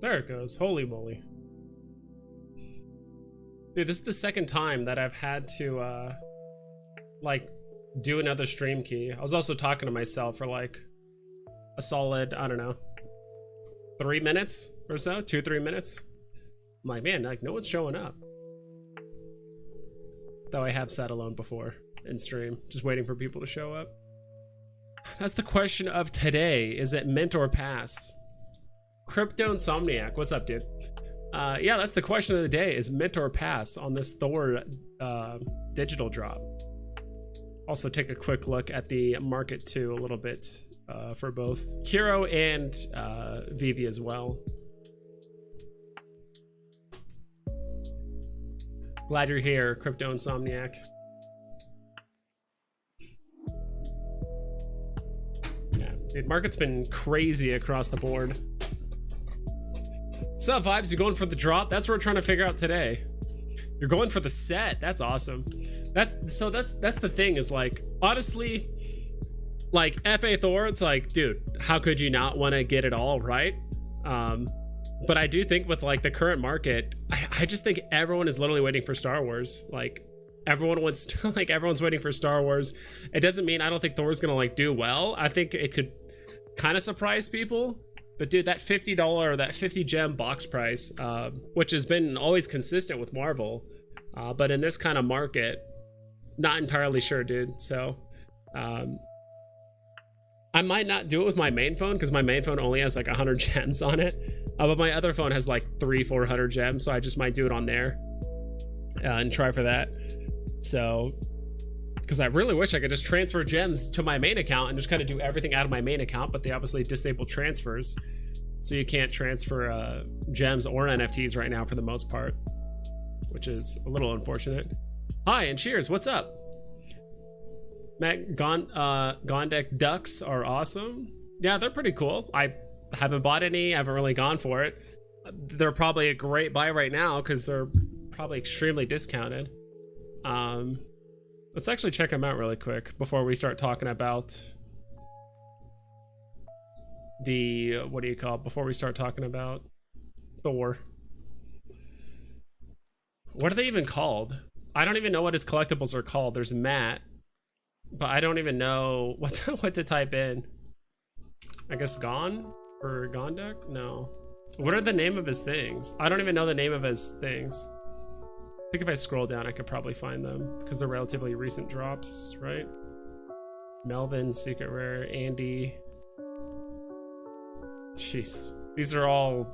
There it goes. Holy moly. Dude, this is the second time that I've had to, like, do another stream key. I was also talking to myself for, like, a solid, I don't know, 3 minutes or so? 2-3 minutes? I'm like, man, like, no one's showing up. Though I have sat alone before in stream, just waiting for people to show up. That's the question of today. Is it mint or pass? Crypto Insomniac, what's up, dude? Yeah, that's the question of the day, is mint or pass on this Thor digital drop. Also take a quick look at the market too, a little bit for both Hero and VEVE as well. Glad you're here, Crypto Insomniac. Yeah, dude, market's been crazy across the board. What's up, Vibes? You going for the drop? That's what we're trying to figure out today. You're going for the set. That's awesome. That's the thing, is like, honestly, like FA Thor, it's like, dude, how could you not want to get it all, right? But I do think with like the current market, I just think everyone is literally waiting for Star Wars. Like everyone wants to, like, everyone's waiting for Star Wars. It doesn't mean I don't think Thor's gonna like do well. I think it could kind of surprise people. But dude, that $50 or that 50 gem box price, which has been always consistent with Marvel, but in this kind of market, not entirely sure, dude. So I might not do it with my main phone, because my main phone only has like 100 gems on it, but my other phone has like 300-400 gems, so I just might do it on there and try for that. So, because I really wish I could just transfer gems to my main account and just kind of do everything out of my main account, but they obviously disable transfers, so you can't transfer gems or NFTs right now for the most part, which is a little unfortunate. Hi and cheers, what's up? Matt, Gondek ducks are awesome. Yeah, they're pretty cool. I haven't bought any, I haven't really gone for it. They're probably a great buy right now because they're probably extremely discounted. Let's actually check them out really quick before we start talking about the, what do you call it? Before we start talking about Thor. What are they even called? I don't even know what his collectibles are called. There's Matt, but I don't even know what to type in. I guess Gone or Gondek? No. What are the name of his things? I don't even know the name of his things. I think if I scroll down, I could probably find them because they're relatively recent drops, right? Melvin, Secret Rare, Andy. Jeez. These are all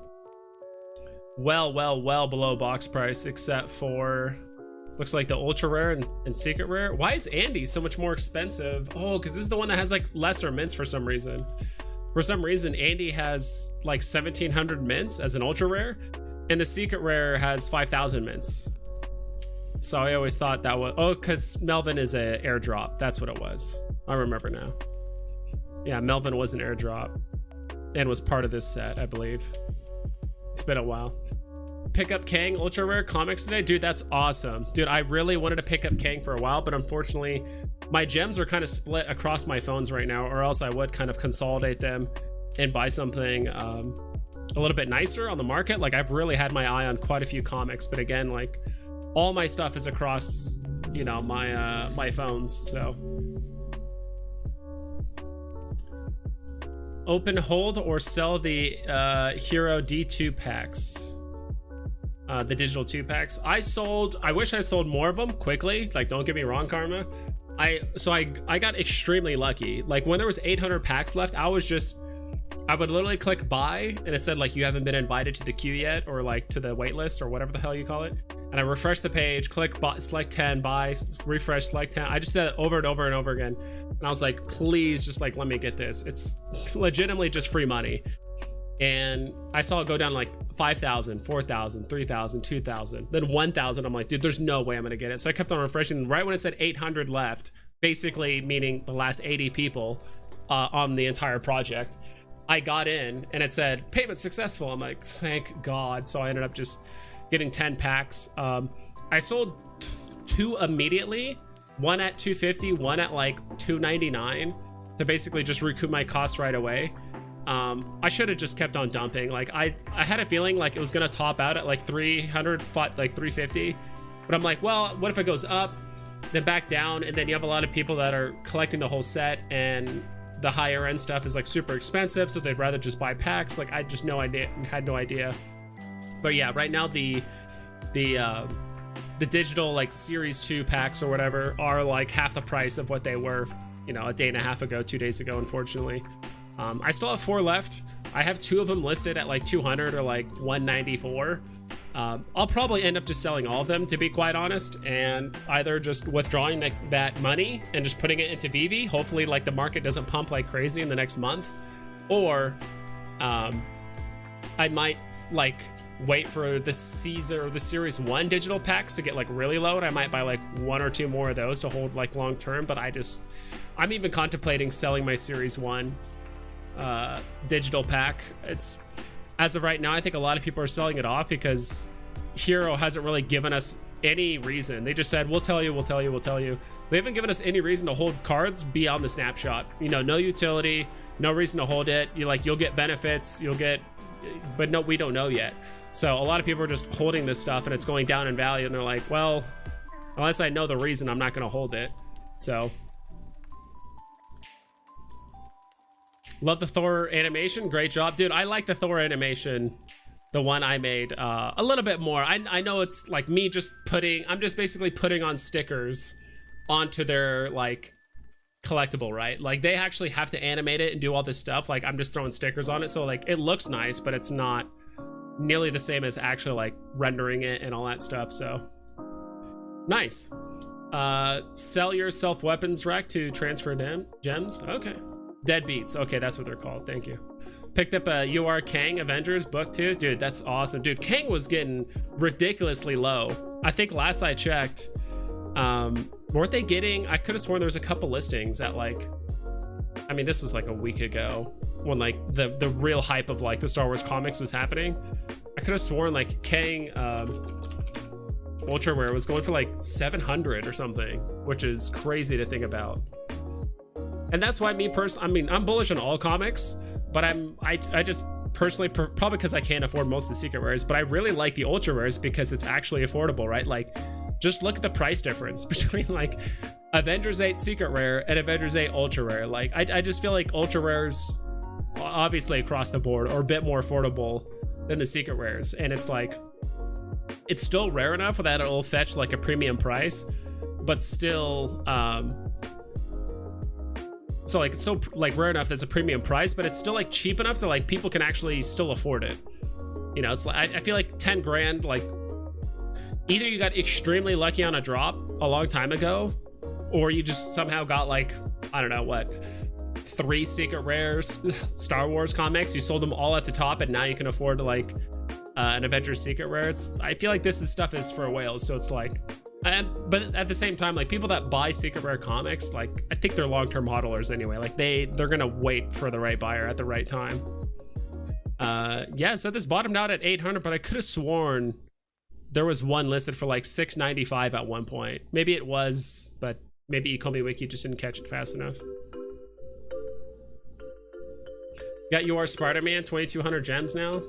well below box price, except for, looks like the Ultra Rare and Secret Rare. Why is Andy so much more expensive? Oh, because this is the one that has like lesser mints for some reason. For some reason, Andy has like 1,700 mints as an Ultra Rare, and the Secret Rare has 5,000 mints. So I always thought that was, oh, because Melvin is a airdrop. That's what it was. I remember now. Yeah, Melvin was an airdrop and was part of this set, I believe. It's been a while. Pick up Kang Ultra Rare comics today? Dude, that's awesome. Dude, I really wanted to pick up Kang for a while, but unfortunately, my gems are kind of split across my phones right now, or else I would kind of consolidate them and buy something a little bit nicer on the market. Like, I've really had my eye on quite a few comics, but again, like, all my stuff is across, you know, my my phones, so. Open, hold, or sell the Hero D2 packs. The digital 2 packs. I wish I sold more of them quickly. Like, don't get me wrong, Karma. I got extremely lucky. Like, when there was 800 packs left, I would literally click buy, and it said like, you haven't been invited to the queue yet, or like to the wait list, or whatever the hell you call it. And I refresh the page, click buy, select 10, buy, refresh, select 10. I just did it over and over and over again. And I was like, please just like, let me get this. It's legitimately just free money. And I saw it go down like 5,000, 4,000, 3,000, 2,000, then 1,000. I'm like, dude, there's no way I'm gonna get it. So I kept on refreshing. Right when it said 800 left, basically meaning the last 80 people on the entire project, I got in and it said payment successful. I'm like, thank God. So I ended up just getting 10 packs. I sold 2 immediately, one at 250, one at like 299, to basically just recoup my costs right away. I should have just kept on dumping. Like I had a feeling like it was gonna top out at like 300, like 350, but I'm like, well, what if it goes up, then back down, and then you have a lot of people that are collecting the whole set, and the higher end stuff is like super expensive, so they'd rather just buy packs. Like I just had no idea. But yeah, right now the digital like series 2 packs or whatever are like half the price of what they were, you know, a day and a half ago, 2 days ago, unfortunately. I still have 4 left. I have 2 of them listed at like 200 or like 194. I'll probably end up just selling all of them, to be quite honest, and either just withdrawing that money and just putting it into VEVE. Hopefully like the market doesn't pump like crazy in the next month, or I might like wait for the series 1 digital packs to get like really low, and I might buy like 1 or 2 more of those to hold like long term. But I'm even contemplating selling my series 1 digital pack. It's, as of right now, I think a lot of people are selling it off because Hero hasn't really given us any reason. They just said, we'll tell you. They haven't given us any reason to hold cards beyond the snapshot. You know, no utility, no reason to hold it. You'll get benefits, but no, we don't know yet. So a lot of people are just holding this stuff and it's going down in value, and they're like, well, unless I know the reason, I'm not going to hold it. So love the Thor animation. Great job, dude. I like the Thor animation, the one I made, a little bit more. I know it's like me I'm just basically putting on stickers onto their like collectible, right? Like they actually have to animate it and do all this stuff. Like I'm just throwing stickers on it, so like it looks nice, but it's not nearly the same as actually like rendering it and all that stuff. So nice. Sell your self weapons rack to transfer gems. Okay. Deadbeats. Okay, that's what they're called. Thank you. Picked up a UR Kang Avengers book too. Dude, that's awesome. Dude, Kang was getting ridiculously low. I think last I checked, weren't they getting, I could have sworn there was a couple listings at like, I mean, this was like a week ago when like the real hype of like the Star Wars comics was happening. I could have sworn like Kang Ultra Rare was going for like 700 or something, which is crazy to think about. And that's why me personally, I mean, I'm bullish on all comics, but I just personally, probably because I can't afford most of the secret rares, but I really like the ultra rares because it's actually affordable, right? Like, just look at the price difference between like Avengers 8 secret rare and Avengers 8 ultra rare. Like, I just feel like ultra rares, obviously across the board, are a bit more affordable than the secret rares. And it's like, it's still rare enough that it'll fetch like a premium price, but still, so like it's still like rare enough that's a premium price, but it's still like cheap enough that like people can actually still afford it. You know, it's like I feel like 10 grand, like either you got extremely lucky on a drop a long time ago, or you just somehow got like, I don't know what, 3 secret rares Star Wars comics, you sold them all at the top, and now you can afford like an Avengers secret rare. I feel like this stuff is for whales, so it's like, but at the same time, like people that buy secret rare comics, like I think they're long-term hodlers anyway. Like they're gonna wait for the right buyer at the right time. Yeah, so this bottomed out at 800, but I could have sworn there was one listed for like 695 at one point. Maybe it was, but maybe ecomi wiki just didn't catch it fast enough. Got your Spider-Man 2200 gems now.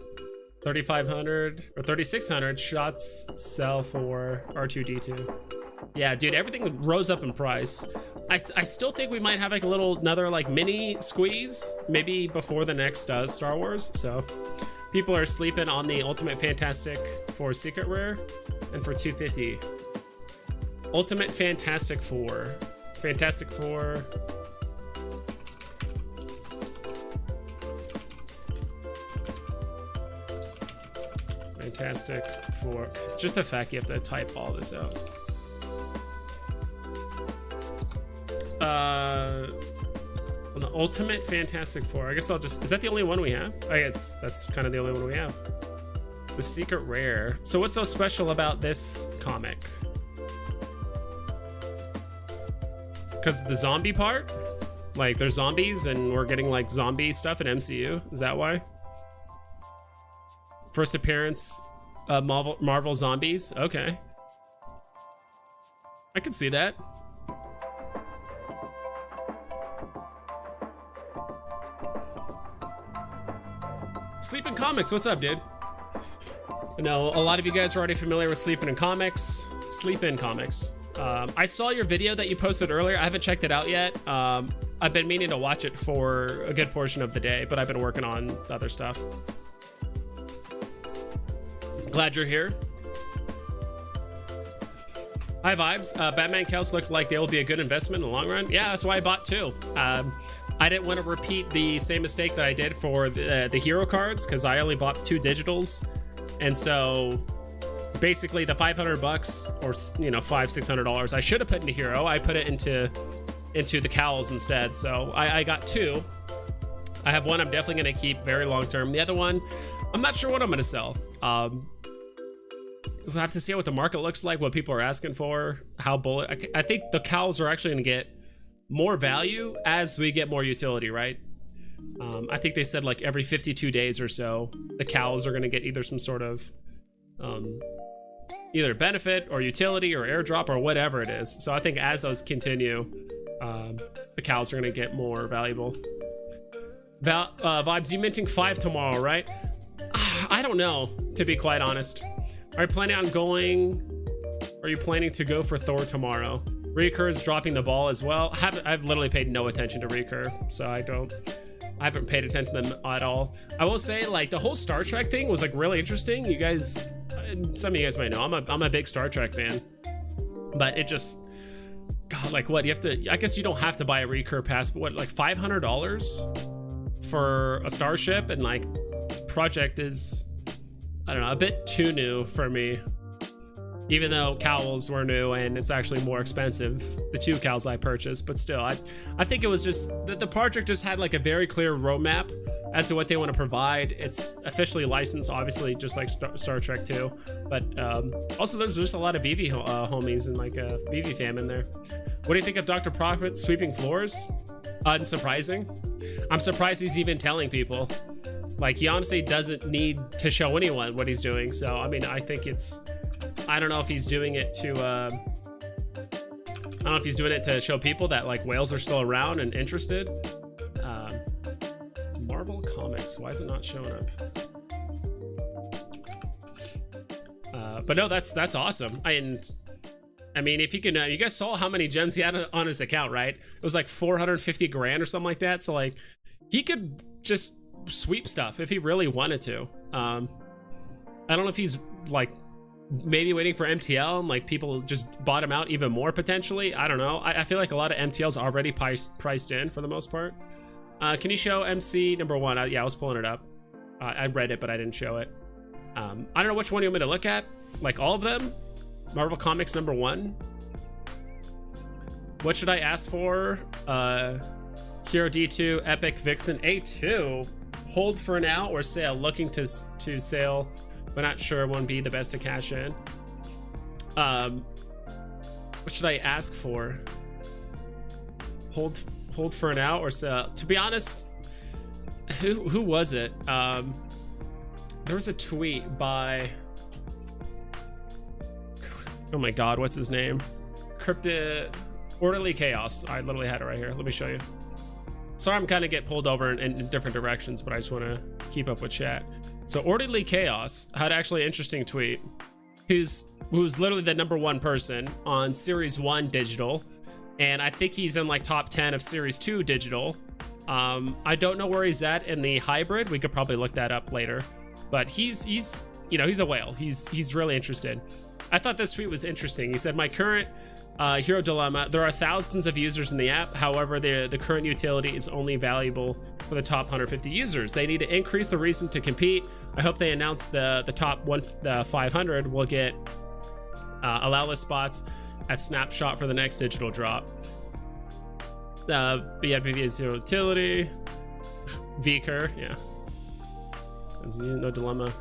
3,500 or 3,600 shots sell for R2D2. Yeah, dude, everything rose up in price. I still think we might have like another like mini squeeze maybe before the next Star Wars. So people are sleeping on the Ultimate Fantastic for secret rare and for 250. Ultimate Fantastic Four. Fantastic Four. Fantastic Four. Just the fact you have to type all this out. On the Ultimate Fantastic Four, I guess I'll just, is that the only one we have? I guess that's kind of the only one we have. The secret rare. So what's so special about this comic? Because the zombie part? Like there's zombies and we're getting like zombie stuff in MCU? Is that why? First appearance, Marvel Zombies. Okay. I could see that. Sleeping Comics, what's up, dude? I know a lot of you guys are already familiar with Sleeping in Comics. I saw your video that you posted earlier. I haven't checked it out yet. I've been meaning to watch it for a good portion of the day, but I've been working on other stuff. Glad you're here. Hi, Vibes. Batman cows look like they'll be a good investment in the long run. Yeah, that's why I bought two. I didn't want to repeat the same mistake that I did for the hero cards, because I only bought 2 digitals. And so basically the $500 or, you know, $500-600 I should have put into hero. I put it into the cows instead. So I got 2. I have one I'm definitely going to keep very long term. The other one, I'm not sure what I'm going to sell. We'll have to see what the market looks like, what people are asking for, how bullish. I think the cows are actually going to get more value as we get more utility, right? I think they said like every 52 days or so, the cows are going to get either some sort of either benefit or utility or airdrop or whatever it is. So I think as those continue, the cows are going to get more valuable. Vibes, you minting 5 tomorrow, right? I don't know, to be quite honest. Are you planning to go for Thor tomorrow? Recur is dropping the ball as well. I've literally paid no attention to Recur, so I haven't paid attention to them at all. I will say, like, the whole Star Trek thing was like really interesting. You guys, some of you guys might know, I'm a big Star Trek fan, but it just, God, like, what you have to, I guess you don't have to buy a Recur pass, but what, like $500 for a starship, and like project is, I don't know, a bit too new for me. Even though cows were new and it's actually more expensive, the 2 cows I purchased, but still, I think it was just that the project just had like a very clear roadmap as to what they want to provide. It's officially licensed, obviously, just like Star Trek 2, but also there's just a lot of VEVE homies and like a VEVE fam in there. What do you think of Dr. Profit sweeping floors? Unsurprising. I'm surprised he's even telling people. Like, he honestly doesn't need to show anyone what he's doing. So, I mean, I think it's, I don't know if he's doing it to, I don't know if he's doing it to show people that like whales are still around and interested. Marvel Comics, why is it not showing up? But no, that's awesome. And I mean, if you can, you guys saw how many gems he had on his account, right? It was like 450 grand or something like that. So like, he could just sweep stuff if he really wanted to. I don't know if he's like maybe waiting for MTL and like people just bought him out even more potentially. I don't know. I feel like a lot of MTL's already priced in for the most part. Can you show MC number 1? Yeah, I was pulling it up. I read it, but I didn't show it. I don't know which one you want me to look at. Like all of them? Marvel Comics number 1. What should I ask for? Hero D2, Epic Vixen A2. Hold for now or sale? Looking to sale, but not sure won't be the best to cash in. What should I ask for? Hold for now or sale? To be honest, who was it? There was a tweet by, oh my God, what's his name? Orderly Chaos. I literally had it right here. Let me show you. Sorry, I'm kind of get pulled over in different directions, but I just want to keep up with chat. So Orderly Chaos had actually an interesting tweet. Who's literally the #1 person on Series 1 digital, and I think he's in like top 10 of Series 2 digital. I don't know where he's at in the hybrid. We could probably look that up later, but he's you know, he's a whale. He's really interested. I thought this tweet was interesting. He said, my current hero dilemma, there are thousands of users in the app. However, the current utility is only valuable for the top 150 users. They need to increase the reason to compete. I hope they announce the top 500 will get allow list spots at Snapshot for the next digital drop. BFV is zero utility. VCur, yeah. No dilemma.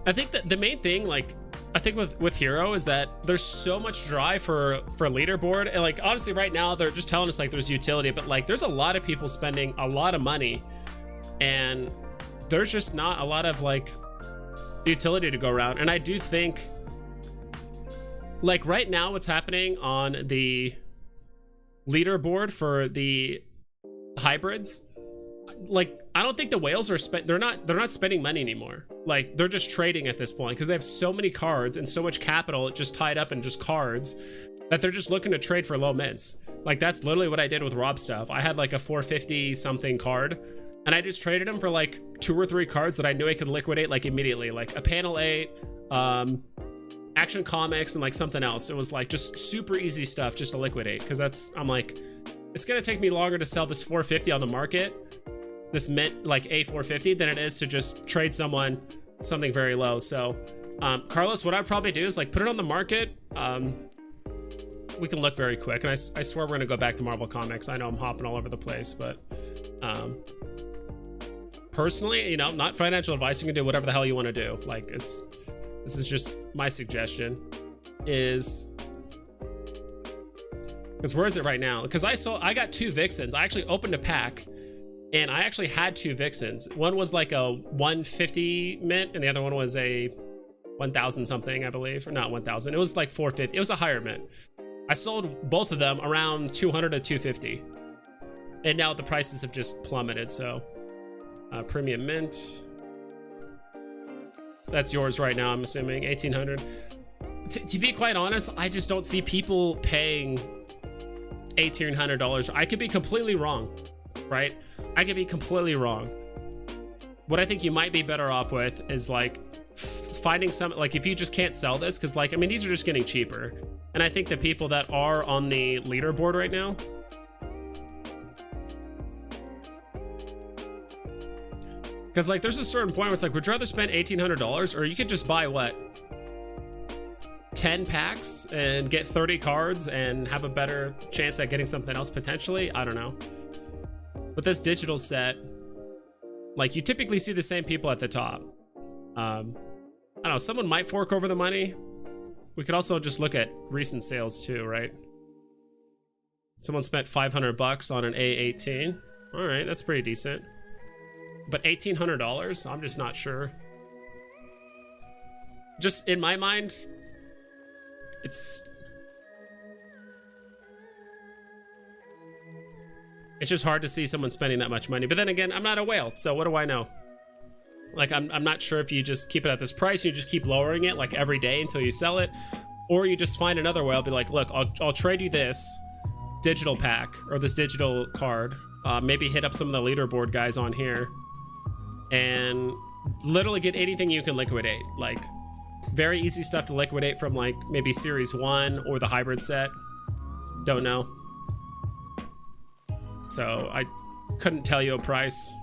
I think that the main thing, like, I think with Hero is that there's so much drive for leaderboard, and like honestly right now they're just telling us like there's utility, but like there's a lot of people spending a lot of money and there's just not a lot of like utility to go around. And I do think like right now what's happening on the leaderboard for the hybrids, like, I don't think the whales are they're not spending money anymore. Like, they're just trading at this point because they have so many cards and so much capital just tied up in just cards that they're just looking to trade for low mints. Like, that's literally what I did with Rob stuff. I had like a 450 something card and I just traded them for like 2 or 3 cards that I knew I could liquidate like immediately, like a panel 8, Action Comics, and like something else. It was like just super easy stuff just to liquidate, because I'm like, it's gonna take me longer to sell this 450 on the market, this mint like A450, than it is to just trade someone something very low. So Carlos, what I'd probably do is like put it on the market. We can look very quick, and I swear we're gonna go back to Marvel Comics. I know I'm hopping all over the place, but personally, you know, not financial advice, you can do whatever the hell you want to do. Like, this is just my suggestion, is because where is it right now? Because I got 2 Vixens. I actually opened a pack and I actually had 2 Vixens. One was like a 150 mint and the other one was a 1000 something, I believe, or not 1000. It was like 450. It was a higher mint. I sold both of them around 200 to 250, and now the prices have just plummeted. So premium mint, that's yours right now, I'm assuming 1800. To be quite honest, I just don't see people paying $1,800. I could be completely wrong, right? I could be completely wrong. What I think you might be better off with is like finding some, like, if you just can't sell this, because like, I mean, these are just getting cheaper, and I think the people that are on the leaderboard right now, because like there's a certain point where it's like, would you rather spend $1,800, or you could just buy what, 10 packs and get 30 cards and have a better chance at getting something else potentially? I don't know. But this digital set, like, you typically see the same people at the top. I don't know, someone might fork over the money. We could also just look at recent sales too, right? Someone spent $500 on an A18. All right, that's pretty decent. But $1,800, I'm just not sure. Just in my mind, it's just hard to see someone spending that much money. But then again, I'm not a whale, so what do I know? Like, I'm not sure if you just keep it at this price, you just keep lowering it like every day until you sell it, or you just find another whale, be like, look, I'll trade you this digital pack or this digital card. Maybe hit up some of the leaderboard guys on here and literally get anything you can liquidate. Like, very easy stuff to liquidate from, like maybe series 1 or the hybrid set. Don't know. So I couldn't tell you a price.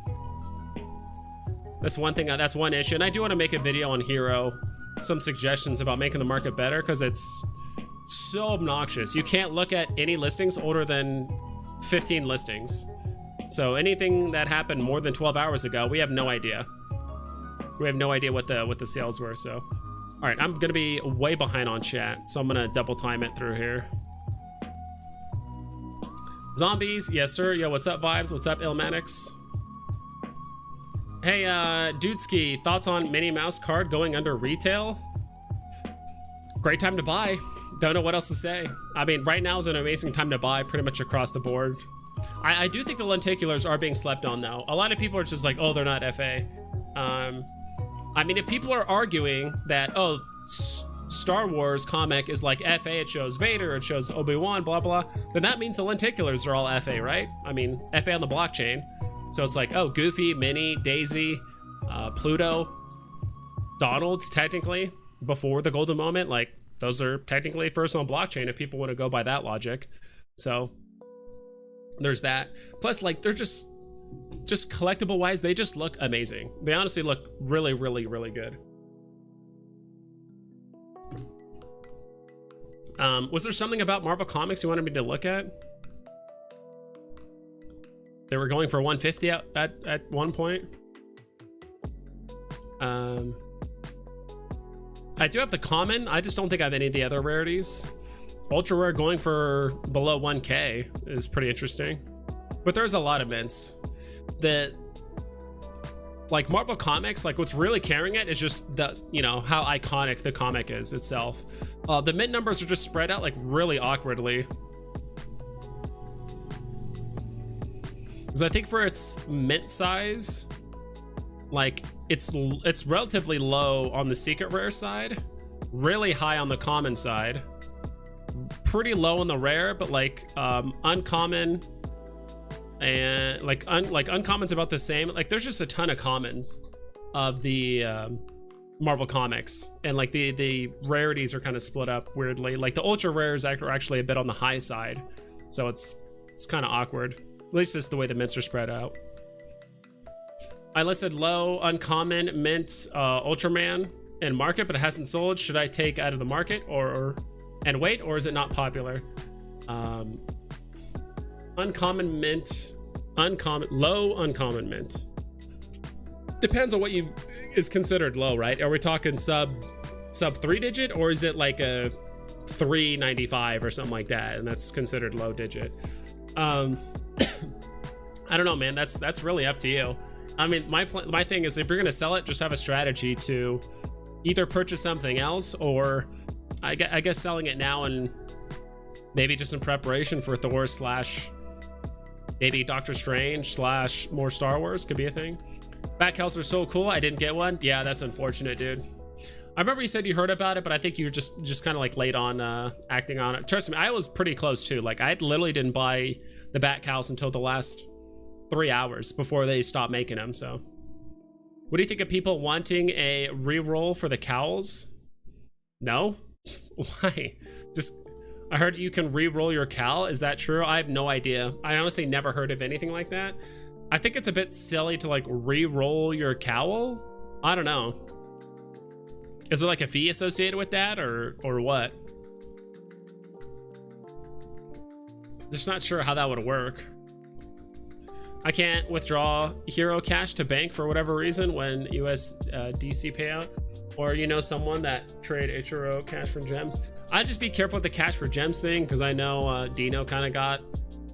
That's one thing, that's one issue. And I do want to make a video on Hero, some suggestions about making the market better, because it's so obnoxious. You can't look at any listings older than 15 listings. So anything that happened more than 12 hours ago, we have no idea. We have no idea what the sales were. So, all right, I'm gonna be way behind on chat, so I'm gonna double time it through here. Zombies, yes sir. Yo, what's up, Vibes? What's up, Illmatics? Hey, Dudeski, thoughts on Minnie Mouse card going under retail? Great time to buy. Don't know what else to say. I mean, right now is an amazing time to buy pretty much across the board. I do think the lenticulars are being slept on though. A lot of people are just like, oh, they're not FA. I mean, if people are arguing that, oh, Star Wars comic is like FA, it shows Vader, it shows Obi-Wan, blah, blah, then that means the lenticulars are all FA, right? I mean, FA on the blockchain. So it's like, oh, Goofy, Minnie, Daisy, Pluto, Donald's technically before the golden moment, like those are technically first on blockchain if people want to go by that logic. So there's that. Plus, like, they're just collectible wise, they just look amazing. They honestly look really, really, really good. Was there something about Marvel Comics you wanted me to look at? They were going for 150 at one point. I do have the common. I just don't think I have any of the other rarities. Ultra rare going for below 1K is pretty interesting. But there's a lot of mints. Like Marvel Comics, like what's really carrying it is just the, you know, how iconic the comic is itself. The mint numbers are just spread out like really awkwardly. Because I think for its mint size, like it's relatively low on the secret rare side, really high on the common side, pretty low on the rare, but like uncommon and like uncommon's about the same. Like there's just a ton of commons of the Marvel Comics, and like the rarities are kind of split up weirdly. Like the ultra rares are actually a bit on the high side, so it's kind of awkward. At least it's the way the mints are spread out. I listed low uncommon mint Ultraman in market, but it hasn't sold. Should I take out of the market and wait, or is it not popular? Uncommon mint, low uncommon mint. Depends on what is considered low, right? Are we talking sub 3 digit, or is it like a 395 or something like that, and that's considered low digit? I don't know, man. That's really up to you. I mean, my thing is, if you're gonna sell it, just have a strategy to either purchase something else, or I guess selling it now and maybe just in preparation for Thor / maybe Doctor Strange / more Star Wars could be a thing. Backhouse are so cool. I didn't get one. Yeah, that's unfortunate, dude. I remember you said you heard about it, but I think you were just kind of like late on acting on it. Trust me, I was pretty close too. Like I literally didn't buy the Backhouse until the last 3 hours before they stopped making them. So what do you think of people wanting a re-roll for the cowls? No? Why? I heard you can re-roll your cowl. Is that true? I have no idea. I honestly never heard of anything like that. I think it's a bit silly to like re-roll your cowl. I don't know. Is there like a fee associated with that, or what? Just not sure how that would work. I can't withdraw hero cash to bank for whatever reason when USDC payout, or you know someone that trade Ichiro cash for gems. I'd just be careful with the cash for gems thing, because I know Dino kind of got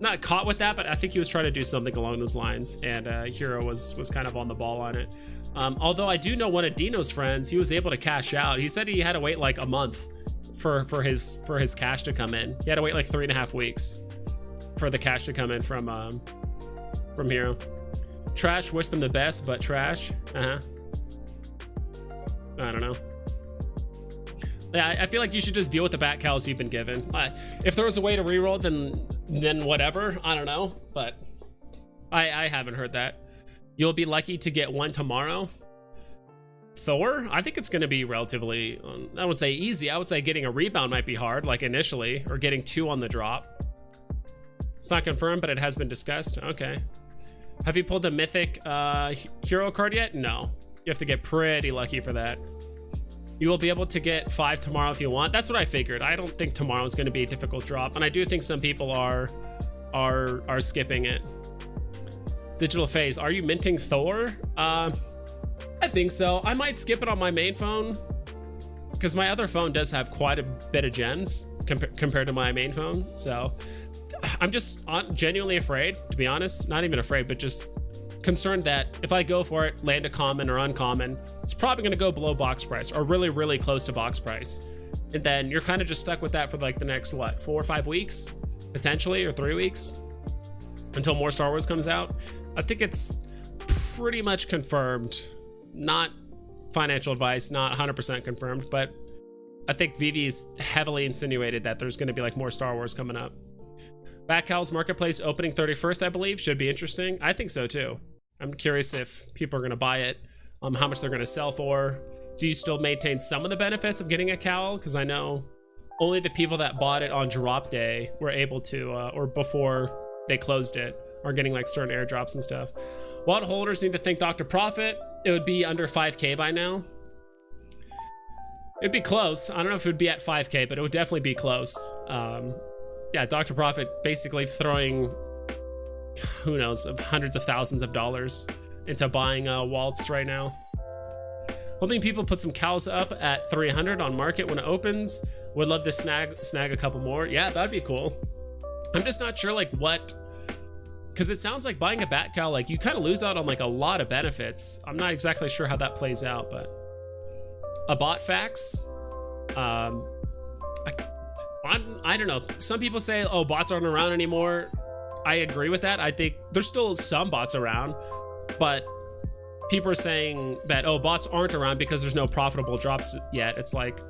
not caught with that, but I think he was trying to do something along those lines, and Hero was kind of on the ball on it. Although I do know one of Dino's friends, he was able to cash out. He said he had to wait like a month for his cash to come in. He had to wait like 3.5 weeks for the cash to come in from Hero. Trash, wish them the best, but trash. I don't know. Yeah, I feel like you should just deal with the bat cows you've been given. If there was a way to reroll, then whatever. I don't know, but I haven't heard that. You'll be lucky to get one tomorrow. Thor, I think it's going to be relatively, I would say easy. I would say getting a rebound might be hard, like initially, or getting 2 on the drop. It's not confirmed, but it has been discussed. Okay. Have you pulled the mythic hero card yet? No. You have to get pretty lucky for that. You will be able to get 5 tomorrow if you want. That's what I figured. I don't think tomorrow is going to be a difficult drop, and I do think some people are skipping it. Digital phase. Are you minting Thor? I think so. I might skip it on my main phone, because my other phone does have quite a bit of gems compared to my main phone. So I'm just genuinely afraid, to be honest. Not even afraid, but just concerned that if I go for it, land a common or uncommon, it's probably going to go below box price, or really, really close to box price. And then you're kind of just stuck with that for like the next, what, 4 or 5 weeks, potentially, or 3 weeks, until more Star Wars comes out. I think it's pretty much confirmed. Not financial advice, not 100% confirmed, but I think VEVE's heavily insinuated that there's going to be like more Star Wars coming up. Backhouse Marketplace opening 31st, I believe. Should be interesting. I think so too. I'm curious if people are going to buy it, how much they're going to sell for. Do you still maintain some of the benefits of getting a cowl? Because I know only the people that bought it on drop day were able to, or before they closed it, are getting like certain airdrops and stuff. Wallet holders need to thank Dr. Profit. It would be under 5K by now. It'd be close. I don't know if it would be at 5K, but it would definitely be close. Yeah, Dr. Profit basically throwing, who knows, hundreds of thousands of dollars into buying wallets right now. Hoping people put some cows up at 300 on market when it opens. Would love to snag a couple more. Yeah, that'd be cool. I'm just not sure like what, because it sounds like buying a bat cow, like you kind of lose out on like a lot of benefits. I'm not exactly sure how that plays out, but a bot fax. I don't know. Some people say, oh, bots aren't around anymore. I agree with that. I think there's still some bots around, but people are saying that, oh, bots aren't around because there's no profitable drops yet. It's like,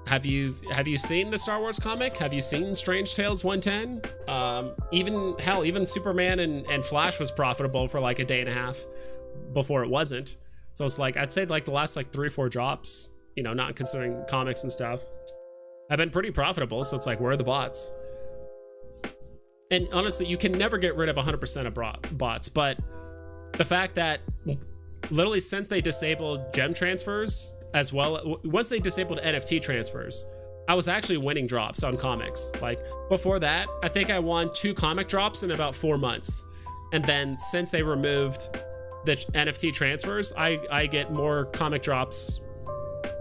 have you seen the Star Wars comic? Have you seen Strange Tales 110? Even Superman and Flash was profitable for like a day and a half before it wasn't. So it's like, I'd say like the last like 3 or 4 drops, you know, not considering comics and stuff, have been pretty profitable. So it's like, where are the bots? And honestly, you can never get rid of 100% of bots, but the fact that literally since they disabled gem transfers, as well, once they disabled NFT transfers, I was actually winning drops on comics. Like before that, I think I won 2 comic drops in about 4 months. And then since they removed the NFT transfers, I get more comic drops,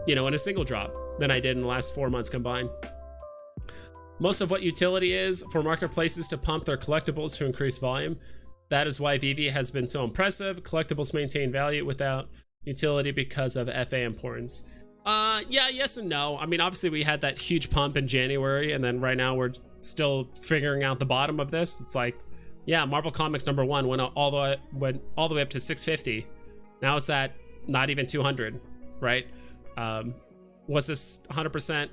you know, in a single drop than I did in the last 4 months combined. Most of what utility is for marketplaces to pump their collectibles to increase volume. That is why VeVe has been so impressive. Collectibles maintain value without utility because of FA importance. Yeah, yes and no. I mean, obviously we had that huge pump in January, and then right now we're still figuring out the bottom of this. It's like, yeah, Marvel Comics #1 went all the way up to 650. Now it's at not even 200, right? Was this 100%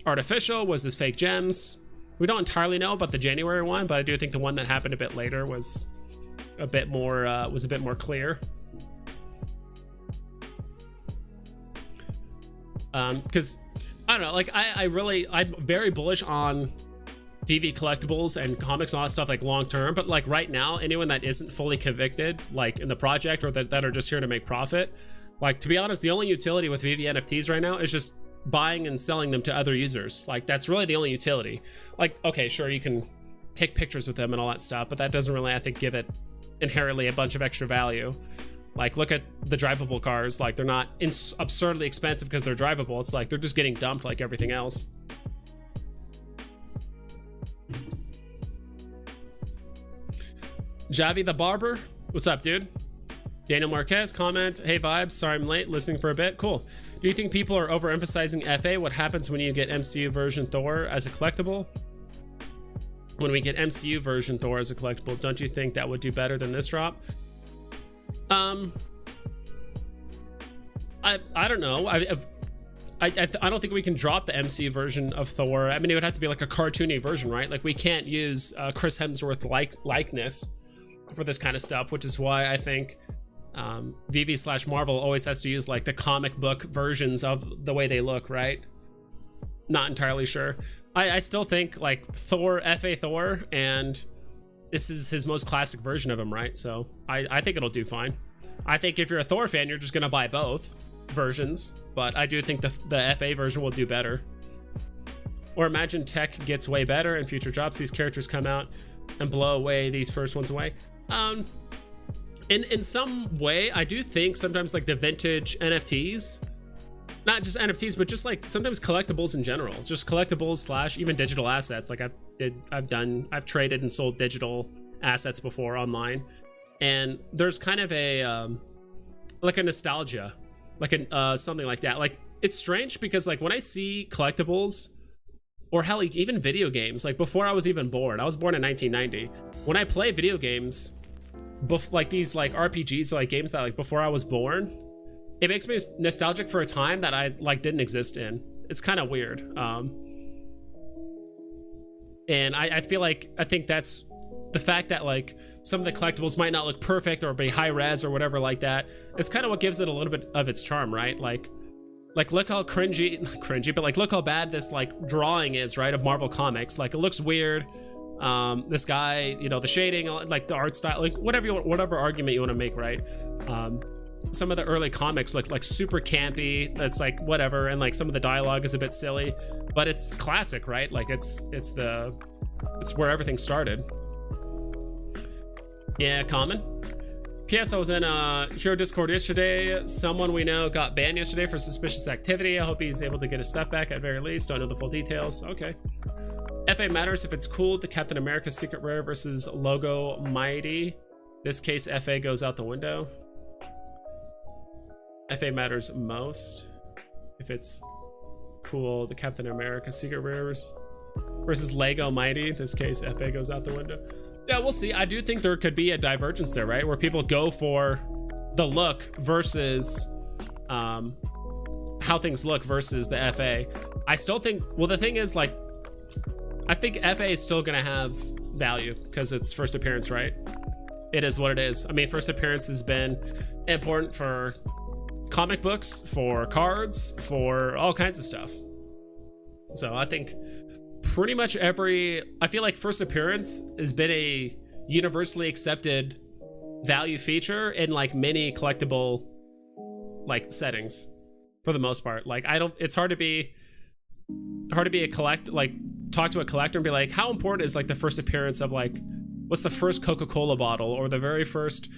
artificial? Was this fake gems? We don't entirely know about the January one, but I do think the one that happened a bit later was a bit more clear. Because I don't know, like I'm very bullish on VeVe collectibles and comics and all that stuff like long term, but like right now, anyone that isn't fully convicted like in the project or that are just here to make profit, like to be honest, the only utility with VeVe NFTs right now is just buying and selling them to other users. Like that's really the only utility. Like, okay, sure, you can take pictures with them and all that stuff, but that doesn't really, I think, give it inherently a bunch of extra value. Like look at the drivable cars, like they're not absurdly expensive because they're drivable. It's like they're just getting dumped like everything else. Javi the Barber, what's up, dude? Daniel Marquez comment, hey vibes, sorry I'm late, listening for a bit. Cool. Do you think people are overemphasizing FA? What happens when you get MCU version Thor as a collectible? When we get MCU version Thor as a collectible, don't you think that would do better than this drop? I don't know. I don't think we can drop the MCU version of Thor. I mean, it would have to be like a cartoony version, right? Like we can't use Chris Hemsworth likeness for this kind of stuff, which is why I think VeVe/Marvel always has to use like the comic book versions of the way they look, right? Not entirely sure. I still think like Thor, FA Thor, and this is his most classic version of him, right? So I think it'll do fine. I think if you're a Thor fan, you're just gonna buy both versions, but I do think the FA version will do better. Or imagine tech gets way better and future drops, these characters come out and blow away these first ones away. In some way, I do think sometimes like the vintage NFTs, not just NFTs, but just like sometimes collectibles in general, just collectibles / even digital assets. Like I've traded and sold digital assets before online, and there's kind of a like a nostalgia, like something like that. Like it's strange because like when I see collectibles, or hell, even video games, like before I was even born, I was born in 1990. When I play video games, like these like RPGs, or like games that like before I was born, it makes me nostalgic for a time that I like didn't exist in. It's kind of weird. And I feel like, I think that's the fact that like some of the collectibles might not look perfect or be high res or whatever like that. It's kind of what gives it a little bit of its charm, right? Like look how cringy, but like look how bad this like drawing is, right, of Marvel Comics. Like it looks weird. This guy, you know, the shading, like the art style, like whatever argument you want to make, right? Some of the early comics look like super campy. That's like whatever, and like some of the dialogue is a bit silly, but it's classic, right? Like it's where everything started. Yeah, common. P.S. I was in Hero Discord yesterday. Someone we know got banned yesterday for suspicious activity. I hope he's able to get his stuff back at very least. Don't know the full details. Okay. FA matters if it's cool. The Captain America Secret Rare versus Logo Mighty. This case, FA goes out the window. FA matters most if it's cool. The Captain America Secret Rares versus Lego Mighty. This case, FA goes out the window. Yeah, we'll see. I do think there could be a divergence there, right? Where people go for the look versus how things look versus the FA. I still think, well, the thing is, like, I think FA is still gonna have value because it's first appearance, right? It is what it is. I mean, first appearance has been important for comic books, for cards, for all kinds of stuff. So I think pretty much I feel like first appearance has been a universally accepted value feature in like many collectible like settings for the most part. Like it's hard to be talk to a collector and be like, how important is like the first appearance of like, what's the first Coca-Cola bottle, or the very first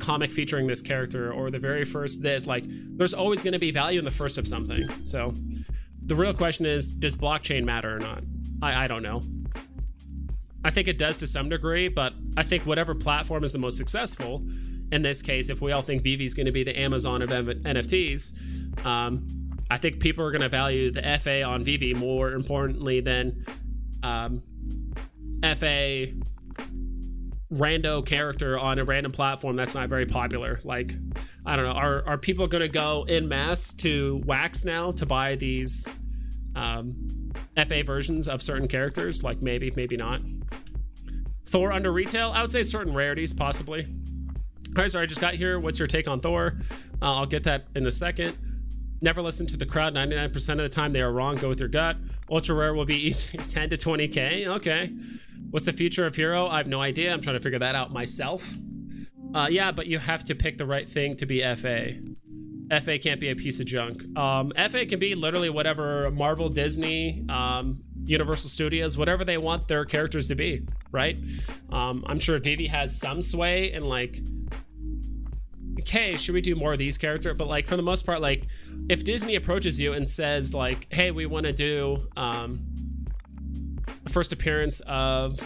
comic featuring this character, or the very first this. Like, there's always going to be value in the first of something. So the real question is, does blockchain matter or not? I don't know. I think it does to some degree, but I think whatever platform is the most successful, in this case, if we all think VeVe is going to be the Amazon of NFTs, I think people are going to value the FA on VeVe more importantly than FA rando character on a random platform that's not very popular. Like, I don't know, are people going to go en masse to Wax now to buy these FA versions of certain characters? Like, maybe not. Thor under retail? I would say certain rarities, possibly. All right, sorry, I just got here. What's your take on Thor? I'll get that in a second. Never listen to the crowd. 99% of the time they are wrong. Go with your gut. Ultra rare will be easy. 10 to 20K. Okay. What's the future of Hero? I have no idea. I'm trying to figure that out myself. Yeah, but you have to pick the right thing to be FA. FA can't be a piece of junk. FA can be literally whatever Marvel, Disney, Universal Studios, whatever they want their characters to be, right? I'm sure VeVe has some sway in like, okay, should we do more of these characters? But like, for the most part, like, if Disney approaches you and says like, hey, we want to do a first appearance of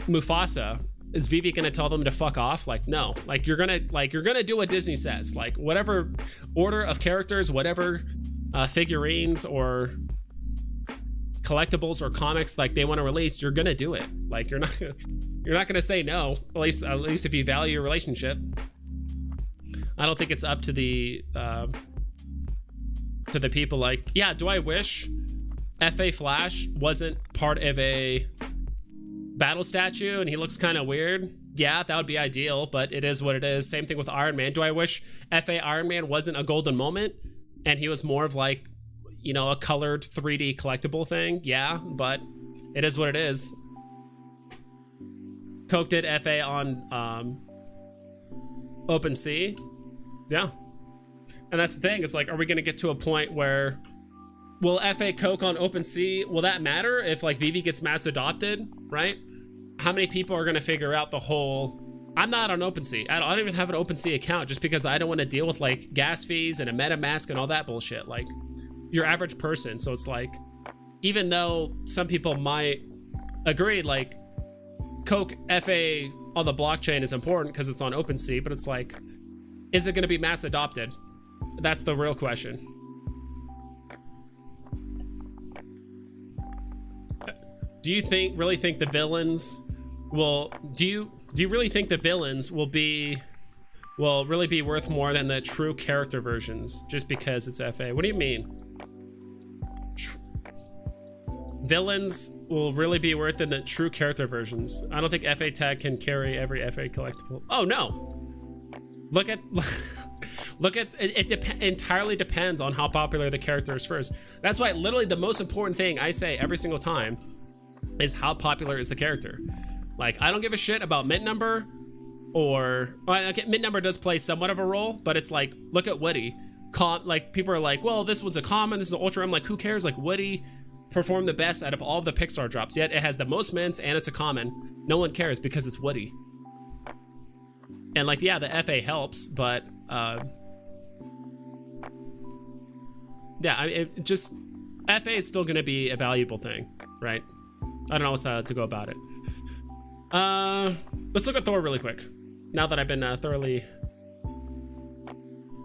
Mufasa, is VeVe gonna tell them to fuck off? Like, no. Like, you're gonna do what Disney says. Like, whatever order of characters, whatever figurines or collectibles or comics like they want to release, you're gonna do it. Like, you're not gonna say no. At least if you value your relationship. I don't think it's up to the people. Like, yeah, do I wish FA Flash wasn't part of a battle statue and he looks kind of weird? Yeah, that would be ideal, but it is what it is. Same thing with Iron Man. Do I wish FA Iron Man wasn't a golden moment and he was more of like, you know, a colored 3D collectible thing? Yeah, but it is what it is. Coke did FA on OpenSea. Yeah. And that's the thing. It's like, are we going to get to a point where will FA Coke on OpenSea, will that matter if like VeVe gets mass adopted, right? How many people are going to figure out the whole, I'm not on OpenSea. I don't even have an OpenSea account just because I don't want to deal with like gas fees and a MetaMask and all that bullshit. Like, your average person. So it's like, even though some people might agree, like Coke FA on the blockchain is important because it's on OpenSea, but it's like, is it going to be mass adopted? That's the real question. Do you really think the villains will, do you really think the villains will really be worth more than the true character versions just because it's FA? What do you mean? Villains will really be worth than the true character versions. I don't think FA tag can carry every FA collectible. Oh no. Look at it entirely depends on how popular the character is first. That's why literally the most important thing I say every single time is how popular is the character. Like, I don't give a shit about mint number or, okay, mint number does play somewhat of a role, but it's like, look at Woody. Like, people are like, well, this one's a common, this is an ultra. I'm like, who cares? Like, Woody performed the best out of all of the Pixar drops, yet it has the most mints and it's a common. No one cares because it's Woody. And like, yeah, the FA helps, but yeah, it just, FA is still gonna be a valuable thing, right? I don't know how to go about it. Let's look at Thor really quick. Now that I've been thoroughly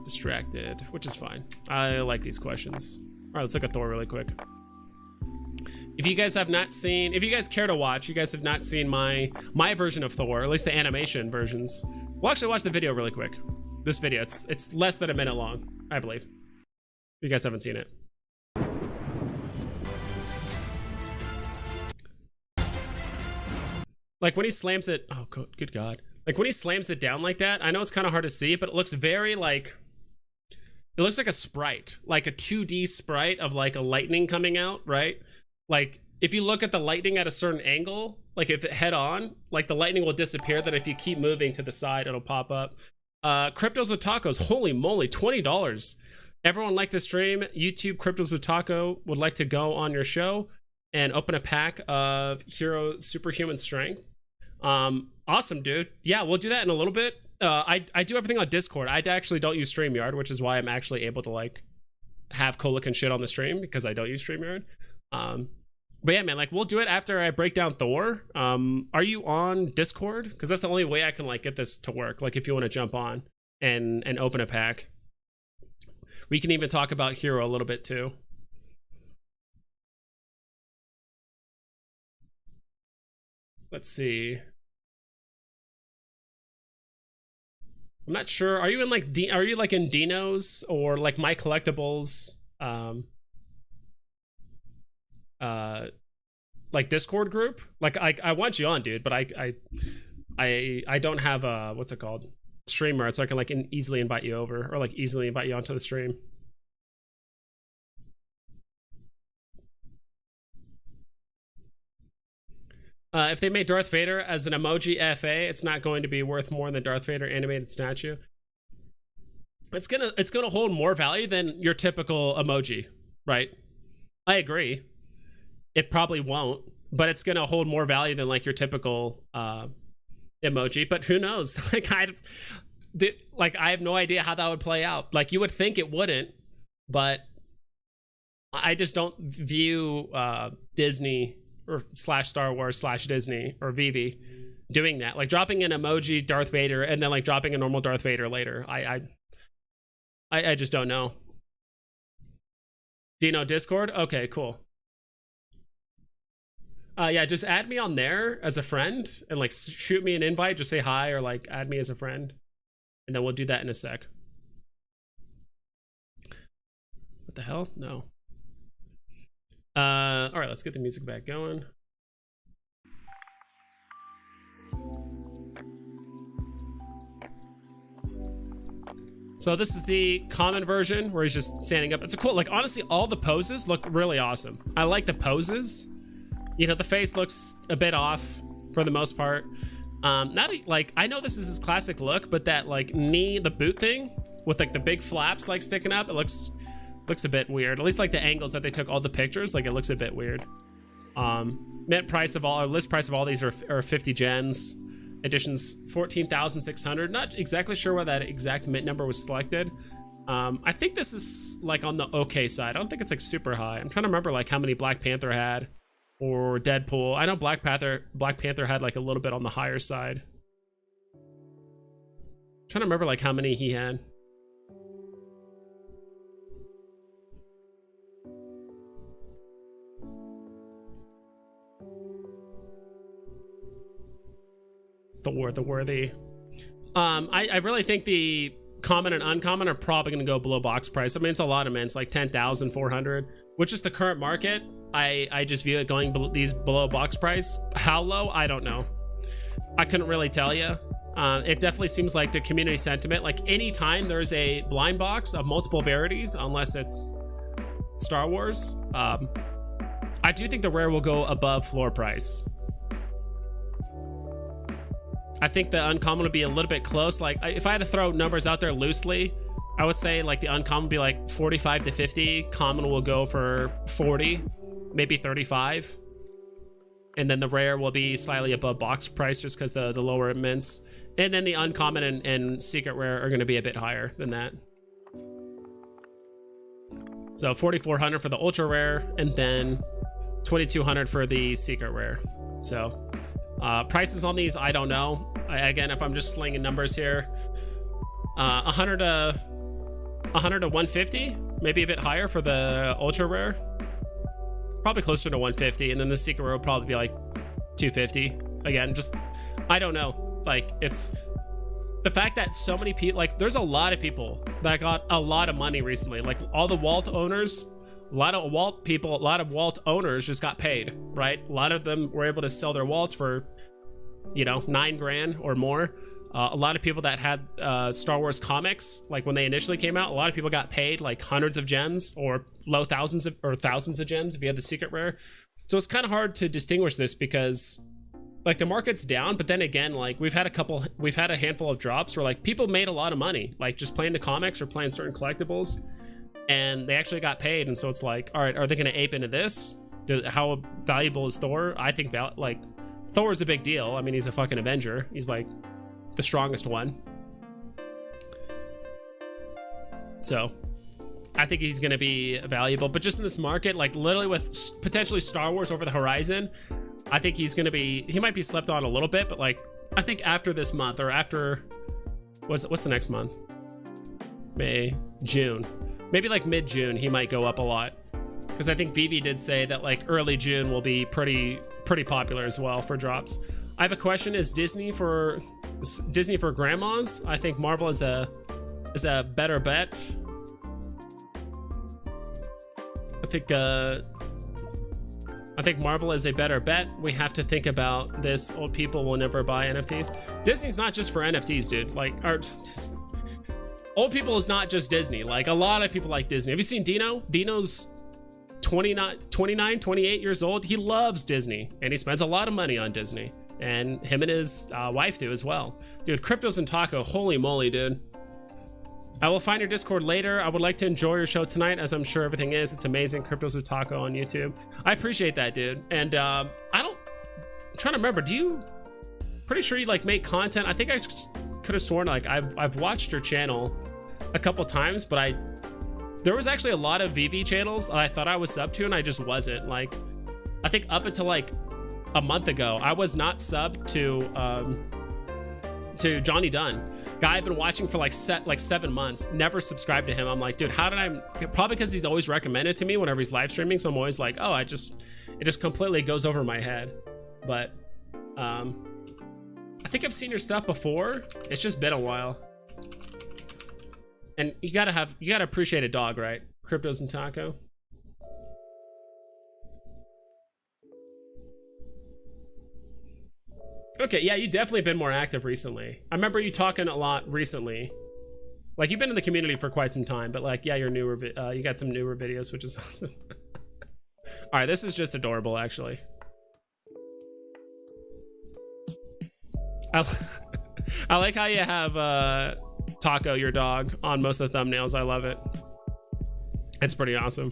distracted, which is fine. I like these questions. All right, let's look at Thor really quick. If you guys have not seen, if you guys care to watch, you guys have not seen my version of Thor, or at least the animation versions. We'll actually watch the video really quick. This video, it's less than a minute long, I believe. If you guys haven't seen it. Like when he slams it, oh good God. Like when he slams it down like that, I know it's kind of hard to see, but it looks very like, it looks like a sprite, like a 2D sprite of like a lightning coming out, right? Like if you look at the lightning at a certain angle, like if it head on, like the lightning will disappear. Then if you keep moving to the side, it'll pop up. Cryptos with Tacos, holy moly, $20. Everyone like the stream. YouTube Cryptos with Taco would like to go on your show and open a pack of Hero Superhuman Strength. Awesome, dude. Yeah, we'll do that in a little bit. I do everything on Discord. I actually don't use StreamYard, which is why I'm actually able to like have Kolik and shit on the stream, because I don't use StreamYard. But yeah, man, like we'll do it after I break down Thor. Are you on Discord? Because that's the only way I can like get this to work. Like if you want to jump on and open a pack. We can even talk about Hero a little bit too. Let's see. I'm not sure. Are you in like are you like in Dino's or like My Collectibles? Like Discord group? Like I want you on, dude, but I don't have a, what's it called, streamer, so I can like easily invite you over, or like easily invite you onto the stream. If they made Darth Vader as an emoji FA, it's not going to be worth more than Darth Vader animated statue. It's gonna hold more value than your typical emoji, right? I agree. It probably won't, but it's gonna hold more value than like your typical emoji. But who knows? Like I have no idea how that would play out. Like you would think it wouldn't, but I just don't view Disney or slash Star Wars slash Disney or VEVE doing that. Like dropping an emoji Darth Vader and then like dropping a normal Darth Vader later. I just don't know. Do you know Discord? Okay, cool. Yeah, just add me on there as a friend and like shoot me an invite. Just say hi or like add me as a friend, and then we'll do that in a sec. What the hell? No. All right, let's get the music back going. So this is the common version where he's just standing up. It's a cool, like honestly, all the poses look really awesome. I like the poses. You know, the face looks a bit off for the most part. Not like, I know this is his classic look, but that like knee, the boot thing with like the big flaps like sticking up, it looks a bit weird. At least like the angles that they took all the pictures, like it looks a bit weird. Mint price of all, or list price of all these are 50 gens. Editions 14,600. Not exactly sure why that exact mint number was selected. I think this is like on the okay side. I don't think it's like super high. I'm trying to remember like how many Black Panther had or Deadpool. I know Black Panther had like a little bit on the higher side. I'm trying to remember like how many he had. Thor the Worthy. I really think the common and uncommon are probably going to go below box price. I mean, it's a lot of mints, like 10,400, which is the current market. I just view it going these below box price. How low? I don't know. I couldn't really tell you. It definitely seems like the community sentiment, like anytime there's a blind box of multiple verities, unless it's Star Wars, I do think the rare will go above floor price. I think the uncommon would be a little bit close. Like if I had to throw numbers out there loosely, I would say like the uncommon would be like 45 to 50. Common will go for 40, maybe 35. And then the rare will be slightly above box price just because the lower mints. And then the uncommon and secret rare are going to be a bit higher than that. So 4,400 for the ultra rare and then 2,200 for the secret rare. So prices on these, I don't know. Again, if I'm just slinging numbers here, 100 to 150, maybe a bit higher for the ultra rare. probably closer to 150, and then the secret rare will probably be like 250 again. Just, I don't know, like, it's the fact that so many people, like, there's a lot of people that got a lot of money recently, like all the Walt owners, a lot of Walt owners just got paid, right? A lot of them were able to sell their Walts for, you know, 9 grand or more. A lot of people that had Star Wars comics, like when they initially came out, a lot of people got paid like hundreds of gems or thousands of gems if you had the secret rare. So it's kind of hard to distinguish this because like the market's down, but then again, like we've had a handful of drops where like people made a lot of money, like just playing the comics or playing certain collectibles, and they actually got paid. And so it's like, all right, are they going to ape into this? How valuable is Thor? I think like Thor is a big deal. I mean, he's a fucking Avenger. He's like the strongest one. So I think he's going to be valuable, but just in this market, like literally with potentially Star Wars over the horizon, I think he's going to be, he might be slept on a little bit, but like, I think after this month or after, what's the next month? May, June, maybe like mid-June, he might go up a lot. Cause I think VEVE did say that like early June will be pretty popular as well for drops. I have a question. Is Disney for grandmas? I think Marvel is a better bet. I think Marvel is a better bet. We have to think about this. Old people will never buy NFTs. Disney's not just for NFTs, dude. Like, old people is not just Disney. Like, a lot of people like Disney. Have you seen Dino? Dino's 29, 28 years old. He loves Disney, and he spends a lot of money on Disney. And him and his wife do as well. Dude, Cryptos and Taco, holy moly, dude. I will find your Discord later. I would like to enjoy your show tonight, as I'm sure everything is. It's amazing. Cryptos with Taco on YouTube. I appreciate that, dude. And I'm trying to remember, pretty sure you like make content. I think I could have sworn like I've watched your channel a couple times, but there was actually a lot of VEVE channels I thought I was subbed to, and I just wasn't. Like, I think up until like a month ago, I was not subbed to Johnny Dunn. Guy I've been watching for like 7 months, never subscribed to him. I'm like, dude, how did I? Probably because he's always recommended to me whenever he's live streaming, so I'm always like, oh, it just completely goes over my head. But I think I've seen your stuff before. It's just been a while. And you gotta appreciate a dog, right? Cryptos and Taco. Okay, yeah, you definitely been more active recently. I remember you talking a lot recently. Like, you've been in the community for quite some time, but like, yeah, you're newer. You got some newer videos, which is awesome. All right, this is just adorable, actually. I like how you have Taco, your dog, on most of the thumbnails. I love it. It's pretty awesome.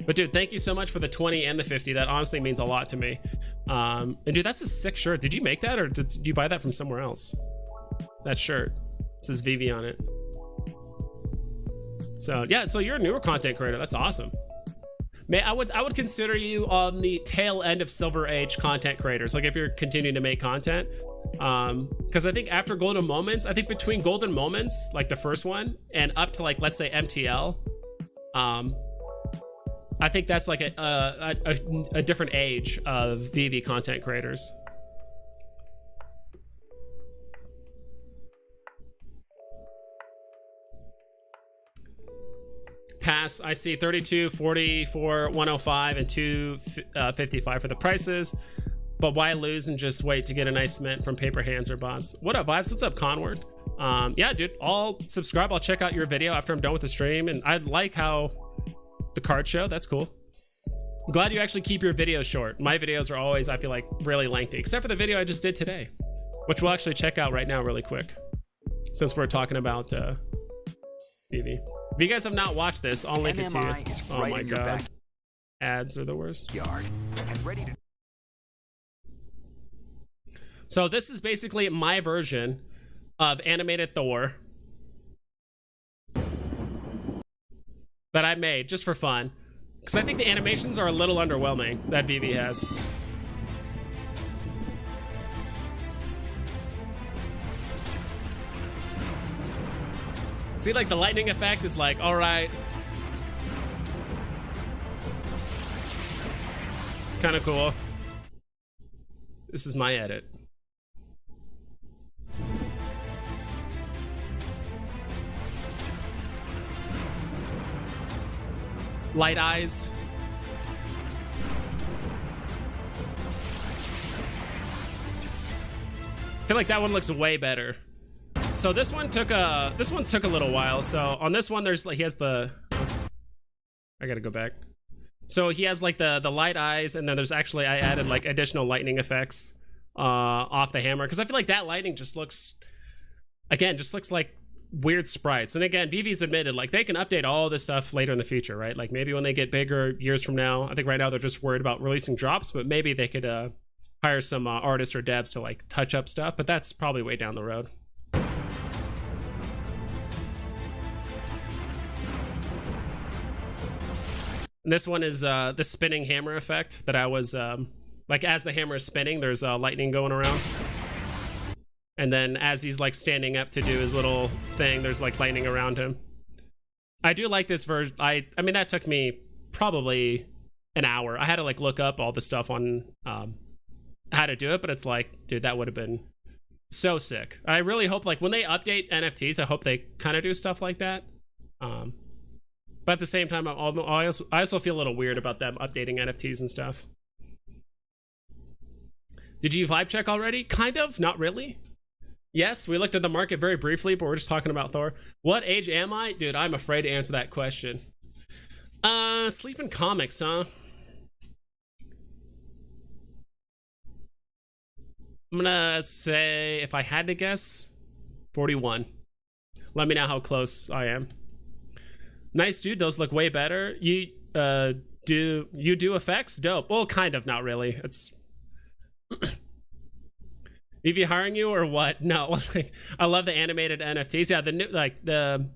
But dude, thank you so much for the 20 and the 50. That honestly means a lot to me. And dude, that's a sick shirt. Did you make that, or did you buy that from somewhere else? That shirt, it says VEVE on it. So yeah, so you're a newer content creator. That's awesome. I would consider you on the tail end of Silver Age content creators. Like, if you're continuing to make content, because I think after Golden Moments, I think between Golden Moments, like the first one, and up to like, let's say MTL, I think that's like a different age of VEVE content creators. Pass, I see 32, 44, 105, and 255 for the prices. But why lose and just wait to get a nice mint from paper hands or bots? What up, Vibes? What's up, Conward? Yeah, dude, I'll subscribe. I'll check out your video after I'm done with the stream. And I like how the card show, that's cool. I'm glad you actually keep your videos short. My videos are always, I feel like, really lengthy, except for the video I just did today, which we'll actually check out right now really quick, since we're talking about VEVE. If you guys have not watched this, I'll link it to you. Oh my god, ads are the worst. And ready to... So this is basically my version of animated Thor that I made just for fun, because I think the animations are a little underwhelming that VEVE has. See, like the lightning effect is like, all right. kind of cool. This is my edit. Light eyes. I feel like that one looks way better. So this one took a little while. So on this one, there's like, he has the, I gotta go back. So he has like the light eyes, and then there's actually, I added like additional lightning effects off the hammer, because I feel like that lightning just looks, again, just looks like weird sprites. And again, VEVE's admitted like they can update all this stuff later in the future, right? Like maybe when they get bigger years from now. I think right now they're just worried about releasing drops, but maybe they could hire some artists or devs to like touch up stuff, but that's probably way down the road. And this one is the spinning hammer effect that I was like, as the hammer is spinning, there's lightning going around. And then as he's like standing up to do his little thing, there's like lightning around him. I do like this version. I mean, that took me probably an hour. I had to like look up all the stuff on how to do it, but it's like, dude, that would have been so sick. I really hope like when they update NFTs, I hope they kind of do stuff like that. But at the same time, I also feel a little weird about them updating NFTs and stuff. Did you vibe check already? Kind of, not really. Yes, we looked at the market very briefly, but we're just talking about Thor. What age am I? Dude, I'm afraid to answer that question. Sleeping comics, huh? I'm gonna say, if I had to guess, 41. Let me know how close I am. Nice, dude. Those look way better. You do effects? Dope. Well, kind of, not really. It's VEVE hiring you or what? No. Like, I love the animated NFTs. Yeah, the new, like the,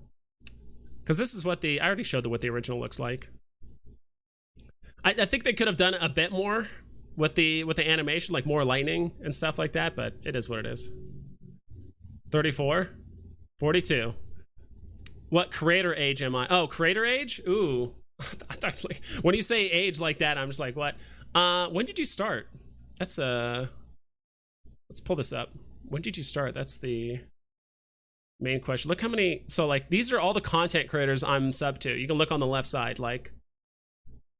because this is what the, I already showed what the original looks like. I think they could have done a bit more with the animation, like more lightning and stuff like that, but it is what it is. 34, 42. What creator age am I? Oh, creator age? Ooh. Like, when you say age like that, I'm just like, what? When did you start? That's let's pull this up. When did you start? That's the main question. Look how many, so like these are all the content creators I'm sub to. You can look on the left side, like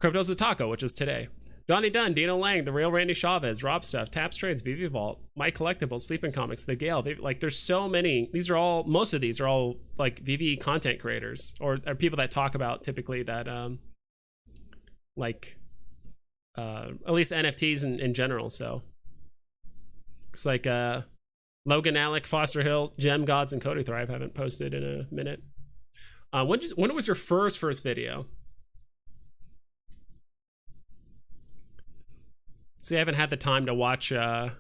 Crypto's a Taco, which is today. Donnie Dunn, Dino Lang, The Real Randy Chavez, Rob Stuff, Taps Trades, VEVE Vault, My Collectibles, Sleeping Comics, The Gale. Like there's so many. These are all, most of these are all like VEVE content creators or people that talk about typically that like at least NFTs in general. So it's like Logan Alec, Foster Hill, Gem Gods, and Cody Thrive haven't posted in a minute. When was your first video? See, I haven't had the time to watch. I've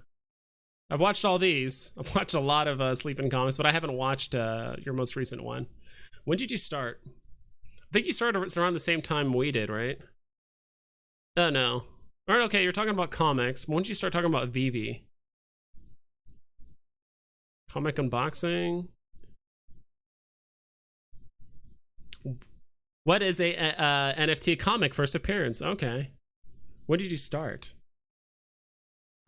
watched all these. I've watched a lot of Sleeping Comics, but I haven't watched your most recent one. When did you start? I think you started around the same time we did, right? Oh, no. All right, okay, you're talking about comics. When did you start talking about VEVE? Comic unboxing. What is a NFT comic first appearance? Okay. When did you start?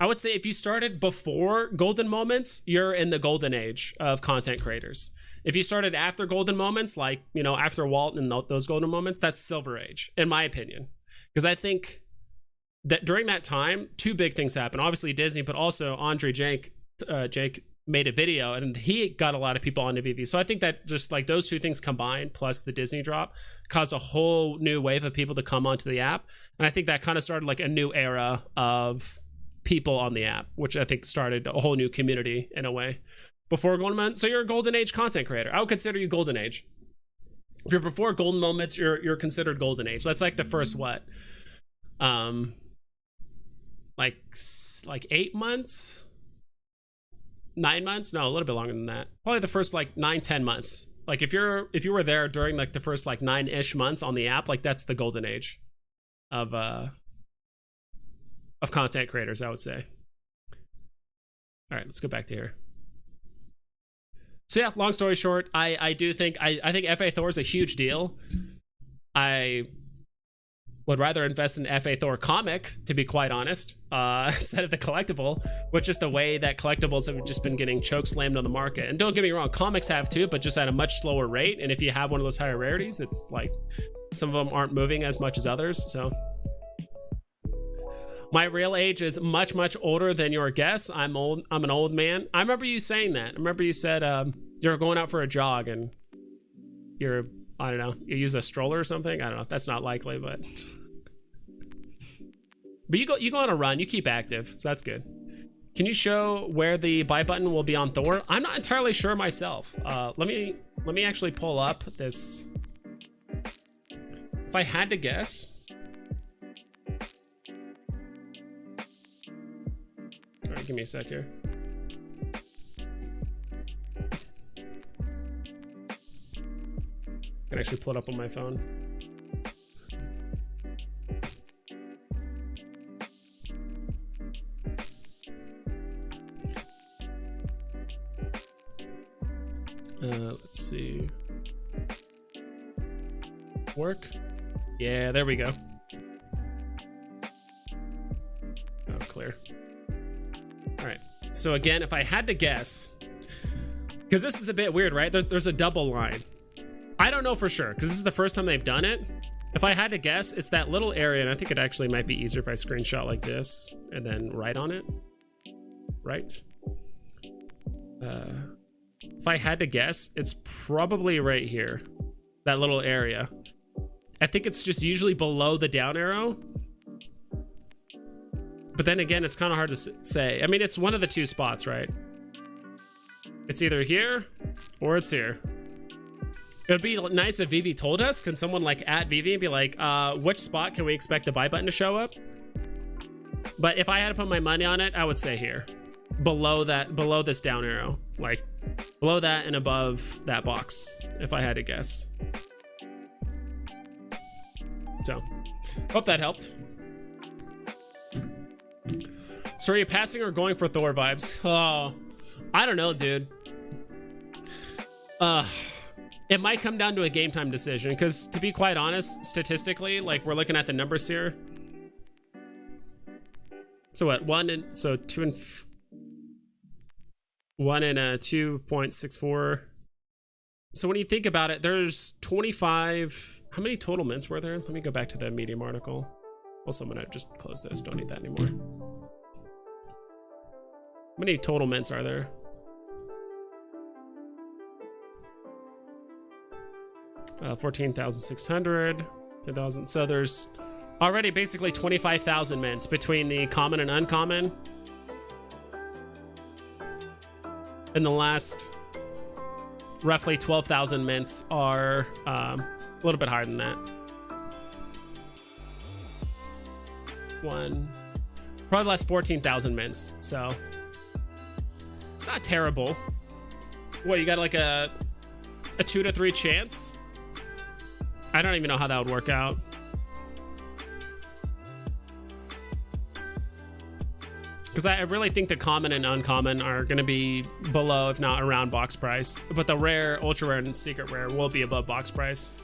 I would say if you started before Golden Moments, you're in the golden age of content creators. If you started after Golden Moments, like, you know, after Walt and those Golden Moments, that's Silver Age, in my opinion. Because I think that during that time, two big things happened. Obviously Disney, but also Andre Jake made a video and he got a lot of people onto VEVE. So I think that just like those two things combined, plus the Disney drop, caused a whole new wave of people to come onto the app. And I think that kind of started like a new era of people on the app, which I think started a whole new community in a way. Before Golden Moments, so you're a Golden Age content creator. I would consider you Golden Age. If you're before Golden Moments, you're considered Golden Age. That's like the first what? Like 8 months? 9 months? No, a little bit longer than that. Probably the first like 9-10 months. Like if you were there during like the first like 9-ish months on the app, like that's the Golden Age of content creators, I would say. All right, let's go back to here. So yeah, long story short, I do think I think FA Thor is a huge deal. I would rather invest in FA Thor comic, to be quite honest, instead of the collectible, which is the way that collectibles have just been getting choke slammed on the market. And don't get me wrong, comics have too, but just at a much slower rate. And if you have one of those higher rarities, it's like some of them aren't moving as much as others. So my real age is much, much older than your guess. I'm old. I'm an old man. I remember you saying that. I remember you said you're going out for a jog and you're, I don't know, you use a stroller or something. I don't know. That's not likely, but you go on a run. You keep active, so that's good. Can you show where the buy button will be on Thor? I'm not entirely sure myself. Let me actually pull up this. If I had to guess, all right, give me a sec here. I can actually pull it up on my phone. Let's see. Work? Yeah, there we go. Oh, clear. All right. So again, if I had to guess, because this is a bit weird, right? There's a double line. I don't know for sure, because this is the first time they've done it. If I had to guess, it's that little area, and I think it actually might be easier if I screenshot like this and then write on it. Right? If I had to guess, it's probably right here. That little area. I think it's just usually below the down arrow. But then again, it's kind of hard to say. I mean, it's one of the two spots, right? It's either here or it's here. It would be nice if VEVE told us. Can someone like at VEVE and be like, which spot can we expect the buy button to show up? But if I had to put my money on it, I would say here. Below that, below this down arrow. Like below that and above that box, if I had to guess. So, hope that helped. So are you passing or going for Thor vibes? Oh, I don't know, dude. It might come down to a game time decision, because to be quite honest, statistically, like we're looking at the numbers here. So what? 1 and 2.64. So when you think about it, there's 25. How many total mints were there? Let me go back to the Medium article. Also, I'm gonna just close this. Don't need that anymore. How many total mints are there? Uh, 14,600, 10,000. So there's already basically 25,000 mints between the common and uncommon. In the last roughly 12,000 mints are a little bit higher than that. Probably the last 14,000 mints. So it's not terrible. What, you got like a 2 to 3 chance? I don't even know how that would work out. Because I really think the common and uncommon are going to be below, if not around box price. But the rare, ultra rare, and secret rare will be above box price.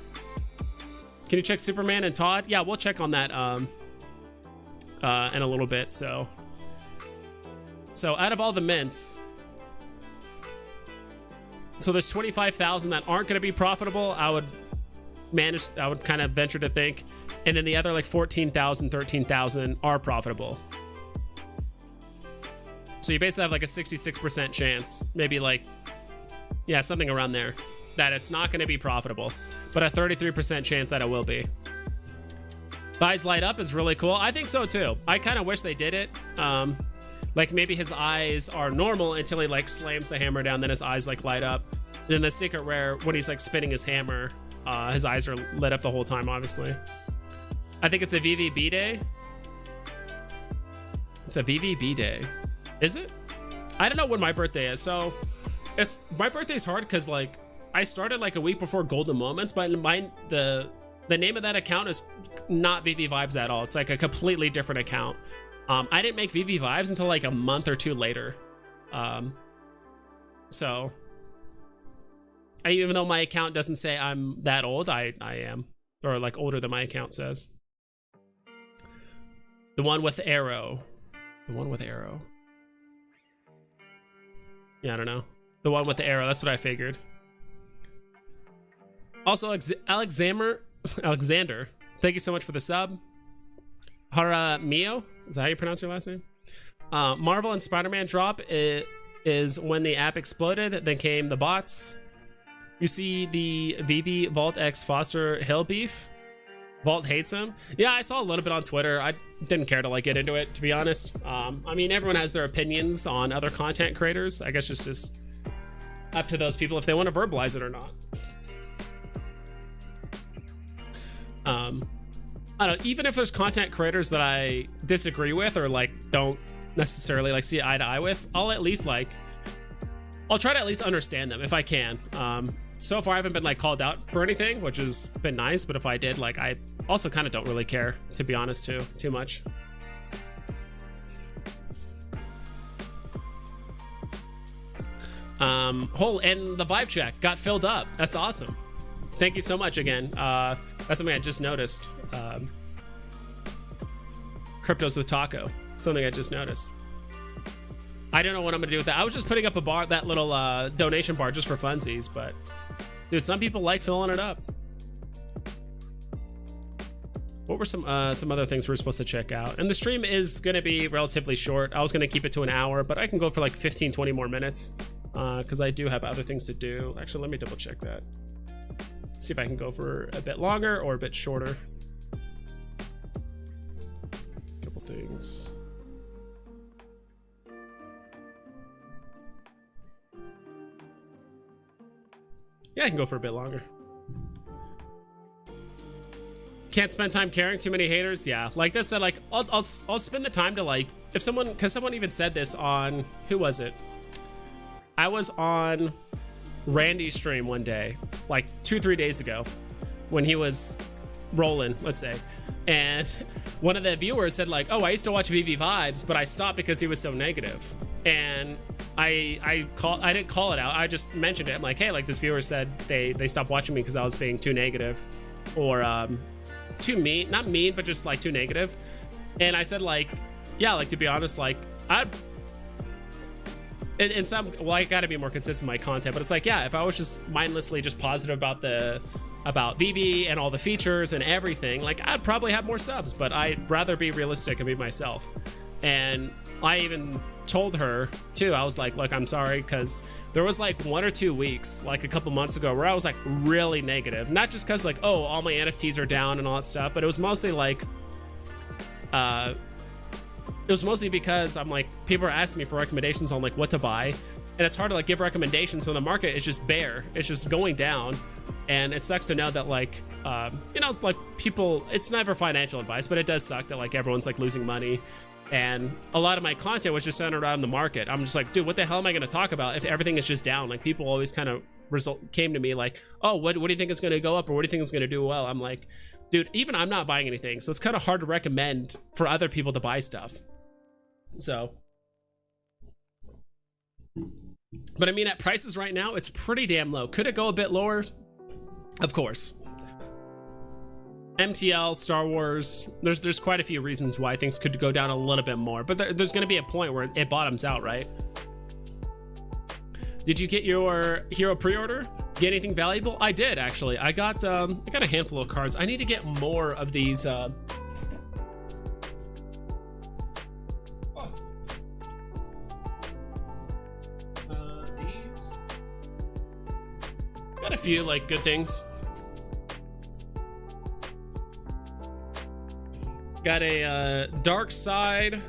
Can you check Superman and Todd? Yeah, we'll check on that in a little bit. So out of all the mints, so there's 25,000 that aren't going to be profitable. I would kind of venture to think, and then the other like 14,000, 13,000 are profitable. So you basically have like a 66% chance, maybe like, yeah, something around there, that it's not going to be profitable, but a 33% chance that it will be. The eyes light up is really cool. I think so too. I kind of wish they did it. Like maybe his eyes are normal until he like slams the hammer down, then his eyes like light up. Then the secret rare, when he's like spinning his hammer, his eyes are lit up the whole time, obviously. I think it's a VVB day. It's a VVB day. Is it? I don't know when my birthday is. So my birthday's hard because like I started like a week before Golden Moments, but the name of that account is not VV Vibes at all. It's like a completely different account. I didn't make VV Vibes until like a month or two later. So even though my account doesn't say I'm that old, I am, or like older than my account says. The one with arrow. The one with arrow. Yeah, I don't know. The one with the arrow. That's what I figured. Also, Alexander, thank you so much for the sub. Haramio, is that how you pronounce your last name? Marvel and Spider-Man drop is when the app exploded, then came the bots. You see the VV Vault X Foster Hill beef. Vault hates him. Yeah, I saw a little bit on Twitter. I didn't care to like get into it, to be honest. I mean, everyone has their opinions on other content creators. I guess it's just up to those people if they want to verbalize it or not. I don't know, even if there's content creators that I disagree with or like don't necessarily like see eye to eye with, I'll try to at least understand them if I can. So far I haven't been like called out for anything, which has been nice, but if I did, like, I also kind of don't really care, to be honest, too much. And the vibe check got filled up. That's awesome. Thank you so much again. That's something I just noticed. Cryptos with Taco. Something I just noticed. I don't know what I'm gonna do with that. I was just putting up a bar, that little donation bar, just for funsies, but dude, some people like filling it up. What were some other things we were supposed to check out? And the stream is gonna be relatively short. I was gonna keep it to an hour, but I can go for like 15, 20 more minutes because I do have other things to do. Actually, let me double check that. See if I can go for a bit longer or a bit shorter. Couple things. Yeah, I can go for a bit longer. Can't spend time caring, too many haters. Yeah, like this said, like I'll spend the time to like, if someone, because someone even said this on, who was it? I was on Randy's stream one day, like 2-3 days ago, when he was rolling, let's say, and one of the viewers said like, oh, I used to watch VV Vibes, but I stopped because he was so negative. And I didn't call it out, I just mentioned it. I'm like, hey, like this viewer said they stopped watching me because I was being too negative, or too mean, not mean, but just like too negative. And I said like, yeah, like to be honest, like in some, well, I gotta be more consistent in my content, but it's like, yeah, if I was just mindlessly just positive about VV and all the features and everything, like I'd probably have more subs, but I'd rather be realistic and be myself. And I even told her too, I was like, look, I'm sorry, because there was like 1 or 2 weeks, like a couple months ago, where I was like really negative, not just because like, oh, all my NFTs are down and all that stuff, but it was mostly like it was mostly because I'm like, people are asking me for recommendations on like what to buy, and it's hard to like give recommendations when the market is just bare, it's just going down. And it sucks to know that like you know, it's like people, it's never financial advice, but it does suck that like everyone's like losing money. And a lot of my content was just centered around the market. I'm just like, dude, what the hell am I going to talk about if everything is just down? Like people always kind of came to me like, oh, what do you think is going to go up, or what do you think is going to do well? I'm like, dude, even I'm not buying anything, so it's kind of hard to recommend for other people to buy stuff. So, but I mean, at prices right now, it's pretty damn low. Could it go a bit lower? Of course. MTL, Star Wars, there's quite a few reasons why things could go down a little bit more, but there's going to be a point where it bottoms out, right? Did you get your hero pre-order? Get anything valuable? I did, actually. I got a handful of cards. I need to get more of these these. Got a few like good things. Got a dark side.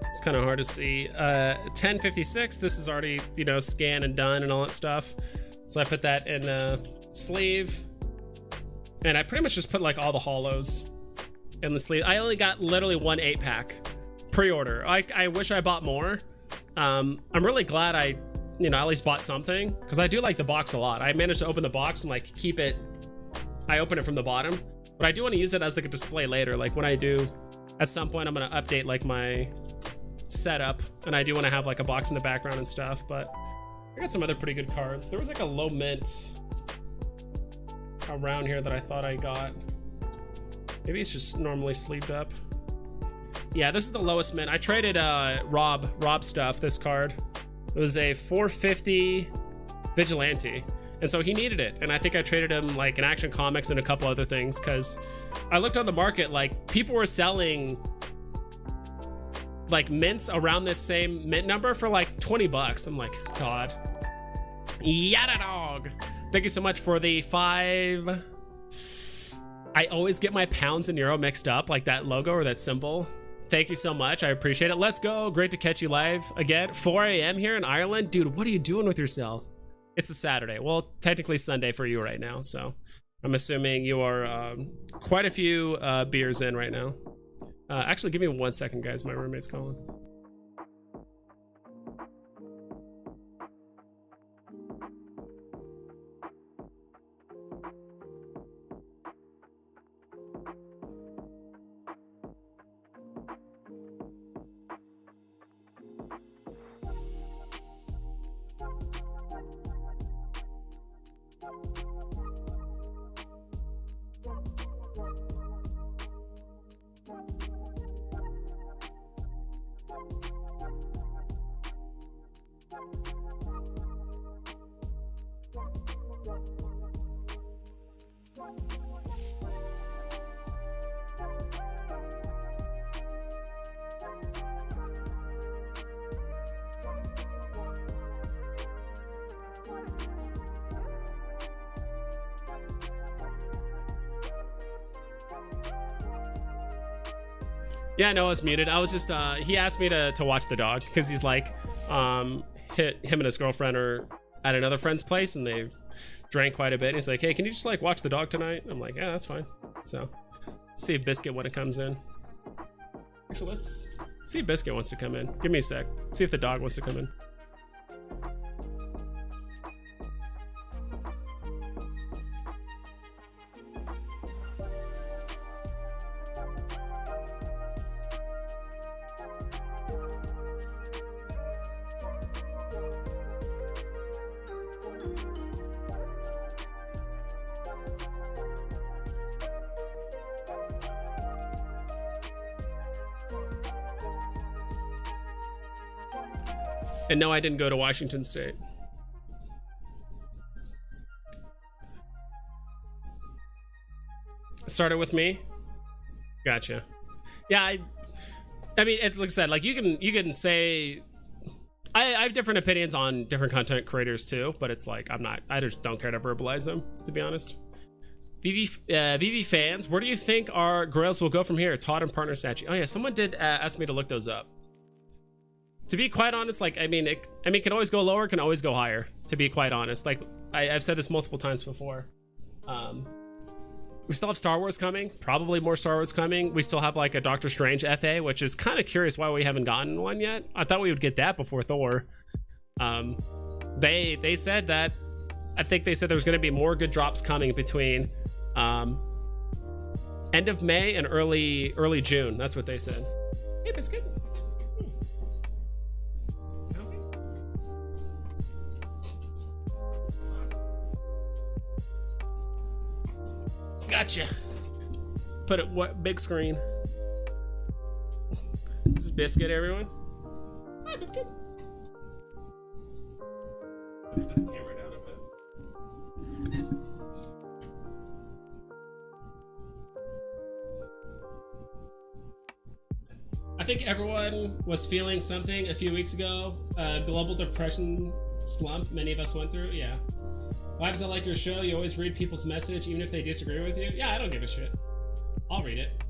It's kind of hard to see. 1056. This is already, you know, scanned and done and all that stuff. So I put that in a sleeve, and I pretty much just put like all the holos in the sleeve. I only got literally 1 8-pack pre-order. I wish I bought more. I'm really glad I, you know, at least bought something, because I do like the box a lot. I managed to open the box and like keep it. I open it from the bottom. But I do want to use it as like a display later. Like when I do, at some point, I'm going to update like my setup, and I do want to have like a box in the background and stuff. But I got some other pretty good cards. There was like a low mint around here that I thought I got. Maybe it's just normally sleeved up. Yeah, this is the lowest mint. I traded Rob stuff, this card. It was a 450 Vigilante. And so he needed it. And I think I traded him like an Action Comics and a couple other things, because I looked on the market, like people were selling like mints around this same mint number for like 20 bucks. I'm like, God. Yada dog. Thank you so much for the 5. I always get my pounds and euro mixed up, like that logo or that symbol. Thank you so much. I appreciate it. Let's go. Great to catch you live again. 4 a.m. here in Ireland. Dude, what are you doing with yourself? It's a Saturday. Well, technically Sunday for you right now. So I'm assuming you are quite a few beers in right now. Actually, give me 1 second, guys. My roommate's calling. Yeah, no, I was muted. I was just, he asked me to watch the dog because he's like, him and his girlfriend are at another friend's place and they drank quite a bit. He's like, hey, can you just like watch the dog tonight? I'm like, yeah, that's fine. So, see if Biscuit when it comes in. Actually, let's see if Biscuit wants to come in. Give me a sec. See if the dog wants to come in. And no, I didn't go to Washington State. Started with me. Gotcha. Yeah, I mean, like I said, like you can say I have different opinions on different content creators too, but it's like I just don't care to verbalize them, to be honest. VV fans, where do you think our grails will go from here? Todd and partner statue. Oh yeah, someone did ask me to look those up. To be quite honest, like, I mean, it can always go lower, can always go higher, to be quite honest. Like, I've said this multiple times before. We still have Star Wars coming, probably more Star Wars coming. We still have like a Doctor Strange FA, which is kind of curious why we haven't gotten one yet. I thought we would get that before Thor. They said that, I think they said there was going to be more good drops coming between end of May and early June. That's what they said. Hey, Biscuit. Gotcha. Put it what big screen. This is Biscuit, everyone. Hi, Biscuit. Put the camera down a bit. I think everyone was feeling something a few weeks ago. Global depression slump many of us went through. Yeah. Vibes, I like your show. You always read people's message, even if they disagree with you. Yeah, I don't give a shit. I'll read it.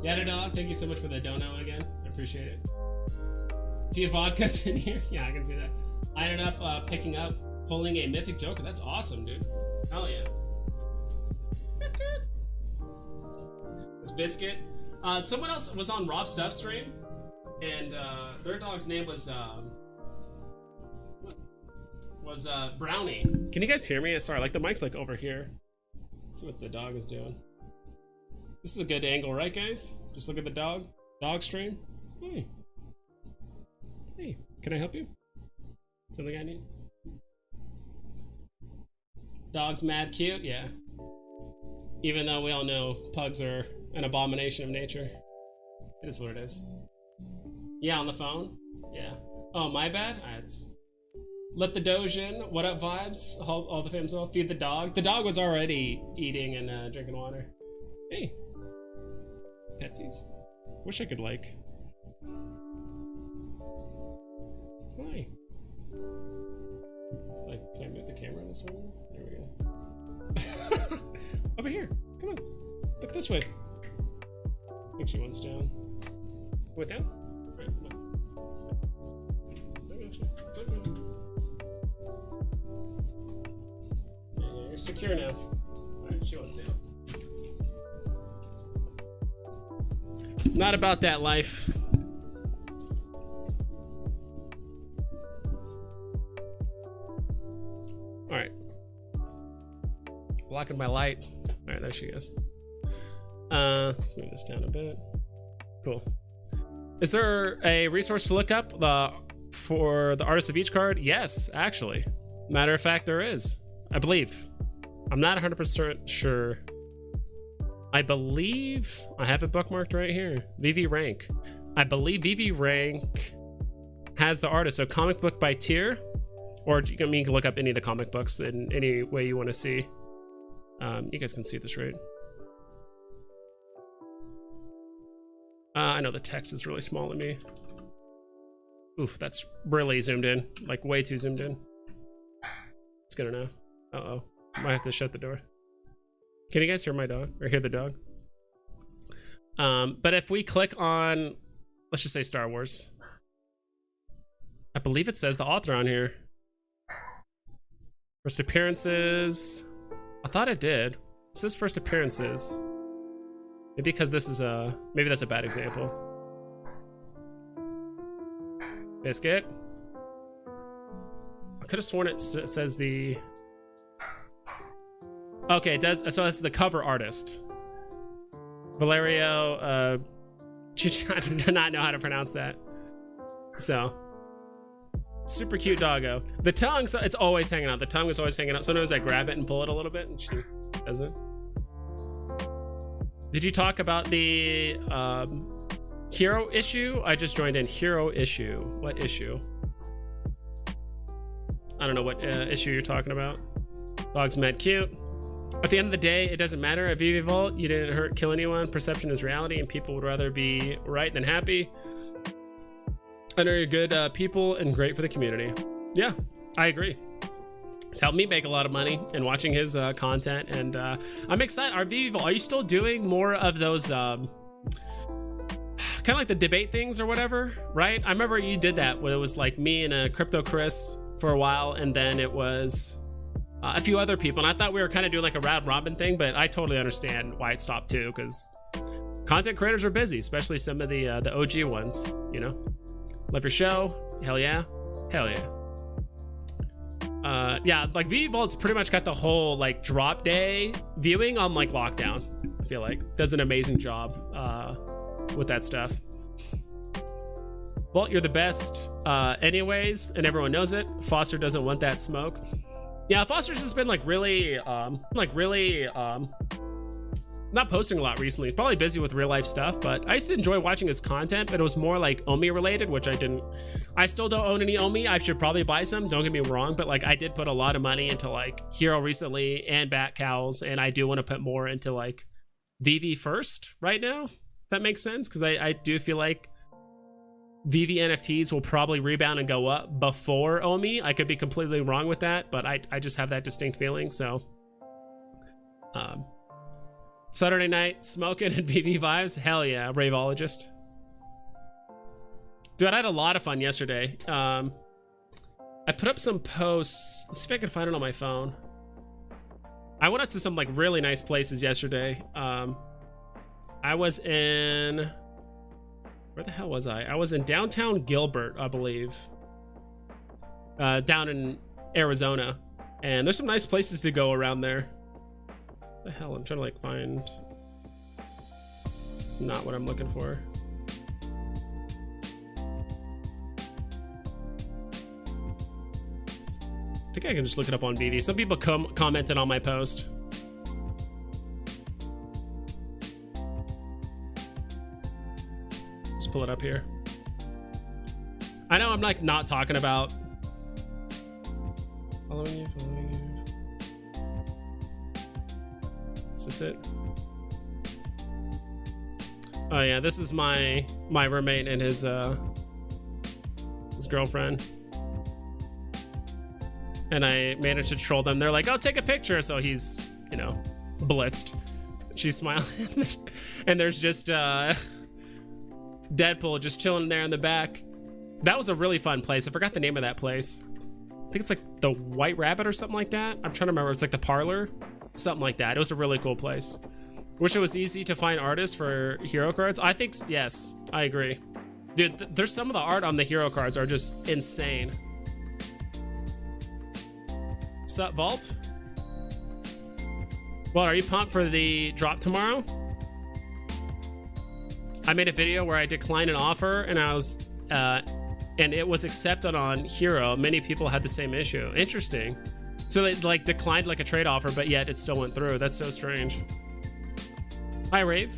Yada dog, thank you so much for the dono again. I appreciate it. A few vodkas in here. Yeah, I can see that. I ended up pulling a Mythic Joker. That's awesome, dude. Hell yeah. It's Biscuit. Someone else was on Rob Stuff stream, and their dog's name was Brownie. Can you guys hear me? Sorry, like the mic's like over here. Let's see what the dog is doing. This is a good angle, right, guys? Just look at the dog stream. Hey, can I help you? Something I need? Dog's mad cute, yeah. Even though we all know pugs are an abomination of nature. Is what it is. Yeah, on the phone. Yeah. Oh, my bad. It's let the doge in. What up, vibes? All the fams will feed the dog. The dog was already eating and drinking water. Hey, Petsies. Wish I could like. Hi. Like, can I move the camera in this room? There we go. Over here. Come on. Look this way. I think she wants down. Went down? Right, come on. Yeah, you're secure now. Alright, she wants down. Not about that life. Alright. Blocking my light. Alright, there she goes. Let's move this down a bit. Cool. Is there a resource to look up for the artist of each card? Yes, actually. Matter of fact, there is. I believe. I'm not 100% sure. I believe I have it bookmarked right here. VEVE rank. I believe VEVE rank has the artist. So comic book by tier, or you can look up any of the comic books in any way you want to see. You guys can see this, right? I know the text is really small on me. Oof, that's really zoomed in, like way too zoomed in. It's good enough. Uh-oh, might have to shut the door. Can you guys hear my dog, or hear the dog? But if we click on, let's just say Star Wars. I believe it says the author on here. First appearances. I thought it did. It says first appearances. Maybe because this is maybe that's a bad example. Biscuit. I could have sworn it says the... Okay, it does. So it's the cover artist. Valerio, I do not know how to pronounce that. So, super cute doggo. The tongue, so it's always hanging out. The tongue is always hanging out. Sometimes I grab it and pull it a little bit, and she doesn't. Did you talk about the hero issue? I just joined in. Hero issue. What issue? I don't know what issue you're talking about. Dog's mad cute. At the end of the day, it doesn't matter. At VEVE Vault, you didn't kill anyone. Perception is reality, and people would rather be right than happy. I know you're good people and great for the community. Yeah, I agree. It's helped me make a lot of money and watching his content, and I'm excited. Are VEVE Vault, are you still doing more of those kind of like the debate things or whatever, right? I remember you did that when it was like me and Crypto Chris for a while, and then it was a few other people, and I thought we were kind of doing like a round robin thing, but I totally understand why it stopped too, because content creators are busy, especially some of the OG ones, you know. Love your show. Hell yeah. Hell yeah. Yeah, like VEVE Vault's pretty much got the whole like drop day viewing on like lockdown. I feel like does an amazing job with that stuff. Vault, you're the best anyways, and everyone knows it. Foster doesn't want that smoke. Yeah, Foster's just been like really not posting a lot recently. He's probably busy with real life stuff, but I used to enjoy watching his content, but it was more like OMI related, which I still don't own any OMI. I should probably buy some, don't get me wrong, but like I did put a lot of money into like Hero recently and Bat Cows, and I do want to put more into like VEVE first right now, if that makes sense, because I do feel like VEVE NFTs will probably rebound and go up before OMI. I could be completely wrong with that, but I just have that distinct feeling. So Saturday night smoking and VEVE vibes, hell yeah. Raveologist, dude, I had a lot of fun yesterday. I put up some posts. Let's see if I can find it on my phone. I went up to some like really nice places yesterday. I was in, where the hell was I? I was in downtown Gilbert, I believe. Down in Arizona. And there's some nice places to go around there. What the hell? I'm trying to like find. It's not what I'm looking for. I think I can just look it up on VEVE. Some people commented on my post. just pull it up here. I know I'm like not talking about following you. Is this it? Oh yeah, this is my roommate and his girlfriend. And I managed to troll them. They're like, "Oh, take a picture." So he's, you know, blitzed. She's smiling. And there's just Deadpool just chilling there in the back. That was a really fun place. I forgot the name of that place. I think it's like the White Rabbit or something like that. I'm trying to remember. It's like the Parlor, something like that. It was a really cool place. Wish it was easy to find artists for hero cards. I think, yes, I agree. Dude, there's some of the art on the hero cards are just insane. Sup, Vault? Well, are you pumped for the drop tomorrow? I made a video where I declined an offer and and it was accepted on Hero. Many people had the same issue. Interesting. So they like declined like a trade offer, but yet it still went through. That's so strange. Hi, Rave.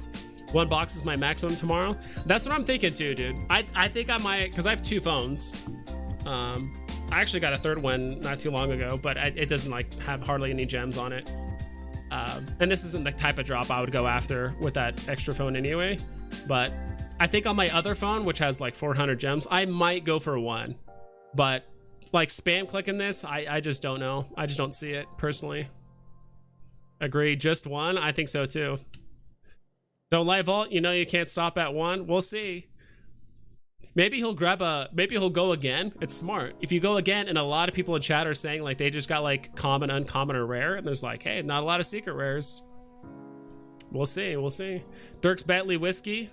1 box is my maximum tomorrow. That's what I'm thinking too, dude. I think I might, because I have 2 phones. I actually got a 3rd one not too long ago, but it doesn't like have hardly any gems on it. And this isn't the type of drop I would go after with that extra phone anyway. But I think on my other phone, which has like 400 gems, I might go for 1. But like spam clicking this, I just don't know. I just don't see it personally. Agree, just 1? I think so too. Don't lie, Vault. You know you can't stop at 1. We'll see. Maybe he'll maybe he'll go again. It's smart. If you go again and a lot of people in chat are saying like they just got like common, uncommon, or rare, and there's like, hey, not a lot of secret rares. We'll see, we'll see. Dirk's Bentley Whiskey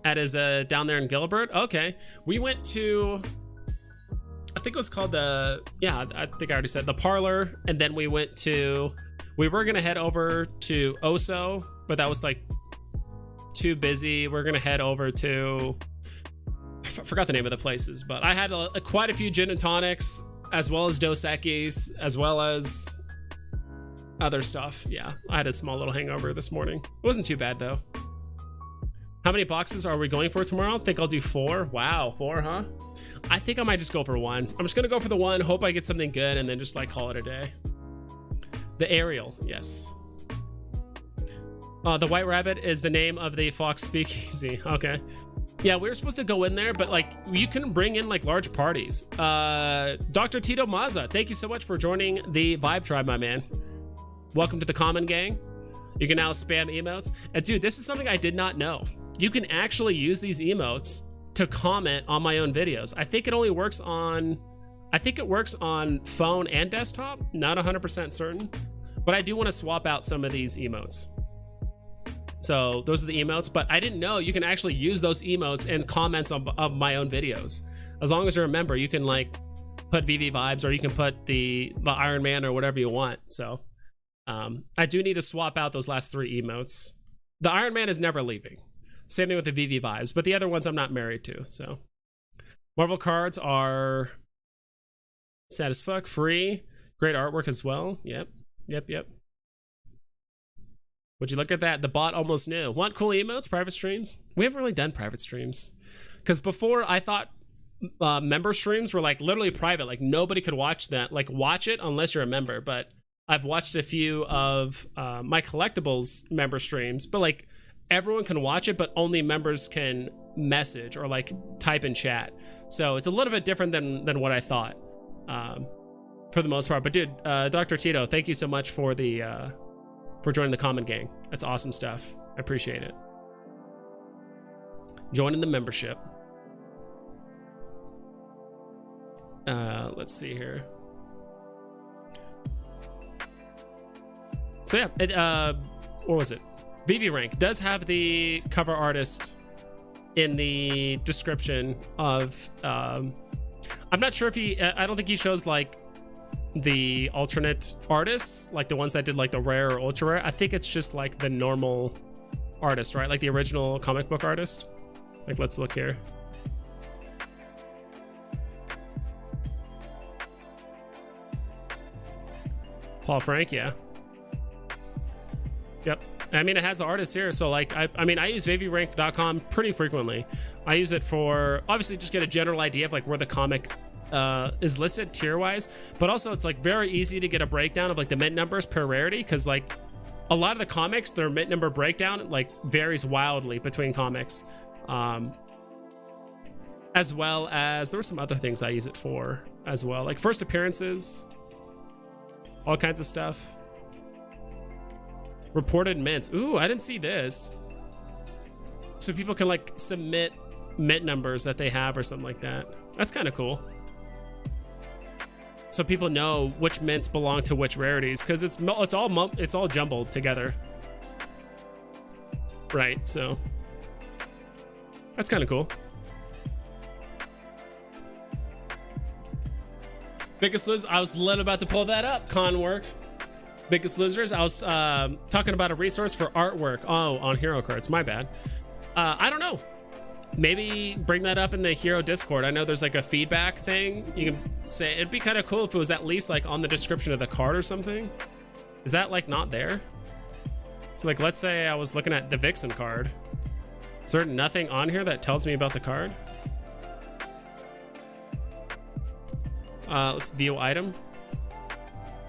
at his down there in Gilbert. Okay. We went to, I think it was called the, yeah, I think I already said the Parlor, and then we were gonna head over to Oso, but that was like too busy. We're gonna head over to, I forgot the name of the places, but I had quite a few gin and tonics, as well as Dos Equis, as well as other stuff. Yeah, I had a small little hangover this morning. It wasn't too bad though. How many boxes are we going for tomorrow? I think I'll do 4. Wow, 4, huh? I think I might just go for 1. I'm just gonna go for the 1, hope I get something good, and then just like call it a day. The Ariel, yes. The White Rabbit is the name of the Fox Speakeasy. Okay. Yeah, we were supposed to go in there, but like you can bring in like large parties. Dr. Tito Mazza, thank you so much for joining the Vibe Tribe, my man. Welcome to the Common Gang. You can now spam emotes. And dude, this is something I did not know. You can actually use these emotes to comment on my own videos. I think it only works on, I think it works on phone and desktop. Not 100% certain, but I do want to swap out some of these emotes. So those are the emotes, but I didn't know you can actually use those emotes in comments of my own videos. As long as you're a member, you can like put VV vibes, or you can put the Iron Man or whatever you want. So I do need to swap out those last 3 emotes. The Iron Man is never leaving. Same thing with the VV vibes, but the other ones I'm not married to. So Marvel cards are sad as fuck, free, great artwork as well. Yep. Would you look at that? The bot almost knew. Want cool emotes, private streams? We haven't really done private streams. Because before I thought member streams were like literally private. Like nobody could watch that. Like watch it unless you're a member. But I've watched a few of my Collectibles member streams. But like everyone can watch it, but only members can message or like type in chat. So it's a little bit different than what I thought for the most part. But dude, Dr. Tito, thank you so much for the... for joining the Common Gang. That's awesome stuff. I appreciate it. Joining the membership. Let's see here. So yeah, it what was it? VV Rank does have the cover artist in the description of I'm not sure if he I don't think he shows like the alternate artists, like the ones that did like the rare or ultra rare. I think it's just like the normal artist, right? Like the original comic book artist. Like let's look here. Paul Frank, yeah. Yep. I mean, it has the artist here. So like, I mean, I use VEVHRoMarket.com pretty frequently. I use it for obviously just get a general idea of like where the comic is listed tier wise, but also it's like very easy to get a breakdown of like the mint numbers per rarity. Cause like a lot of the comics, their mint number breakdown like varies wildly between comics. As well as there were some other things I use it for as well, like first appearances, all kinds of stuff. Reported mints. Ooh, I didn't see this. So people can like submit mint numbers that they have or something like that. That's kind of cool. So people know which mints belong to which rarities, because it's all jumbled together. Right, so that's kind of cool. Biggest Losers, I was literally about to pull that up, con work. Biggest Losers, I was talking about a resource for artwork. Oh, on hero cards, my bad. I don't know. Maybe bring that up in the hero Discord. I know there's like a feedback thing. You can say, it'd be kind of cool if it was at least like on the description of the card or something. Is that like not there? So like, let's say I was looking at the Vixen card. Is there nothing on here that tells me about the card? Let's view item.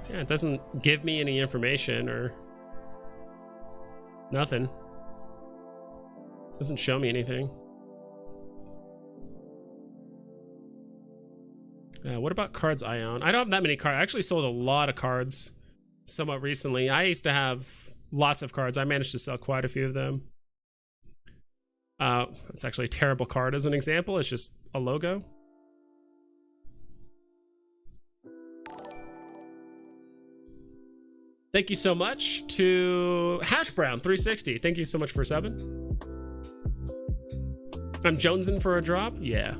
Yeah, it doesn't give me any information or nothing. Doesn't show me anything. What about cards I own? I don't have that many cards. I actually sold a lot of cards somewhat recently. I used to have lots of cards. I managed to sell quite a few of them. It's actually a terrible card as an example. It's just a logo. Thank you so much to Hashbrown360. Thank you so much for 7. I'm jonesing for a drop. Yeah.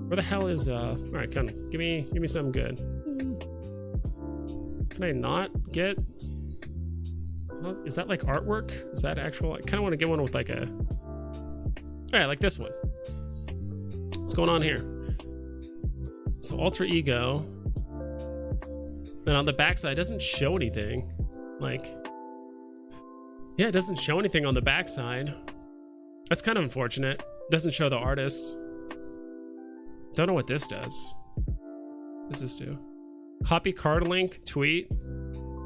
Where the hell is all right, come on. Give me something good. Can I not get? Is that like artwork? Is that actual? I kind of want to get one with like a. All right, like this one. What's going on here? So alter ego. And on the backside, it doesn't show anything. Like, yeah, it doesn't show anything on the backside. That's kind of unfortunate. Doesn't show the artist. Don't know what this does. What does this do? Copy card link, tweet.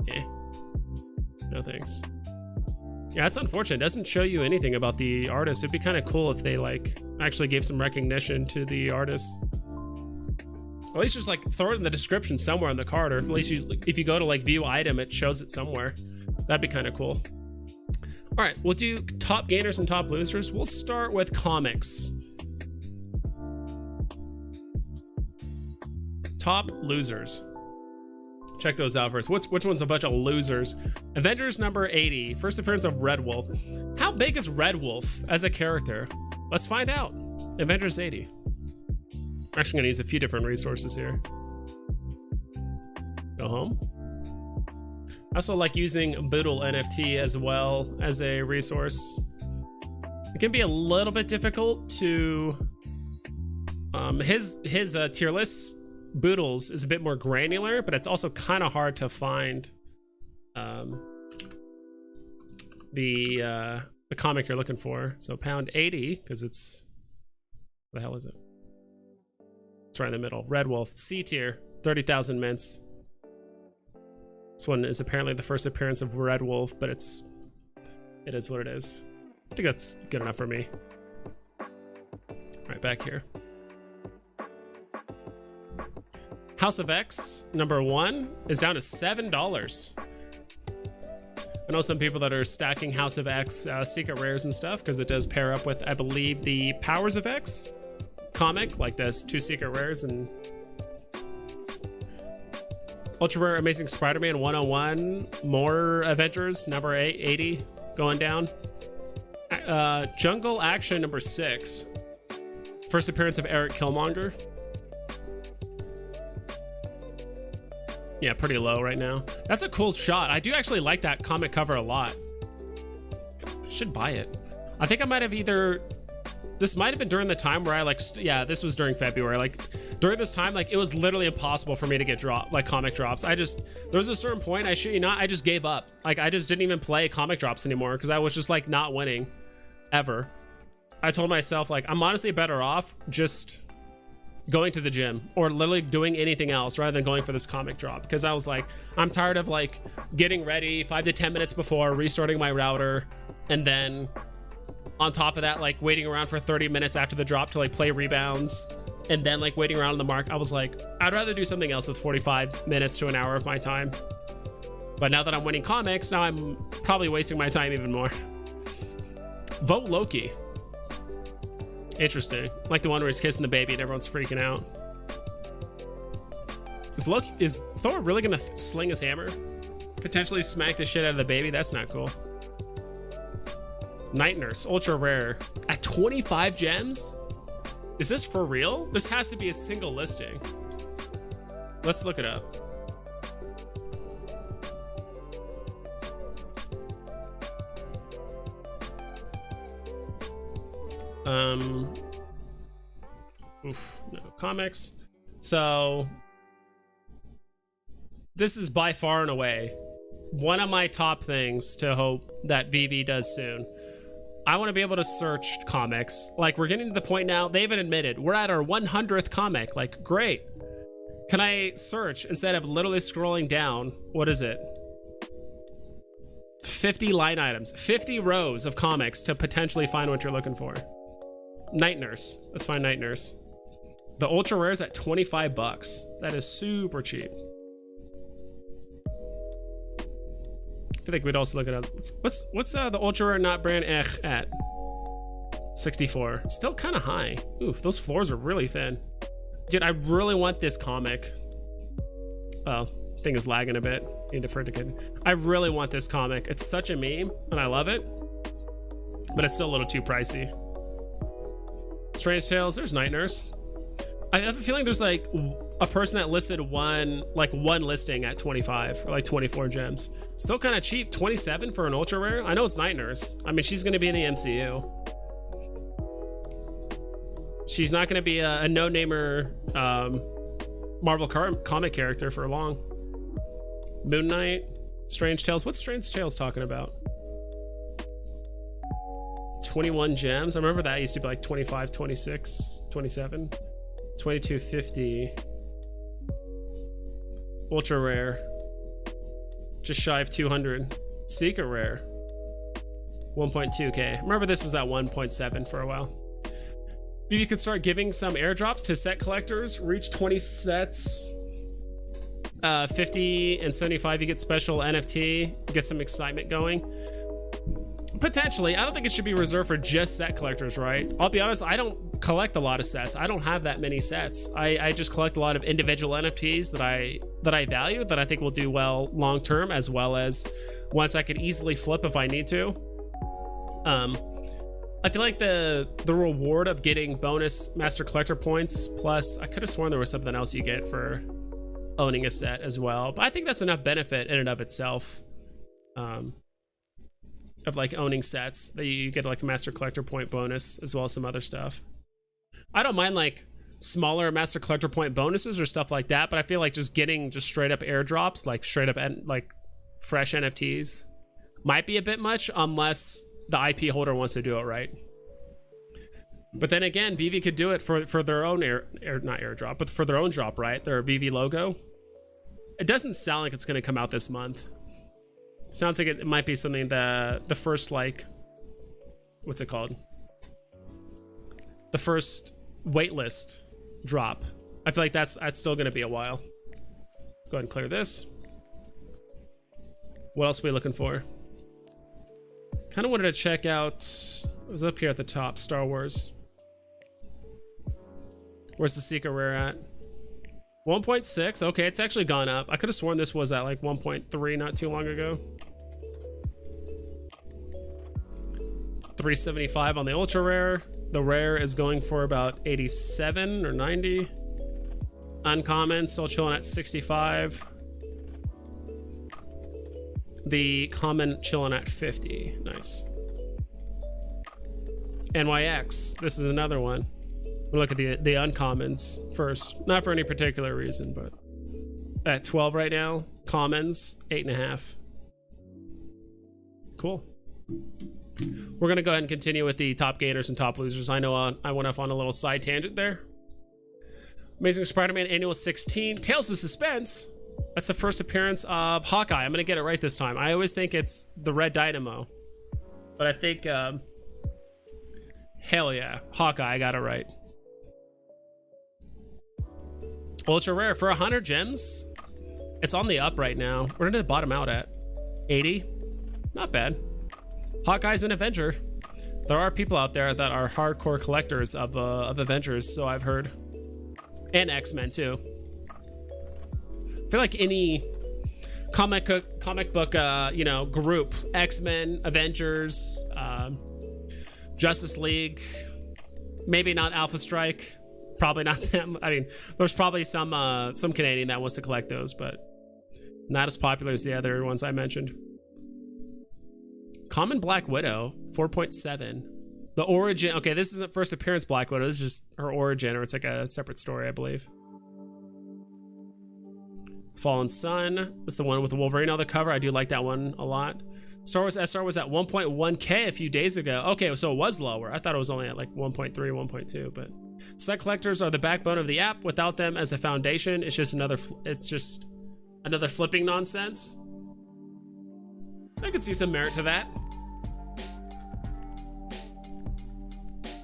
Eh. No thanks. Yeah, that's unfortunate. It doesn't show you anything about the artist. It'd be kind of cool if they like actually gave some recognition to the artist. At least just like throw it in the description somewhere on the card, or at least if you go to like view item, it shows it somewhere. That'd be kind of cool. All right, we'll do top gainers and top losers. We'll start with comics. Top losers. Check those out first. Which one's a bunch of losers? Avengers number 80, first appearance of Red Wolf. How big is Red Wolf as a character? Let's find out. Avengers 80. I'm actually gonna use a few different resources here. Go home. I also like using Boodle NFT as well as a resource. It can be a little bit difficult to his tier list Boodles is a bit more granular, but it's also kind of hard to find the comic you're looking for. So pound 80, because it's, what the hell is it? It's right in the middle. Red Wolf, C tier, 30,000 mints. This one is apparently the first appearance of Red Wolf, but it is what it is. I think that's good enough for me. Right back here. House of X number 1 is down to $7. I know some people that are stacking House of X secret rares and stuff because it does pair up with, I believe, the Powers of X comic, like this 2 secret rares, and Ultra Rare Amazing Spider-Man 101, more Avengers number 80 going down. Jungle Action number 6, first appearance of Eric Killmonger. Yeah, pretty low right now. That's a cool shot. I do actually like that comic cover a lot. Should buy it. I think I might have either This might have been during the time where I like, yeah, this was during February. Like during this time, like it was literally impossible for me to get like comic drops. There was a certain point, I shit you not, I just gave up. Like I just didn't even play comic drops anymore because I was just like not winning ever. I told myself like, I'm honestly better off just going to the gym or literally doing anything else rather than going for this comic drop, because I was like, I'm tired of like getting ready 5 to 10 minutes before, restarting my router, and then on top of that, like waiting around for 30 minutes after the drop to like play rebounds, and then like waiting around on the mark. I was like, I'd rather do something else with 45 minutes to an hour of my time. But now that I'm winning comics, now I'm probably wasting my time even more. Vote Loki. Interesting. Like the one where he's kissing the baby and everyone's freaking out. Is Thor really gonna sling his hammer? Potentially smack the shit out of the baby? That's not cool. Night Nurse, ultra rare. At 25 gems? Is this for real? This has to be a single listing. Let's look it up. No comics. So this is by far and away one of my top things to hope that VEVE does soon. I want to be able to search comics. Like we're getting to the point now, they even admitted we're at our 100th comic. Like great. Can I search instead of literally scrolling down? What is it? 50 line items, 50 rows of comics to potentially find what you're looking for. Night Nurse. Let's find Night Nurse. The ultra rare is at 25 bucks. That is super cheap. I feel like we'd also look it up. What's the ultra rare not brand at? 64. Still kind of high. Oof, those floors are really thin. Dude, I really want this comic. Oh, thing is lagging a bit. Need to defer to kid. I really want this comic. It's such a meme and I love it, but it's still a little too pricey. Strange Tales, there's Night Nurse. I have a feeling there's like a person that listed one listing at 25 or like 24 gems. Still kind of cheap. 27 for an ultra rare. I know it's Night Nurse. I mean, she's going to be in the MCU. She's not going to be a no-namer Marvel comic character for long. Moon Knight, Strange Tales. What's Strange Tales talking about? 21 gems. I remember that used to be like 25, 26, 27. 2250. Ultra rare. Just shy of 200. Secret rare. 1.2k. Remember this was at 1.7 for a while. You could start giving some airdrops to set collectors. Reach 20 sets. 50 and 75 you get special NFT. Get some excitement going. Potentially. I don't think it should be reserved for just set collectors, right? I'll be honest, I don't collect a lot of sets. I don't have that many sets. I just collect a lot of individual NFTs that I value, that I think will do well long term, as well as ones I could easily flip if I need to. I feel like the reward of getting bonus master collector points, plus I could have sworn there was something else you get for owning a set as well, but I think that's enough benefit in and of itself. Of like owning sets that you get like a master collector point bonus, as well as some other stuff. I don't mind like smaller master collector point bonuses or stuff like that, but I feel like just getting just straight up airdrops, like straight up like fresh NFTs might be a bit much unless the IP holder wants to do it right. But then again, VEVE could do it for their own not airdrop, but for their own drop, right? Their VEVE logo. It doesn't sound like it's going to come out this month. Sounds like it might be something the first, like, what's it called? The first waitlist drop. I feel like that's still going to be a while. Let's go ahead and clear this. What else are we looking for? Kind of wanted to check out, it was up here at the top, Star Wars. Where's the secret rare at? 1.6. Okay, it's actually gone up. I could have sworn this was at like 1.3 not too long ago. 375 on the ultra rare. The rare is going for about 87 or 90. Uncommon still chilling at 65. The common chilling at 50. Nice. NYX. This is another one. We'll look at the uncommons first. Not for any particular reason, but at 12 right now. Commons, 8.5. Cool. We're gonna go ahead and continue with the top gainers and top losers. I know I went off on a little side tangent there. Amazing Spider-Man Annual 16. Tales of Suspense. That's the first appearance of Hawkeye. I'm gonna get it right this time. I always think it's the Red Dynamo, but I think hell yeah, Hawkeye, I got it right. Ultra rare for 100 gems. It's on the up right now. Where did it bottom out at? 80. Not bad. Hawkeye's an Avenger. There are people out there that are hardcore collectors of Avengers, so I've heard, and X-Men too. I feel like any comic book, you know, group, X-Men, Avengers, Justice League, maybe not Alpha Strike, probably not them. I mean, there's probably some Canadian that wants to collect those, but not as popular as the other ones I mentioned. Common Black Widow, 4.7. The origin, okay, this isn't first appearance Black Widow, this is just her origin, or it's like a separate story, I believe. Fallen Sun, that's the one with the Wolverine on the cover. I do like that one a lot. Star Wars SR was at 1.1K a few days ago. Okay, so it was lower. I thought it was only at like 1.3, 1.2, but set collectors are the backbone of the app. Without them as a foundation, it's just another flipping nonsense. I could see some merit to that.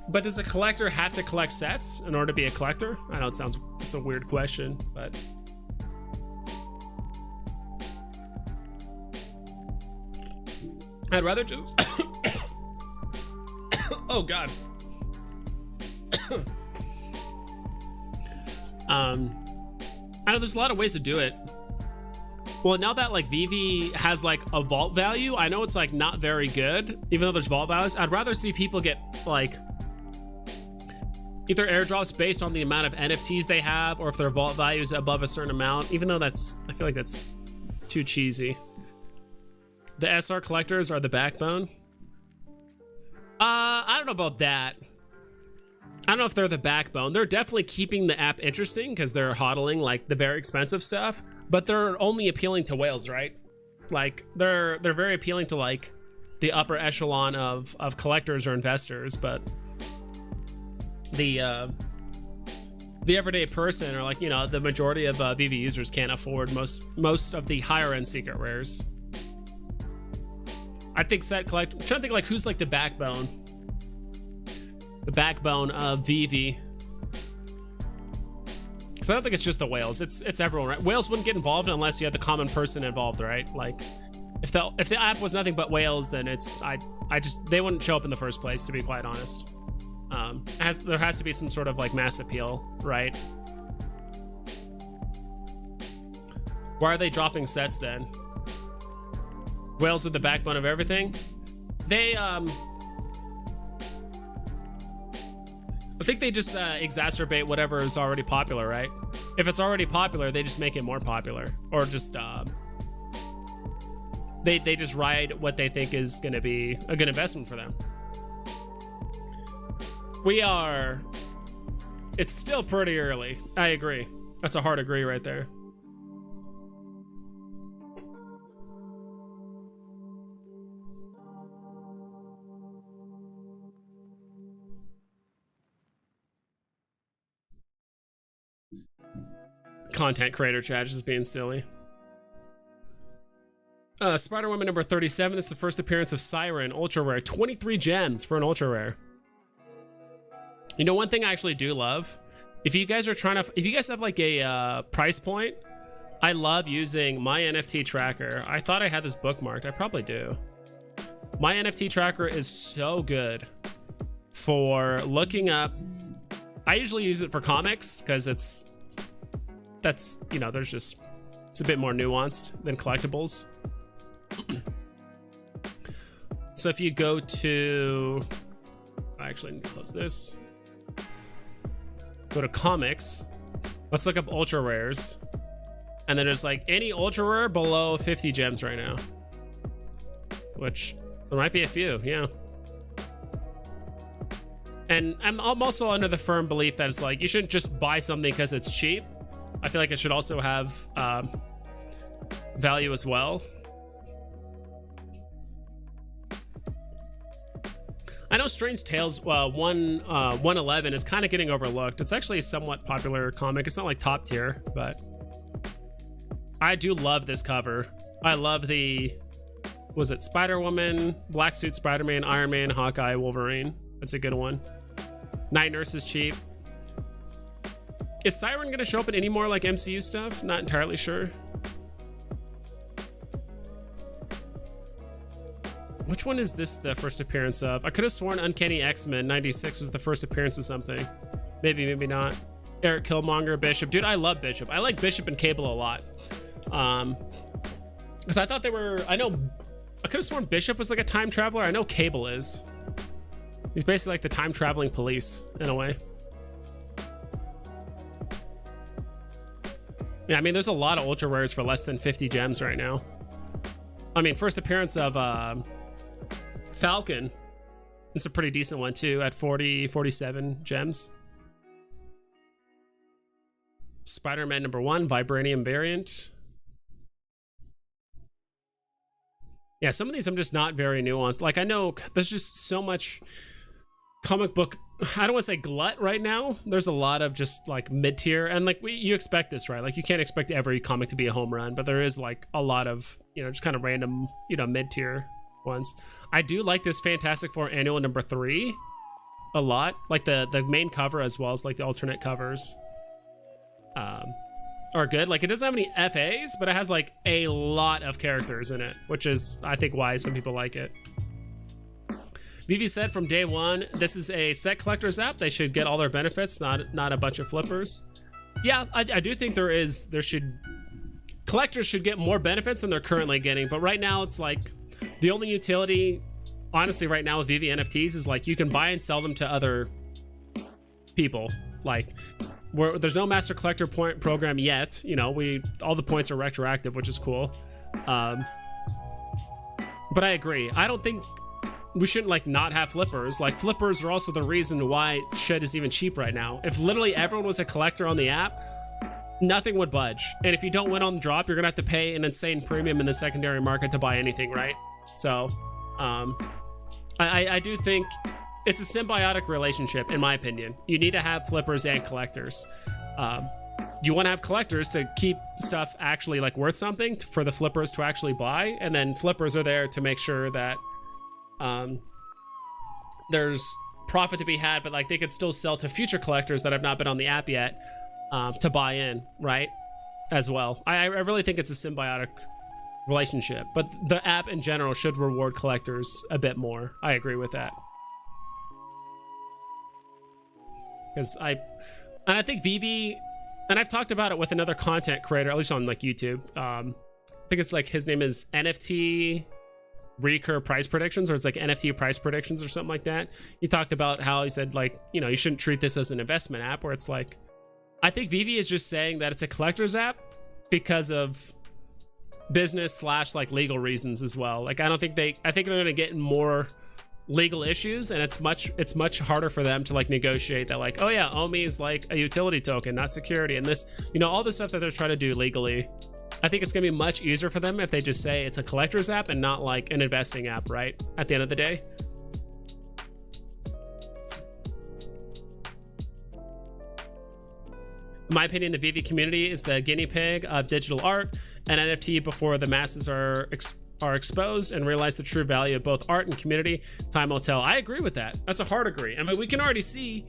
But does a collector have to collect sets in order to be a collector? I know it's a weird question, but I'd rather just oh god. I know there's a lot of ways to do it. Well, now that like VEVE has like a vault value, I know it's like not very good, even though there's vault values. I'd rather see people get like either airdrops based on the amount of NFTs they have, or if their vault value is above a certain amount, even though I feel like that's too cheesy. The SR collectors are the backbone. I don't know about that. I don't know if they're the backbone. They're definitely keeping the app interesting because they're hodling like the very expensive stuff, but they're only appealing to whales, right? Like they're very appealing to like the upper echelon of collectors or investors, but the everyday person, or like, you know, the majority of VEVE users can't afford most of the higher end secret rares. I think I'm trying to think like who's like the backbone of VEVE. So I don't think it's just the whales. It's everyone, right? Whales wouldn't get involved unless you had the common person involved, right? Like if the app was nothing but whales, then they wouldn't show up in the first place, to be quite honest. There has to be some sort of like mass appeal, right? Why are they dropping sets then? Whales are the backbone of everything. They I think they just exacerbate whatever is already popular, right? If it's already popular, they just make it more popular, or just they just ride what they think is going to be a good investment for them. It's still pretty early. I agree. That's a hard agree right there. Content creator chat just being silly. Spider-Woman number 37. This is the first appearance of Siren, ultra rare. 23 gems for an ultra rare. You know, one thing I actually do love, if you guys have like a price point, I love using my NFT tracker. I thought I had this bookmarked. I probably do. My NFT tracker is so good for looking up. I usually use it for comics because you know, it's a bit more nuanced than collectibles. So if you go to, I actually need to close this. Go to comics. Let's look up ultra rares. And then there's like any ultra rare below 50 gems right now. Which there might be a few, yeah. And I'm also under the firm belief that it's like, you shouldn't just buy something because it's cheap. I feel like it should also have value as well. I know Strange Tales 111 is kind of getting overlooked. It's actually a somewhat popular comic. It's not like top tier, but I do love this cover. I love the, was it Spider-Woman, Black Suit Spider-Man, Iron Man, Hawkeye, Wolverine. That's a good one. Night Nurse is cheap. Is Siren going to show up in any more like MCU stuff? Not entirely sure. Which one is this the first appearance of? I could have sworn Uncanny X-Men 96 was the first appearance of something. Maybe, maybe not. Eric Killmonger, Bishop. Dude, I love Bishop. I like Bishop and Cable a lot. Because I thought they were, I could have sworn Bishop was like a time traveler. I know Cable is. He's basically like the time traveling police in a way. Yeah, I mean, there's a lot of ultra rares for less than 50 gems right now. I mean, first appearance of Falcon. It's a pretty decent one too at 47 gems. Spider-Man #1, Vibranium variant. Yeah, some of these I'm just not very nuanced. Like, I know there's just so much comic book, I don't want to say glut right now. There's a lot of just like mid-tier, and like you expect this, right? Like, you can't expect every comic to be a home run, but there is like a lot of, you know, just kind of random, you know, mid-tier ones. I do like this Fantastic Four annual #3 a lot. Like the main cover as well as like the alternate covers are good. Like, it doesn't have any FAs, but it has like a lot of characters in it, which is, I think, why some people like it. VV said from day one, this is a set collectors app. They should get all their benefits, not a bunch of flippers. Yeah, I do think collectors should get more benefits than they're currently getting, but right now it's like the only utility, honestly, right now with VV NFTs is like you can buy and sell them to other people. Like, there's no master collector point program yet. You know, all the points are retroactive, which is cool. But I agree. I don't think we shouldn't like not have flippers. Like, flippers are also the reason why shit is even cheap right now. If literally everyone was a collector on the app, nothing would budge. And if you don't win on the drop, you're gonna have to pay an insane premium in the secondary market to buy anything, right? So I do think it's a symbiotic relationship, in my opinion. You need to have flippers and collectors. You want to have collectors to keep stuff actually like worth something for the flippers to actually buy, and then flippers are there to make sure that there's profit to be had, but like they could still sell to future collectors that have not been on the app yet to buy in, right? As well. I really think it's a symbiotic relationship, but the app in general should reward collectors a bit more. I agree with that. Because I think VV, and I've talked about it with another content creator, at least on like YouTube. I think it's like, his name is NFT Recur Price Predictions, or it's like NFT Price Predictions or something like that. He talked about how he said, like, you know, you shouldn't treat this as an investment app, where it's like, I think VV is just saying that it's a collector's app because of business / like legal reasons as well. Like, I think they're gonna get in more legal issues, and it's much harder for them to like negotiate that, like, oh yeah, OMI is like a utility token, not security, and this, you know, all the stuff that they're trying to do legally. I think it's gonna be much easier for them if they just say it's a collector's app and not like an investing app, right? At the end of the day. In my opinion, the VV community is the guinea pig of digital art and NFT before the masses are exposed and realize the true value of both art and community. Time will tell. I agree with that. That's a hard agree. I mean, we can already see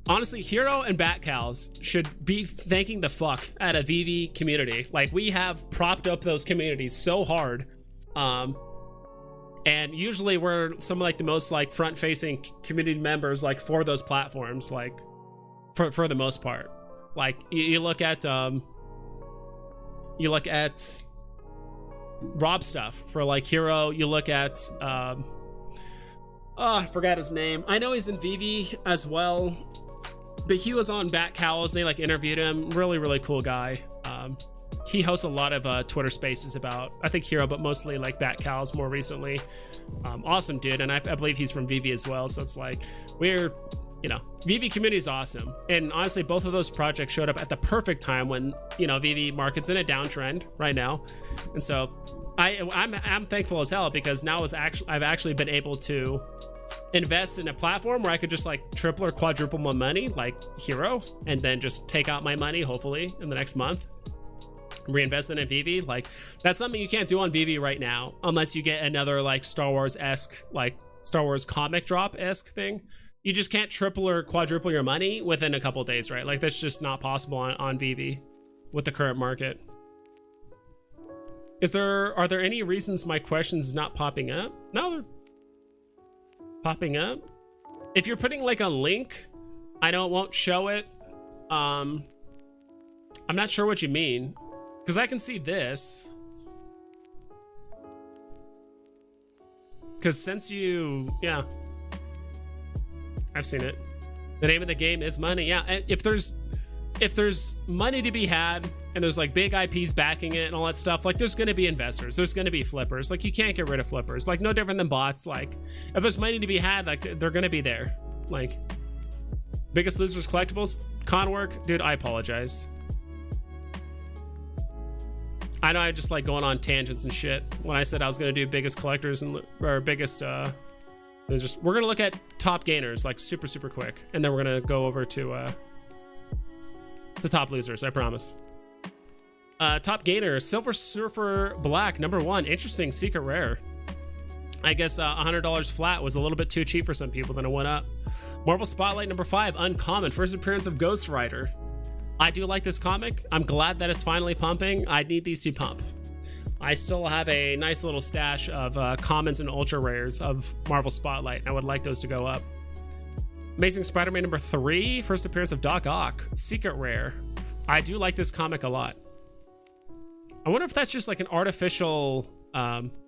honestly, Hero and Bat Cows should be thanking the fuck out of VV community. Like, we have propped up those communities so hard. And usually we're some of like the most like front facing community members like for those platforms, like for the most part. Like, you look at Rob stuff for like Hero. You look at I forgot his name. I know he's in VV as well, but he was on Bat Cows and they like interviewed him. Really cool guy. he hosts a lot of Twitter spaces about, I think Hero, but mostly like Bat Cows more recently. Awesome dude, and I believe he's from VEVE as well. So it's like we're, you know, VEVE community is awesome, and honestly, both of those projects showed up at the perfect time when, you know, VEVE market's in a downtrend right now, and so I'm thankful as hell because now I've actually been able to invest in a platform where I could just like triple or quadruple my money, like Hero, and then just take out my money hopefully in the next month, reinvest in VEVE. Like that's something you can't do on VEVE right now unless you get another like Star Wars-esque, like Star Wars comic drop-esque thing. You just can't triple or quadruple your money within a couple of days, right? Like that's just not possible on VEVE with the current market. Are there any reasons my questions is not popping up? No, they're popping up. If you're putting like a link, I know it won't show it. I'm not sure what you mean, because I can see this. Because since you, yeah, I've seen it. The name of the game is money. Yeah, if there's money to be had and there's like big IPs backing it and all that stuff, like there's gonna be investors, there's gonna be flippers. Like you can't get rid of flippers. Like no different than bots. Like if there's money to be had, like they're gonna be there. Like biggest losers collectibles, con work, dude, I apologize. I know I just like going on tangents and shit when I said I was gonna do biggest collectors and or biggest we're gonna look at top gainers like super quick, and then we're gonna go over to top losers, I promise. Top gainer, Silver Surfer Black, #1. Interesting, secret rare. I guess $100 flat was a little bit too cheap for some people, then it went up. Marvel Spotlight, #5, uncommon. First appearance of Ghost Rider. I do like this comic. I'm glad that it's finally pumping. I need these to pump. I still have a nice little stash of commons and ultra rares of Marvel Spotlight. I would like those to go up. Amazing Spider-Man #3, first appearance of Doc Ock, secret rare. I do like this comic a lot. I wonder if that's just like an artificial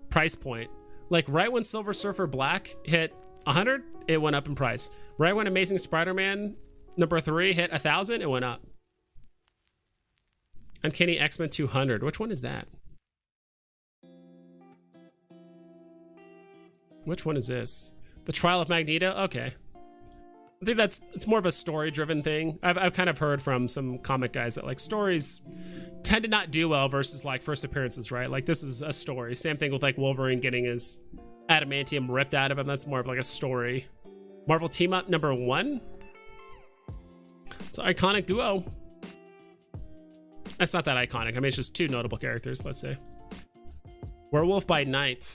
price point. Like right when Silver Surfer Black hit 100, it went up in price. Right when Amazing Spider-Man #3 hit 1,000, it went up. Uncanny X-Men 200, which one is that? Which one is this? The Trial of Magneto? Okay. I think it's more of a story-driven thing. I've kind of heard from some comic guys that like stories tend to not do well versus like first appearances, right? Like this is a story. Same thing with like Wolverine getting his adamantium ripped out of him. That's more of like a story. Marvel Team Up #1. It's an iconic duo. That's not that iconic. I mean, it's just two notable characters, let's say. Werewolf by Night.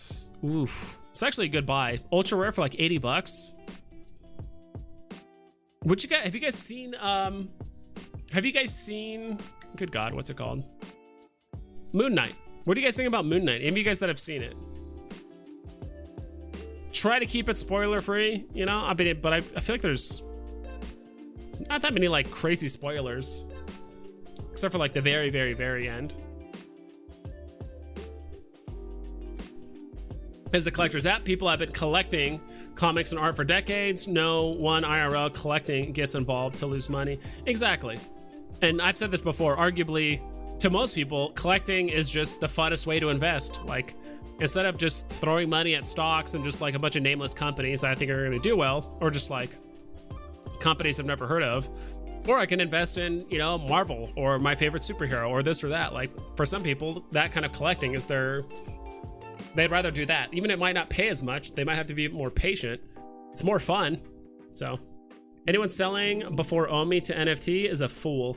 Oof. It's actually a good buy. Ultra rare for like 80 bucks. What you got? Have you guys seen good God, what's it called? Moon Knight. What do you guys think about Moon Knight? Any of you guys that have seen it? Try to keep it spoiler free, you know? I mean, but I feel like there's not that many like crazy spoilers, except for like the very end. As a collector's app, people have been collecting comics and art for decades. No one IRL collecting gets involved to lose money. Exactly. And I've said this before, arguably to most people, collecting is just the funnest way to invest. Like instead of just throwing money at stocks and just like a bunch of nameless companies that I think are going to do well, or just like companies I've never heard of, or I can invest in, you know, Marvel or my favorite superhero or this or that. Like for some people, that kind of collecting is they'd rather do that. Even it might not pay as much. They might have to be more patient. It's more fun. So anyone selling before OMI to NFT is a fool.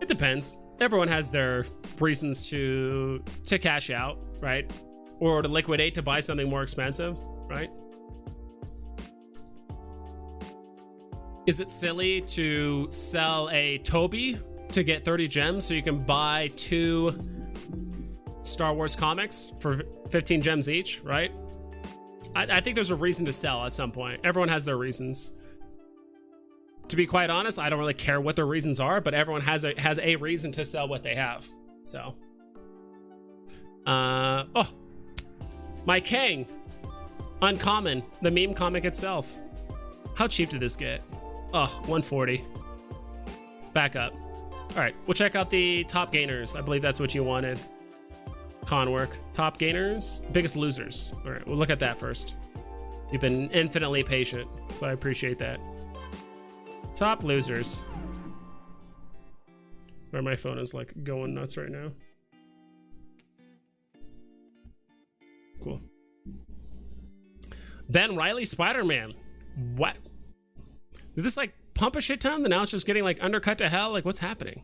It depends. Everyone has their reasons to cash out, right? Or to liquidate to buy something more expensive, right? Is it silly to sell a Toby to get 30 gems so you can buy 2 Star Wars comics for 15 gems each, right? I think there's a reason to sell at some point. Everyone has their reasons. To be quite honest, I don't really care what their reasons are, but everyone has a reason to sell what they have. So, oh, my Kang, uncommon, the meme comic itself. How cheap did this get? Oh, 140. Back up. All right, we'll check out the top gainers. I believe that's what you wanted. Con work. Top gainers, biggest losers. All right, we'll look at that first. You've been infinitely patient, so I appreciate that. Top losers. Where my phone is like going nuts right now. Cool. Ben Riley Spider-Man. What? Did this like pump a shit ton and now it's just getting like undercut to hell? Like what's happening?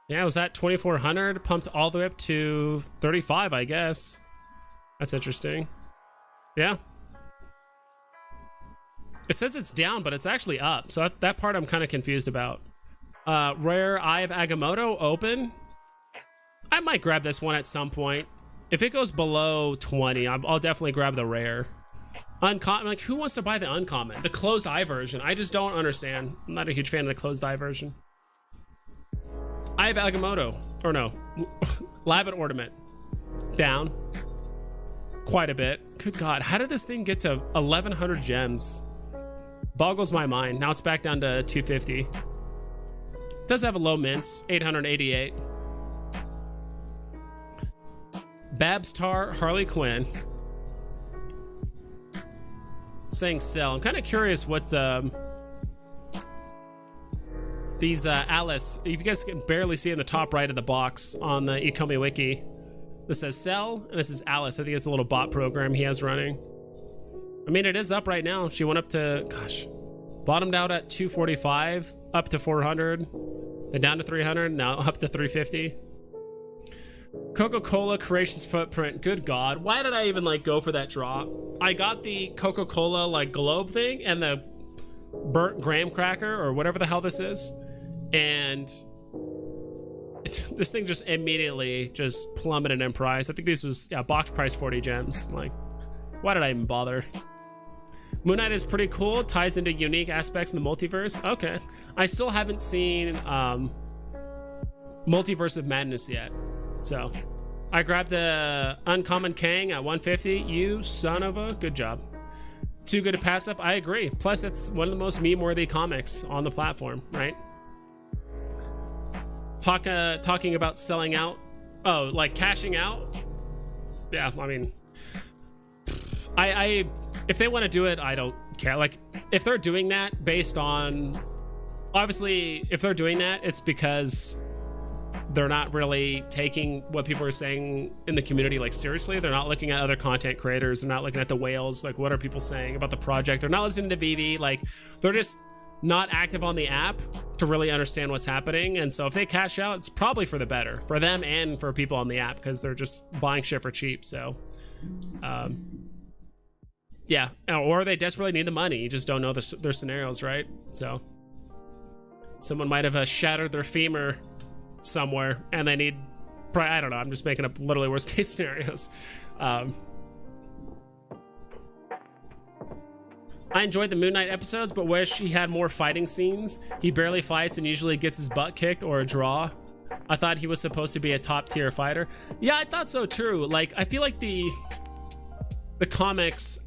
Yeah, was that 2400 pumped all the way up to 35, I guess. That's interesting. Yeah. It says it's down, but it's actually up. So that part I'm kind of confused about. Rare Eye of Agamotto open. I might grab this one at some point. If it goes below 20, I'll definitely grab the rare. Uncommon, like who wants to buy the uncommon? The closed eye version. I just don't understand. I'm not a huge fan of the closed eye version. Eye of Agamotto, or no, Labbit Ornament. Down. Quite a bit. Good God, how did this thing get to 1100 gems? Boggles my mind. Now it's back down to 250. It does have a low mints, 888. Babs Tar Harley Quinn. Saying sell. I'm kind of curious what these Alice, if you guys can barely see in the top right of the box on the ecomi wiki, this says sell, and this is Alice. I think it's a little bot program he has running. I mean, it is up right now. She went up to, gosh, bottomed out at 245, up to 400, then down to 300, now up to 350. Coca-Cola Creations Footprint. Good God, why did I even like go for that drop? I got the Coca-Cola like globe thing and the burnt graham cracker or whatever the hell this is, and this thing just immediately just plummeted in price. I think this was, yeah, box price 40 gems. Like, why did I even bother? Moon Knight is pretty cool. Ties into unique aspects in the multiverse. Okay, I still haven't seen Multiverse of Madness yet, so I grabbed the Uncommon Kang at 150. You son of a, good job. Too good to pass up. I agree. Plus, it's one of the most meme-worthy comics on the platform, right? Talking about selling out. Oh, like cashing out? Yeah, I mean, I if they want to do it, I don't care. Like, if they're doing that based on, obviously, if they're doing that, it's because they're not really taking what people are saying in the community like seriously. They're not looking at other content creators. They're not looking at the whales. Like, what are people saying about the project? They're not listening to VEVE. Like, they're just not active on the app to really understand what's happening. And so if they cash out, it's probably for the better for them and for people on the app, because they're just buying shit for cheap. So yeah, or they desperately need the money. You just don't know their scenarios, right? So someone might have shattered their femur somewhere and they need, I don't know, I'm just making up literally worst case scenarios. I enjoyed the Moon Knight episodes, but wish he had more fighting scenes. He barely fights and usually gets his butt kicked or a draw. I thought he was supposed to be a top tier fighter. Yeah, I thought so too. Like, I feel like the comics,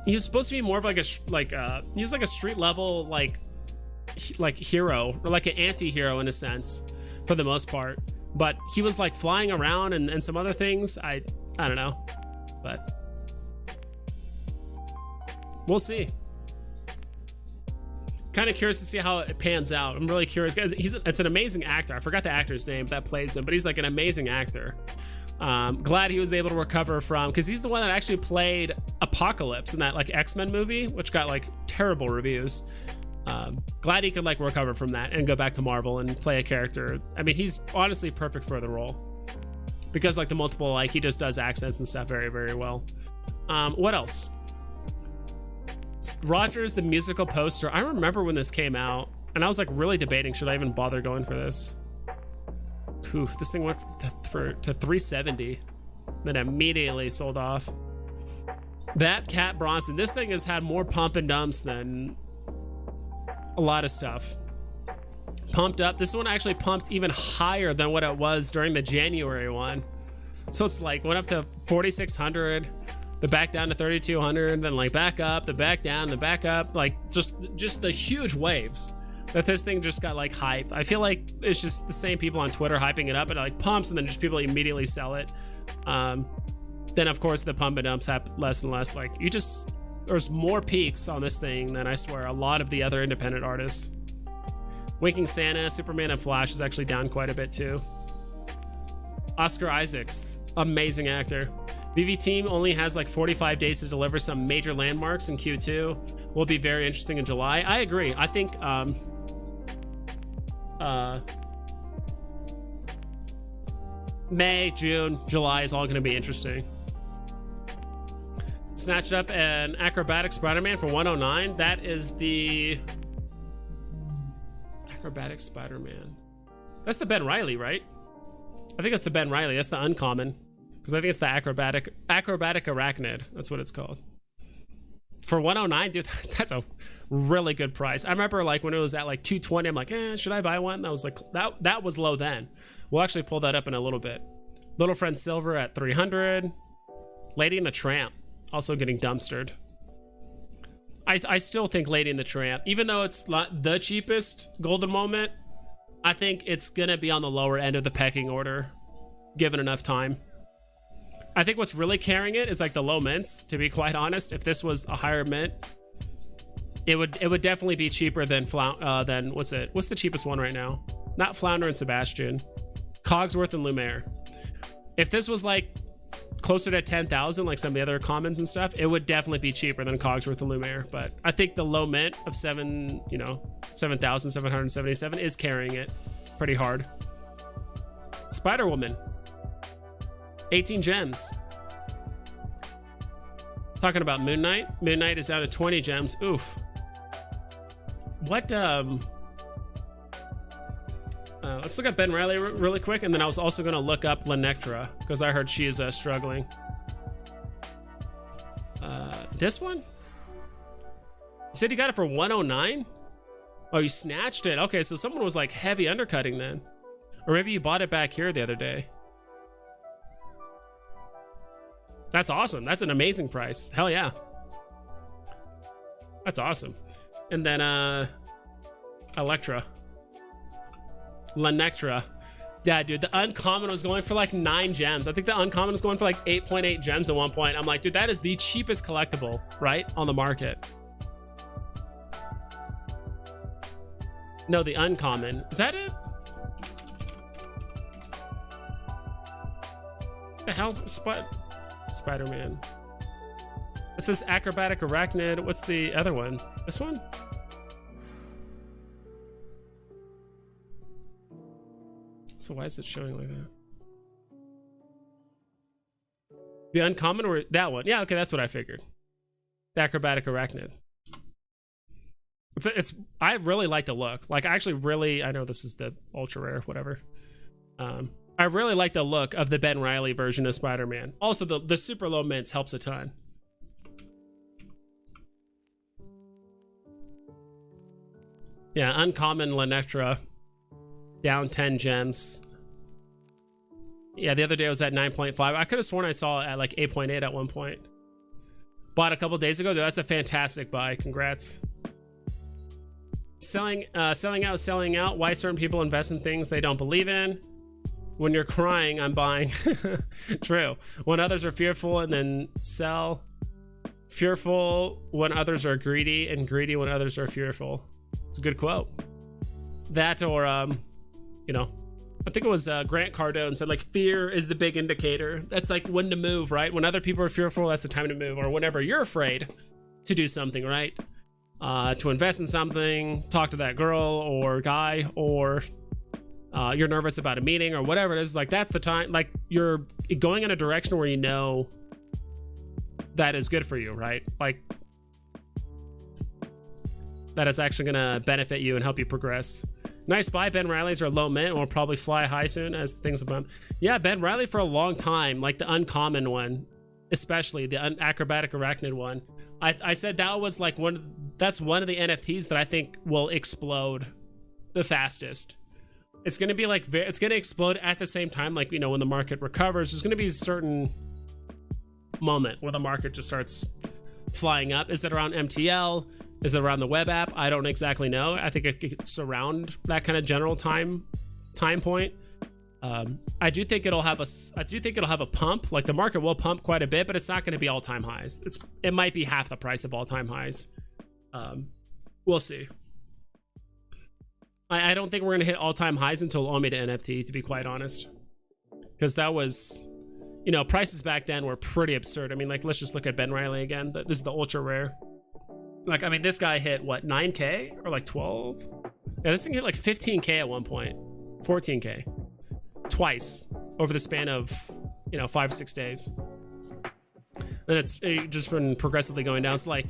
he was supposed to be more of like he was like a street level like hero, or like an anti-hero in a sense for the most part, but he was like flying around and some other things. I don't know, but we'll see. Kind of curious to see how it pans out. I'm really curious. It's an amazing actor. I forgot the actor's name that plays him, but he's like an amazing actor. Glad he was able to recover from, because he's the one that actually played Apocalypse in that like X-Men movie, which got like terrible reviews. Glad he could like recover from that and go back to Marvel and play a character. I mean, he's honestly perfect for the role, because like the multiple, like he just does accents and stuff very, very well. What else? Rogers the musical poster. I remember when this came out and I was like really debating, should I even bother going for this? Oof, this thing went to 370, then immediately sold off. That Cat Bronson, this thing has had more pump and dumps than a lot of stuff. Pumped up. This one actually pumped even higher than what it was during the January one. So it's like went up to 4,600, the back down to 3,200, then like back up, the back down, the back up, like just the huge waves that this thing just got like hyped. I feel like it's just the same people on Twitter hyping it up, and it like pumps, and then just people immediately sell it. Then of course the pump and dumps happen less and less. Like there's more peaks on this thing than I swear a lot of the other independent artists. Winking Santa, Superman, and Flash is actually down quite a bit too. Oscar Isaacs, amazing actor. VV team only has like 45 days to deliver some major landmarks in Q2. Will be very interesting in July. I agree. I think May, June, July is all going to be interesting. Snatched up an acrobatic Spider-Man for 109. That is the acrobatic Spider-Man. That's the Ben Reilly, right? I think that's the Ben Reilly. That's the uncommon, because I think it's the acrobatic arachnid. That's what it's called. For 109, dude, that's a really good price. I remember like when it was at like 220, I'm like, should I buy one? That was like that was low then. We'll actually pull that up in a little bit. Little Friend Silver at 300. Lady and the Tramp also getting dumpstered. I still think Lady and the Tramp, even though it's not the cheapest golden moment, I think it's gonna be on the lower end of the pecking order, given enough time. I think what's really carrying it is like the low mints, to be quite honest. If this was a higher mint, it would definitely be cheaper than what's the cheapest one right now? Not Flounder and Sebastian, Cogsworth and Lumiere. If this was like closer to 10,000, like some of the other commons and stuff, it would definitely be cheaper than Cogsworth and Lumiere. But I think the low mint of 7,777 is carrying it pretty hard. Spider Woman, 18 gems. Talking about Moon Knight. Moon Knight is down to 20 gems. Oof. What let's look at Ben Reilly really quick, and then I was also going to look up Lenectra because I heard she is struggling. This one? You said you got it for 109? Oh, you snatched it. Okay, so someone was like heavy undercutting then. Or maybe you bought it back here the other day. That's awesome. That's an amazing price. Hell yeah. That's awesome. And then Lenectra. Yeah, dude, the uncommon was going for like 9 gems. I think the uncommon was going for like 8.8 gems at one point. I'm like, dude, that is the cheapest collectible, right, on the market. No, the uncommon. Is that it? The hell? Spider-Man. It says acrobatic arachnid. What's the other one? This one? So why is it showing like that? The uncommon or that one? Yeah, okay, that's what I figured. The acrobatic arachnid. I really like the look. Like, I actually really, I know this is the ultra rare, whatever. I really like the look of the Ben Reilly version of Spider-Man. Also, the super low mints helps a ton. Yeah, uncommon Lenectra. Down 10 gems. Yeah, the other day I was at 9.5. I could have sworn I saw it at like 8.8 at one point. Bought a couple days ago. That's a fantastic buy. Congrats. Selling out. Why certain people invest in things they don't believe in. When you're crying, I'm buying. True. When others are fearful and then sell. Fearful when others are greedy, and greedy when others are fearful. It's a good quote. That or you know, I think it was Grant Cardone said like fear is the big indicator. That's like when to move, right? When other people are fearful, that's the time to move. Or whenever you're afraid to do something, right? To invest in something, talk to that girl or guy, or you're nervous about a meeting or whatever it is. Like that's the time, like you're going in a direction where you know that is good for you, right? Like that is actually gonna benefit you and help you progress. Nice buy. Ben Reilly's are low mint and will probably fly high soon as things above. Yeah, Ben Reilly for a long time, like the uncommon one, especially the acrobatic arachnid one. I said that was like that's one of the NFTs that I think will explode the fastest. It's gonna be like it's gonna explode at the same time, like, you know, when the market recovers. There's gonna be certain moment where the market just starts flying up? Is it around MTL? Is it around the web app? I don't exactly know. I think it's around that kind of general time point. I do think it'll have a pump. Like the market will pump quite a bit, but it's not going to be all-time highs. It might be half the price of all-time highs. We'll see. I don't think we're going to hit all-time highs until OMI to NFT, to be quite honest, because that was, you know, prices back then were pretty absurd. I mean, like, let's just look at Ben Riley again. This is the ultra rare. Like, I mean, this guy hit what, 9K or like 12? Yeah, this thing hit like 15K at one point, 14K, twice over the span of, you know, 5-6 days. And it's just been progressively going down. So like,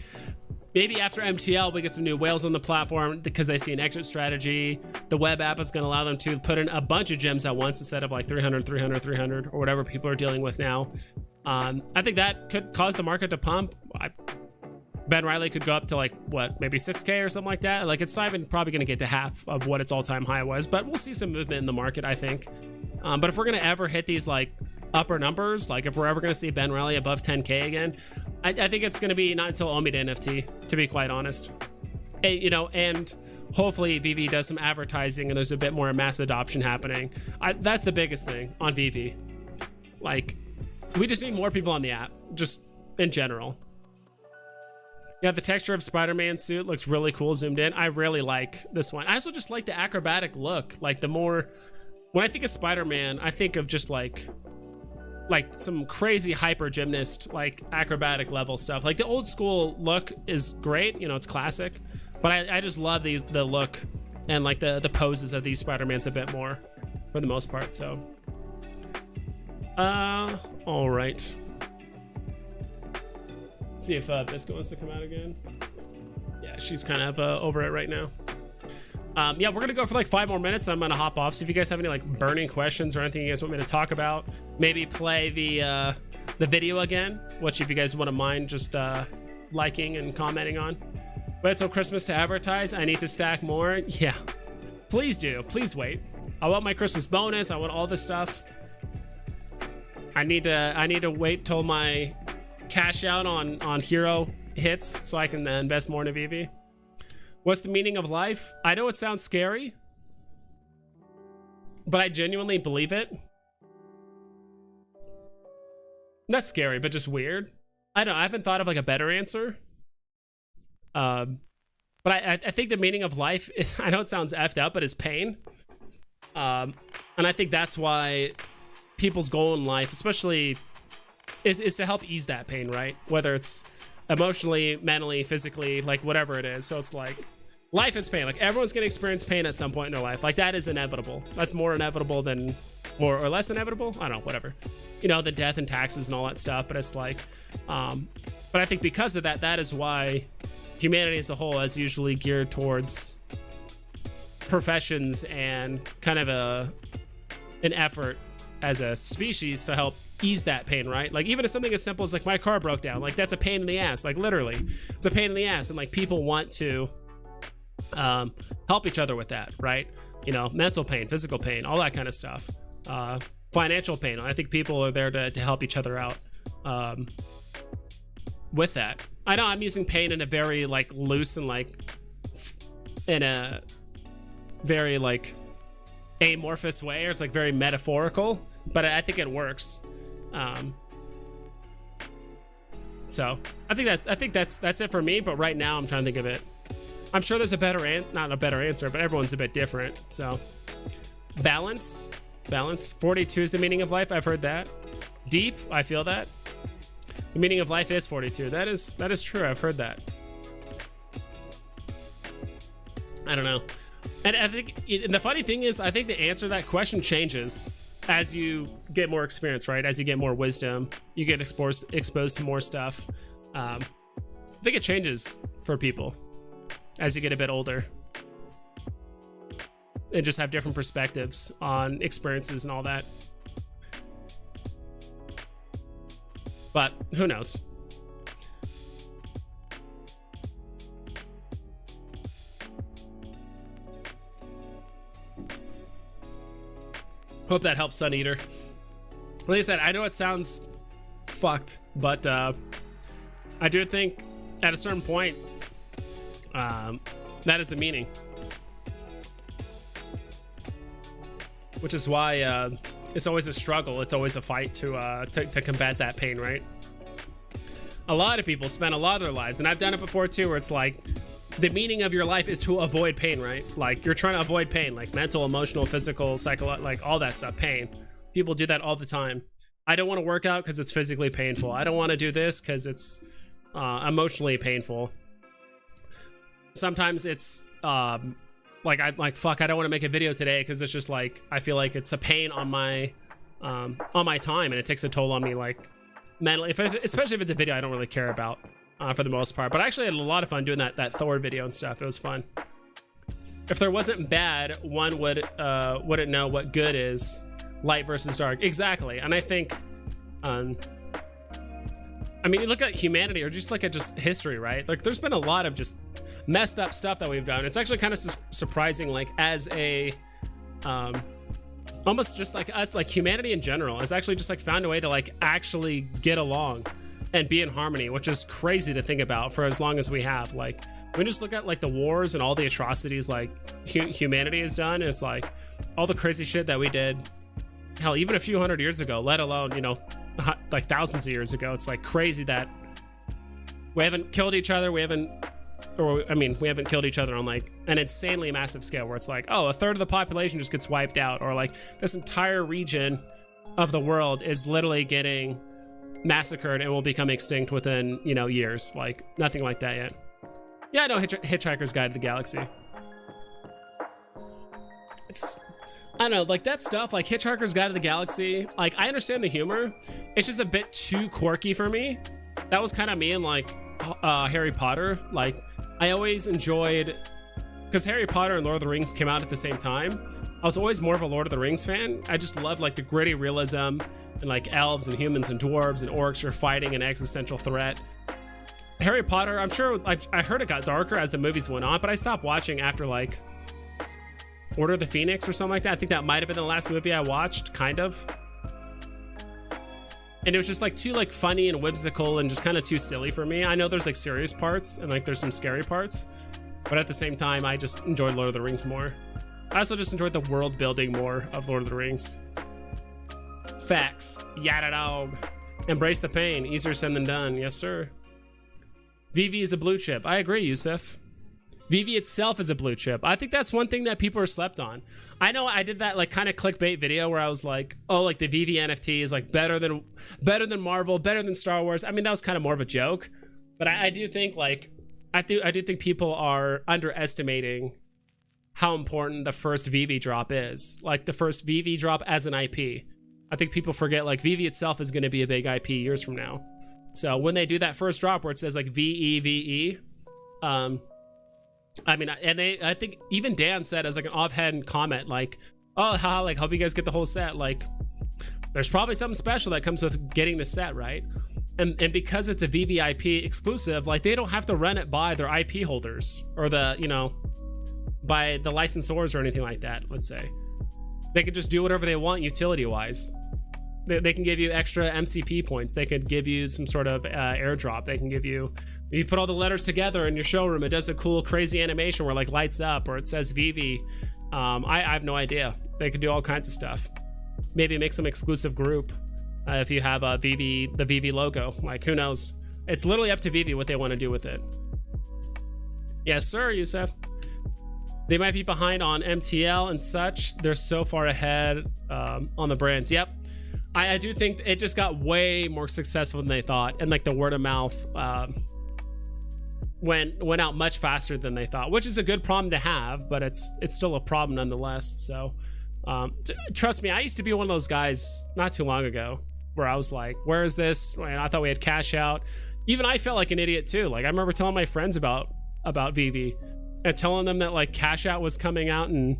maybe after MTL, we get some new whales on the platform because they see an exit strategy. The web app is going to allow them to put in a bunch of gems at once instead of like 300, 300, 300, or whatever people are dealing with now. I think that could cause the market to pump. Ben Riley could go up to like, what, maybe 6K or something like that. Like, it's not even probably going to get to half of what its all-time high was, but we'll see some movement in the market, I think. But if we're going to ever hit these like upper numbers, like if we're ever going to see Ben Riley above 10K again, I think it's going to be not until OMI to NFT, to be quite honest. You know, and hopefully VeVe does some advertising and there's a bit more mass adoption happening. That's the biggest thing on VeVe. Like, we just need more people on the app, just in general. Yeah, the texture of Spider-Man's suit looks really cool zoomed in. I really like this one. I also just like the acrobatic look. Like, the more, when I think of Spider-Man, I think of just like some crazy hyper gymnast, like acrobatic level stuff. Like the old school look is great, you know, it's classic, but I just love the look and like the poses of these Spider-Mans a bit more for the most part. So all right, let's see if Biscuit wants to come out again. Yeah, she's kind of over it right now. Yeah, we're gonna go for like 5 more minutes and I'm gonna hop off. So if you guys have any like burning questions or anything you guys want me to talk about, maybe play the video again, which if you guys wouldn't mind just liking and commenting on. Wait till Christmas to advertise. I need to stack more. Yeah, please do. Please wait. I want my Christmas bonus. I want all this stuff. I need to wait till my cash out on hero hits so I can invest more into VeVe. What's the meaning of life? I know it sounds scary, but I genuinely believe it. Not scary, but just weird. I don't know, I haven't thought of like a better answer. But I think the meaning of life is, I know it sounds effed up, but it's pain. And I think that's why people's goal in life, especially, is to help ease that pain, right? Whether it's emotionally, mentally, physically, like whatever it is. So it's like, life is pain. Like, everyone's gonna experience pain at some point in their life. Like, that is inevitable. That's more inevitable than, more or less inevitable, I don't know, whatever, you know, the death and taxes and all that stuff. But it's like, but I think because of that, that is why humanity as a whole is usually geared towards professions and kind of an effort as a species to help ease that pain, right? Like, even if something as simple as like my car broke down, like that's a pain in the ass. Like, literally, it's a pain in the ass. And like, people want to help each other with that, right? You know, mental pain, physical pain, all that kind of stuff, financial pain. I think people are there to help each other out with that. I know I'm using pain in a very like loose and like in a very like amorphous way, or it's like very metaphorical, but I think it works. So I think that's it for me. But right now I'm trying to think of it. I'm sure there's a better not a better answer, but everyone's a bit different. So balance. 42 is the meaning of life. I've heard that. Deep. I feel that. The meaning of life is 42. That is true. I've heard that. I don't know. And I think, and the funny thing is, I think the answer to that question changes as you get more experience, right? As you get more wisdom, you get exposed to more stuff. I think it changes for people as you get a bit older and just have different perspectives on experiences and all that. But who knows? Hope that helps, Sun Eater. Like I said, I know it sounds fucked, but I do think at a certain point, that is the meaning. Which is why it's always a struggle. It's always a fight to combat that pain, right? A lot of people spend a lot of their lives, and I've done it before too, where it's like the meaning of your life is to avoid pain, right? Like you're trying to avoid pain, like mental, emotional, physical, psychological, like all that stuff, pain. People do that all the time. I don't want to work out because it's physically painful. I don't want to do this because it's emotionally painful. Sometimes it's like I'm like, fuck, I don't want to make a video today because it's just like I feel like it's a pain on my time, and it takes a toll on me, like mentally. Especially if it's a video I don't really care about for the most part. But I actually had a lot of fun doing that Thor video and stuff. It was fun. If there wasn't bad, one wouldn't know what good is. Light versus dark, exactly. And I think, I mean, you look at humanity, or just look at just history, right? Like, there's been a lot of just messed up stuff that we've done. It's actually kind of surprising, like as a, almost just like us, like humanity in general, has actually just like found a way to like actually get along and be in harmony, which is crazy to think about for as long as we have. Like, we just look at like the wars and all the atrocities like humanity has done. And it's like all the crazy shit that we did. Hell, even a few hundred years ago, let alone, you know, like thousands of years ago. It's like crazy that we haven't killed each other. We haven't killed each other on like an insanely massive scale where it's like, oh, a third of the population just gets wiped out, or like this entire region of the world is literally getting massacred and will become extinct within, you know, years. Like nothing like that yet. Yeah, I know Hitchhiker's Guide to the Galaxy. I don't know, like that stuff, like Hitchhiker's Guide to the Galaxy, like I understand the humor. It's just a bit too quirky for me. That was kind of me in like Harry Potter. Like I always enjoyed, because Harry Potter and Lord of the Rings came out at the same time. I was always more of a Lord of the Rings fan. I just loved like the gritty realism and like elves and humans and dwarves and orcs are fighting an existential threat. Harry Potter, I'm sure I heard it got darker as the movies went on, but I stopped watching after like Order of the Phoenix or something like that. I think that might have been the last movie I watched, kind of. And it was just like too like funny and whimsical and just kind of too silly for me. I know there's like serious parts and like there's some scary parts, but at the same time, I just enjoyed Lord of the Rings more. I also just enjoyed the world building more of Lord of the Rings. Facts. Yada dog. Embrace the pain. Easier said than done. Yes, sir. VeVe is a blue chip. I agree, Yusuf. VeVe itself is a blue chip. I think that's one thing that people are slept on. I know I did that like kind of clickbait video where I was like, oh, like the VeVe NFT is like better than Marvel, better than Star Wars. I mean, that was kind of more of a joke, but I do think like I do think people are underestimating how important the first VeVe drop is. Like the first VeVe drop as an IP. I think people forget like VeVe itself is going to be a big IP years from now. So when they do that first drop where it says like VEVE, I mean, and I think even Dan said as like an offhand comment, like, oh, haha, like, hope you guys get the whole set. Like, there's probably something special that comes with getting the set, right? And because it's a VVIP exclusive, like, they don't have to run it by their IP holders or the, you know, by the licensors or anything like that, let's say. They could just do whatever they want utility-wise. They can give you extra MCP points. They could give you some sort of airdrop. They can give you, you put all the letters together in your showroom, it does a cool, crazy animation where it like lights up or it says VeVe. I have no idea. They could do all kinds of stuff. Maybe make some exclusive group if you have a VeVe, the VeVe logo. Like, who knows? It's literally up to VeVe what they want to do with it. Yes, sir, Yusuf. They might be behind on MTL and such. They're so far ahead on the brands. Yep. I do think it just got way more successful than they thought, and like the word of mouth went out much faster than they thought, which is a good problem to have, but it's still a problem nonetheless. So trust me, I used to be one of those guys not too long ago where I was like, where is this? And I thought we had cash out. Even I felt like an idiot too. Like I remember telling my friends about VeVe and telling them that like cash out was coming out in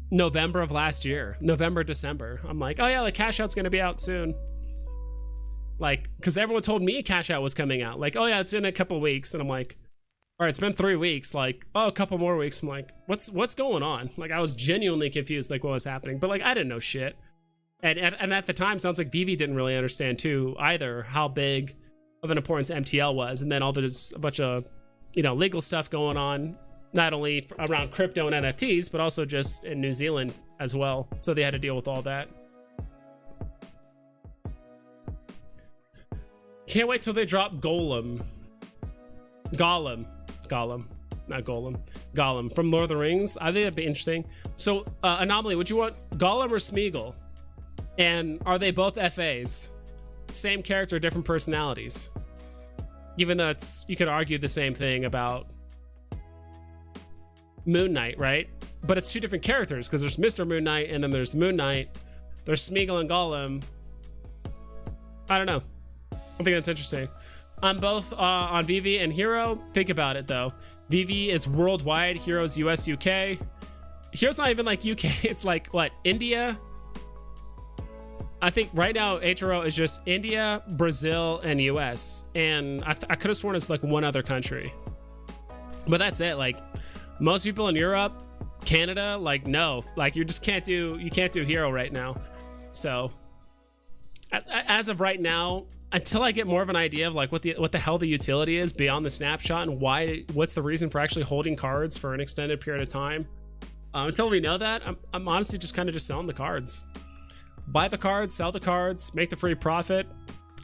November of last year, November, December. I'm like, oh yeah, like cash out's gonna be out soon. Like, cause everyone told me cash out was coming out. Like, oh yeah, it's in a couple weeks. And I'm like, all right, it's been 3 weeks. Like, oh, a couple more weeks. I'm like, what's going on? Like, I was genuinely confused, like what was happening, but like, I didn't know shit. And at the time, sounds like VEVE didn't really understand too either how big of an importance MTL was. And then all this a bunch of, you know, legal stuff going on, not only around crypto and NFTs, but also just in New Zealand as well. So they had to deal with all that. Can't wait till they drop Gollum, not Golem. Gollum from Lord of the Rings. I think that'd be interesting. So, Anomaly, would you want Gollum or Smeagol? And are they both FAs? Same character, different personalities. Even though you could argue the same thing about Moon Knight, right? But it's two different characters because there's Mr. Moon Knight and then there's Moon Knight. There's Smeagol and Gollum. I don't know. I think that's interesting. I'm both on VEVE and Hero. Think about it though. VEVE is worldwide. Hero's US, UK. Hero's not even like UK. It's like what? India. I think right now HRO is just India, Brazil, and US. And I could have sworn it's like one other country. But that's it. Like most people in Europe, Canada, like no, like you can't do Hero right now. So as of right now, until I get more of an idea of like what the hell the utility is beyond the snapshot and what's the reason for actually holding cards for an extended period of time, until we know that, I'm honestly just kind of just selling the cards. Buy the cards, sell the cards, make the free profit,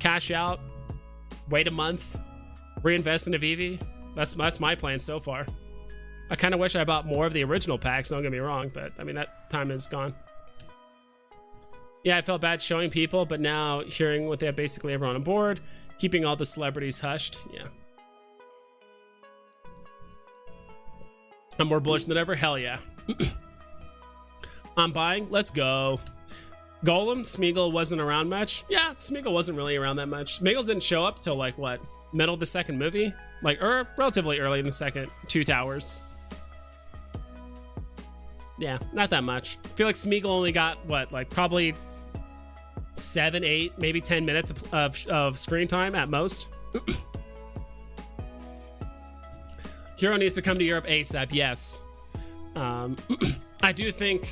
cash out, wait a month, reinvest into VEVE. That's my plan so far. I kind of wish I bought more of the original packs, don't get me wrong, but I mean that time is gone. Yeah, I felt bad showing people, but now hearing what they have basically everyone on board, keeping all the celebrities hushed. Yeah. I'm more bullish than ever. Hell yeah. I'm buying. Let's go. Golem, Smeagol wasn't around much. Yeah, Smeagol wasn't really around that much. Smeagol didn't show up till like what? Middle of the second movie? Like, or relatively early in the second. 2 Towers. Yeah, not that much. I feel like Smeagol only got what? Like probably 7, 8, maybe 10 minutes of screen time at most. Hero needs to come to Europe ASAP. Yes. I do think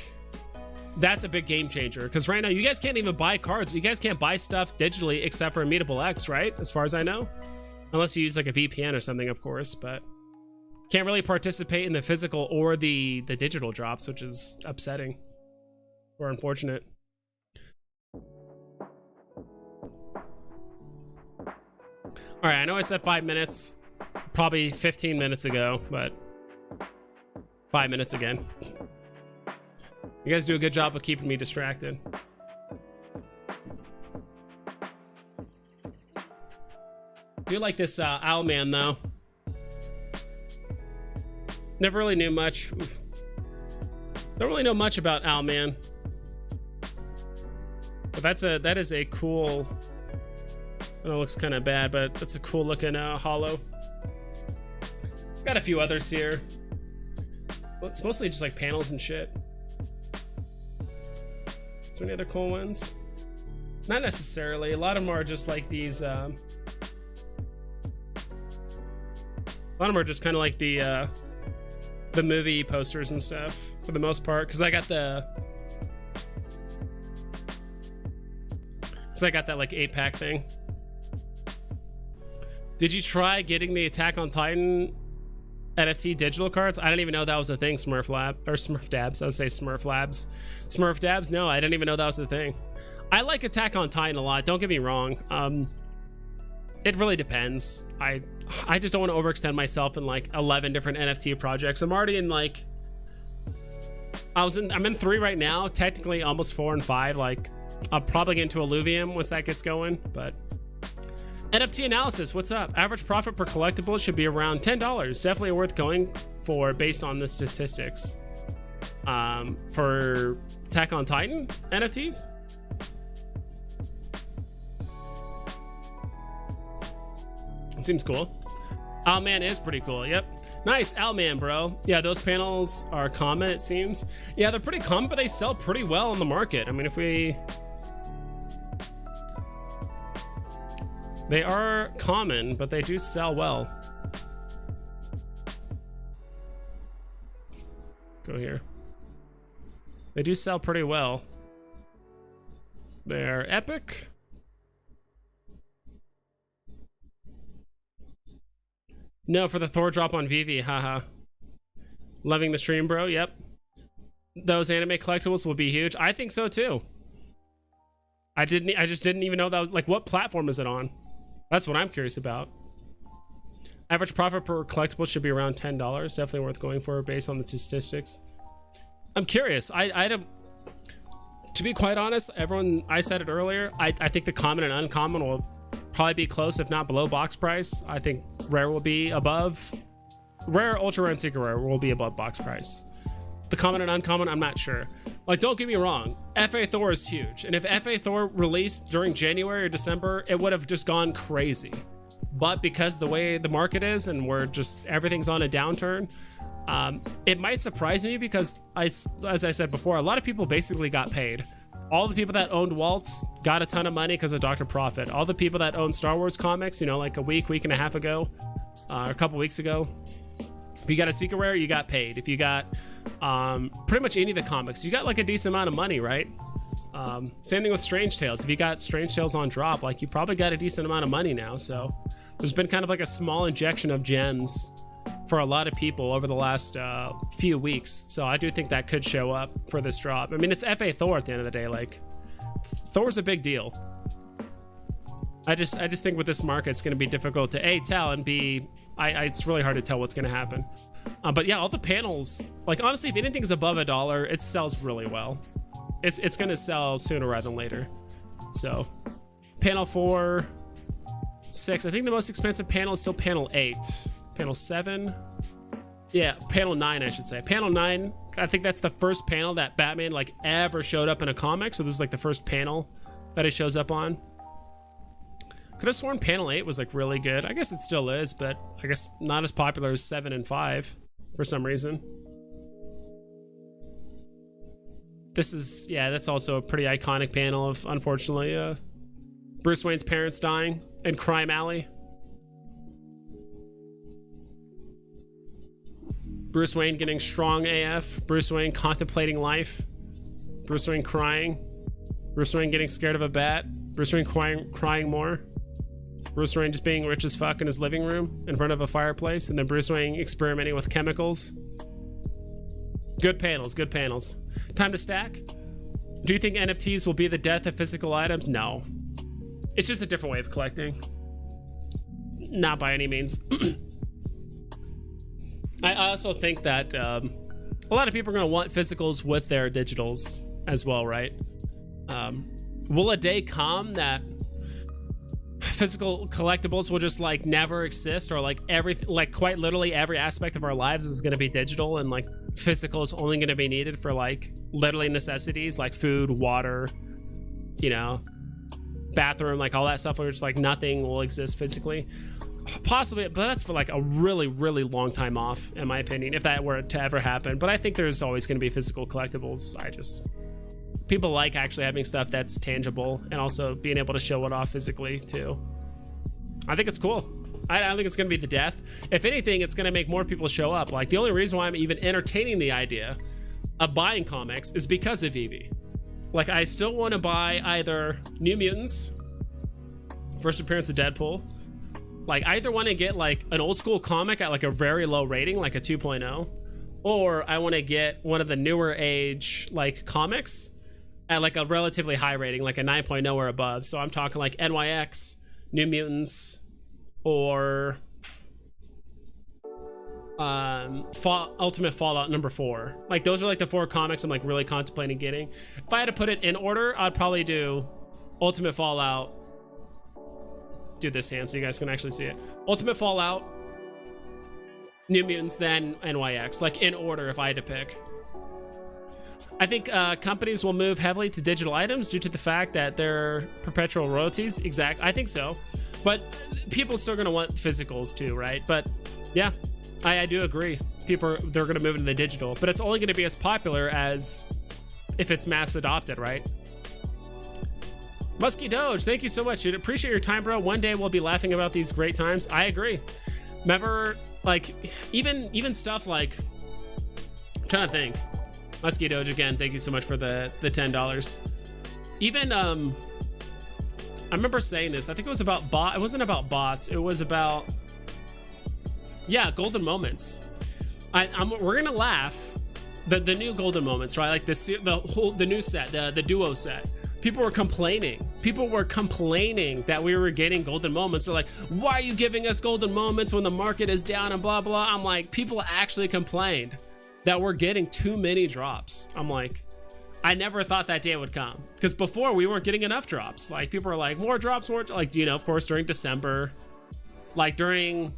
that's a big game changer because right now you guys can't even buy cards. You guys can't buy stuff digitally except for Immutable X, right? As far as I know, unless you use like a VPN or something, of course, but can't really participate in the physical or the digital drops, which is upsetting or unfortunate. All right, I know I said 5 minutes, probably 15 minutes ago, but 5 minutes again. You guys do a good job of keeping me distracted. Do like this Owlman though. Never really knew much. Don't really know much about Owlman. But that is a cool. I know it looks kind of bad, but that's a cool looking holo. Got a few others here. Well, it's mostly just like panels and shit. Is there any other cool ones? Not necessarily. A lot of them are just like these. A lot of them are just kind of like the movie posters and stuff for the most part. Because I got that like 8-pack thing. Did you try getting the Attack on Titan NFT digital cards? I didn't even know that was a thing. Smurf Dabs. I would say Smurf Labs. Smurf Dabs. No, I didn't even know that was the thing. I like Attack on Titan a lot. Don't get me wrong. It really depends. I just don't want to overextend myself in like 11 different NFT projects. I'm already in like I'm in 3 right now. Technically almost 4 and 5. Like I'll probably get into Illuvium once that gets going, but. NFT analysis, what's up? Average profit per collectible should be around $10. Definitely worth going for based on the statistics. For Attack on Titan NFTs? It seems cool. Owlman is pretty cool, yep. Nice, Owlman, bro. Yeah, those panels are common, it seems. Yeah, they're pretty common, but they sell pretty well on the market. I mean, if we... They are common, but they do sell well. Go here. They do sell pretty well. There, epic. No, for the Thor drop on VEVE, haha. Loving the stream, bro. Yep. Those anime collectibles will be huge. I think so too. I just didn't even know that was, like, what platform is it on? That's what I'm curious about. Average profit per collectible should be around $10. Definitely worth going for based on the statistics. I'm curious. To be quite honest, everyone, I said it earlier, I think the common and uncommon will probably be close, if not below box price. I think rare will be above. Rare, ultra rare, and secret rare will be above box price. The common and uncommon, I'm not sure. Like, don't get me wrong, FA Thor is huge. And if FA Thor released during January or December, it would have just gone crazy. But because the way the market is and we're just, everything's on a downturn, it might surprise me because, as I said before, a lot of people basically got paid. All the people that owned Waltz got a ton of money because of Dr. Profit. All the people that owned Star Wars comics, you know, like a week and a half ago, a couple weeks ago, if you got a secret rare, you got paid. If you got pretty much any of the comics, you got like a decent amount of money, right? Same thing with Strange Tales. If you got Strange Tales on drop, like, you probably got a decent amount of money now. So there's been kind of like a small injection of gems for a lot of people over the last few weeks. So I do think that could show up for this drop. I mean, it's FA Thor at the end of the day. Like, Thor's a big deal. I just think with this market, it's going to be difficult to A, tell, and B, it's really hard to tell what's going to happen. But yeah, all the panels, like, honestly, if anything's above $1, it sells really well. It's going to sell sooner rather than later. So panel 4, 6, I think the most expensive panel is still panel 8. Panel 7, yeah, panel 9, I should say. Panel 9, I think that's the first panel that Batman, like, ever showed up in a comic. So this is like the first panel that it shows up on. Could have sworn panel 8 was like really good. I guess it still is, but I guess not as popular as 7 and 5 for some reason. This is, yeah, that's also a pretty iconic panel of, unfortunately, Bruce Wayne's parents dying in Crime Alley. Bruce Wayne getting strong AF. Bruce Wayne contemplating life. Bruce Wayne crying. Bruce Wayne getting scared of a bat. Bruce Wayne crying more. Bruce Wayne just being rich as fuck in his living room in front of a fireplace. And then Bruce Wayne experimenting with chemicals. Good panels, good panels. Time to stack. Do you think NFTs will be the death of physical items? No. It's just a different way of collecting. Not by any means. I also think that a lot of people are going to want physicals with their digitals as well, right? Will a day come that physical collectibles will just like never exist, or like everything, like quite literally every aspect of our lives is going to be digital, and like physical is only going to be needed for like literally necessities like food, water, you know, bathroom, like all that stuff, where it's like nothing will exist physically? Possibly, but that's for like a really, really long time off, in my opinion, if that were to ever happen. But I think there's always going to be physical collectibles. People like actually having stuff that's tangible and also being able to show it off physically too. I think it's cool. I don't think it's going to be the death. If anything, it's going to make more people show up. Like, the only reason why I'm even entertaining the idea of buying comics is because of EV. Like, I still want to buy either New Mutants, first appearance of Deadpool. Like, I either want to get like an old school comic at like a very low rating, like a 2.0, or I want to get one of the newer age like comics at like a relatively high rating, like a 9.0 or above. So I'm talking like NYX, New Mutants, or Ultimate Fallout #4. Like, those are like the 4 comics I'm like really contemplating getting. If I had to put it in order, I'd probably do Ultimate Fallout. Do this hand so you guys can actually see it. Ultimate Fallout, New Mutants, then NYX, like in order if I had to pick. I think companies will move heavily to digital items due to the fact that they're perpetual royalties. I think so. But people are still going to want physicals too, right? But yeah, I do agree. They're going to move into the digital, but it's only going to be as popular as if it's mass adopted, right? Musky Doge, thank you so much, dude. Appreciate your time, bro. One day we'll be laughing about these great times. I agree. Remember, like, even stuff like, I'm trying to think. Musky Doge, again, thank you so much for the $10. even I remember saying this. I think it was about bot. It wasn't about bots. It was about, yeah, golden moments. We're gonna laugh. The new golden moments, right? Like the new set, the duo set. People were complaining. People were complaining that we were getting golden moments. They're like, why are you giving us golden moments when the market is down and blah blah? I'm like, people actually complained that we're getting too many drops. I'm like, I never thought that day would come, because before we weren't getting enough drops. Like people are like, more drops, more, like, you know, of course during December, like during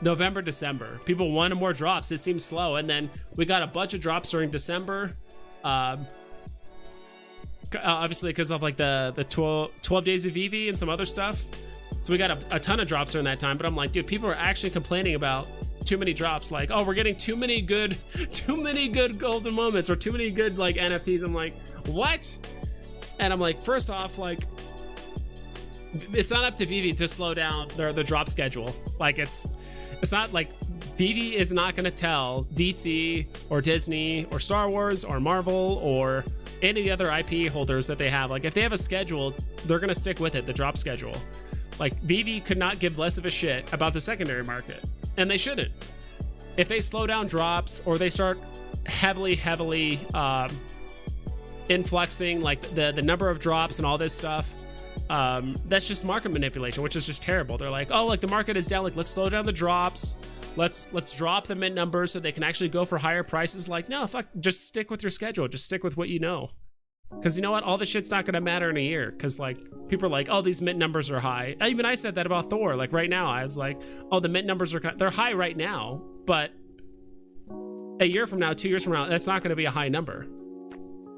November, December, people wanted more drops. It seemed slow, and then we got a bunch of drops during December, obviously because of like the 12 days of VEVE and some other stuff. So we got a ton of drops during that time. But I'm like, dude, people are actually complaining about too many drops. Like, oh, we're getting too many good golden moments, or too many good like NFTs. I'm like, what? And I'm like, first off, like, it's not up to VEVE to slow down the drop schedule. Like it's not like VEVE is not going to tell DC or Disney or Star Wars or Marvel or any of the other IP holders that they have. Like if they have a schedule, they're going to stick with it, the drop schedule. Like VEVE could not give less of a shit about the secondary market, and they shouldn't. If they slow down drops, or they start heavily influxing like the number of drops and all this stuff, that's just market manipulation, which is just terrible. They're like, oh, like the market is down, like let's slow down the drops, let's drop the mint numbers so they can actually go for higher prices. Like, no, fuck, just stick with your schedule, just stick with what you know. Because you know what, all this shit's not gonna matter in a year, because like people are like, oh, these mint numbers are high. Even I said that about Thor. Like right now I was like, oh, the mint numbers they're high right now, but a year from now, 2 years from now, that's not going to be a high number.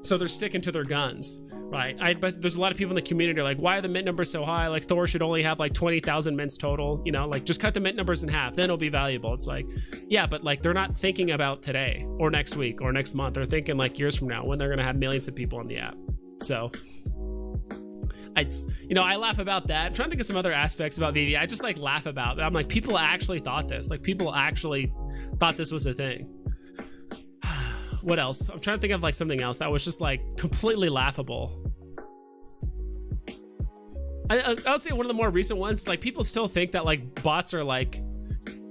So they're sticking to their guns, right? But there's a lot of people in the community are like, why are the mint numbers so high? Like Thor should only have like 20,000 mints total, you know, like just cut the mint numbers in half, then it'll be valuable. It's like, yeah, but like they're not thinking about today or next week or next month. They're thinking like years from now when they're going to have millions of people on the app. So I laugh about that. I'm trying to think of some other aspects about VEVE. I just like laugh about it. I'm like, people actually thought this. Like people actually thought this was a thing. What else? I'm trying to think of like something else that was just like completely laughable. I would say one of the more recent ones, like people still think that like bots are like,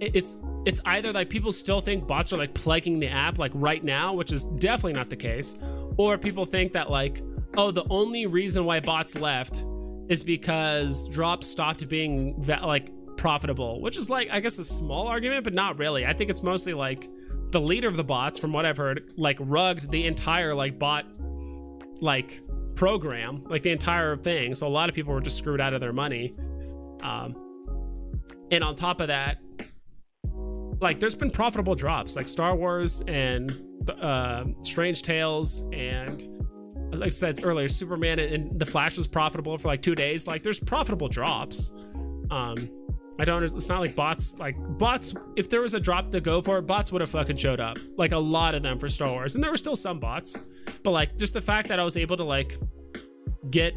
it's either like people still think bots are like plaguing the app like right now, which is definitely not the case, or people think that like, oh, the only reason why bots left is because drops stopped being like profitable, which is like, I guess a small argument, but not really. I think it's mostly like the leader of the bots, from what I've heard, like rugged the entire like bot like program, like the entire thing. So a lot of people were just screwed out of their money. And on top of that, like there's been profitable drops like Star Wars and Strange Tales, and like I said earlier, Superman and The Flash was profitable for like 2 days. Like there's profitable drops. It's not like bots, if there was a drop to go for it, bots would have fucking showed up. Like a lot of them for Star Wars. And there were still some bots, but like just the fact that I was able to like get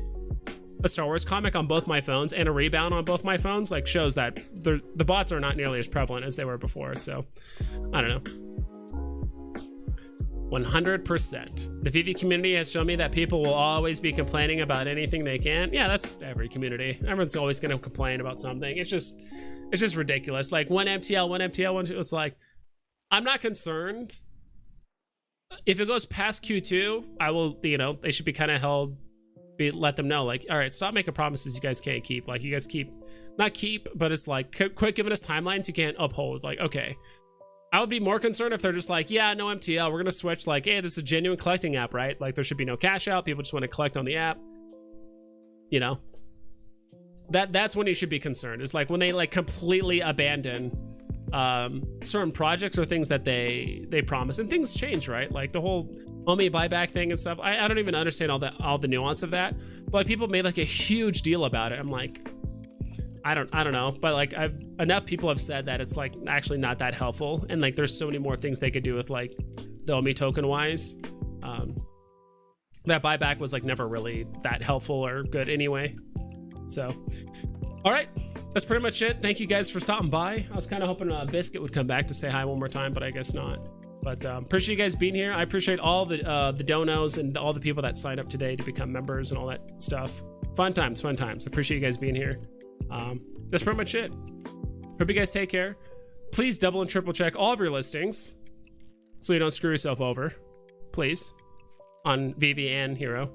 a Star Wars comic on both my phones and a rebound on both my phones, like shows that the bots are not nearly as prevalent as they were before. So I don't know. 100%. The VEVE community has shown me that people will always be complaining about anything they can. Yeah, that's every community. Everyone's always going to complain about something. It's just ridiculous. Like one MTL, it's like, I'm not concerned. If it goes past Q2, I will, they should be kind of held, let them know, like, all right, stop making promises you guys can't keep. Like you guys but it's like, quit giving us timelines you can't uphold. Like, okay. I would be more concerned if they're just like, yeah, no MTL, we're gonna switch, like, hey, this is a genuine collecting app, right? Like there should be no cash out, people just want to collect on the app. You know, that's when you should be concerned. It's like when they like completely abandon certain projects or things that they promise, and things change, right? Like the whole OMI buyback thing and stuff. I don't even understand all the nuance of that, but like people made like a huge deal about it. I'm like, I don't know, but like enough people have said that it's like actually not that helpful, and like there's so many more things they could do with like the OMI token wise. That buyback was like never really that helpful or good anyway. So, all right, that's pretty much it. Thank you guys for stopping by. I was kind of hoping Biscuit would come back to say hi one more time, but I guess not. But appreciate you guys being here. I appreciate all the donos and all the people that signed up today to become members and all that stuff. Fun times, fun times. I appreciate you guys being here. That's pretty much it. Hope you guys take care. Please double and triple check all of your listings so you don't screw yourself over, please, on VEVE and Hero.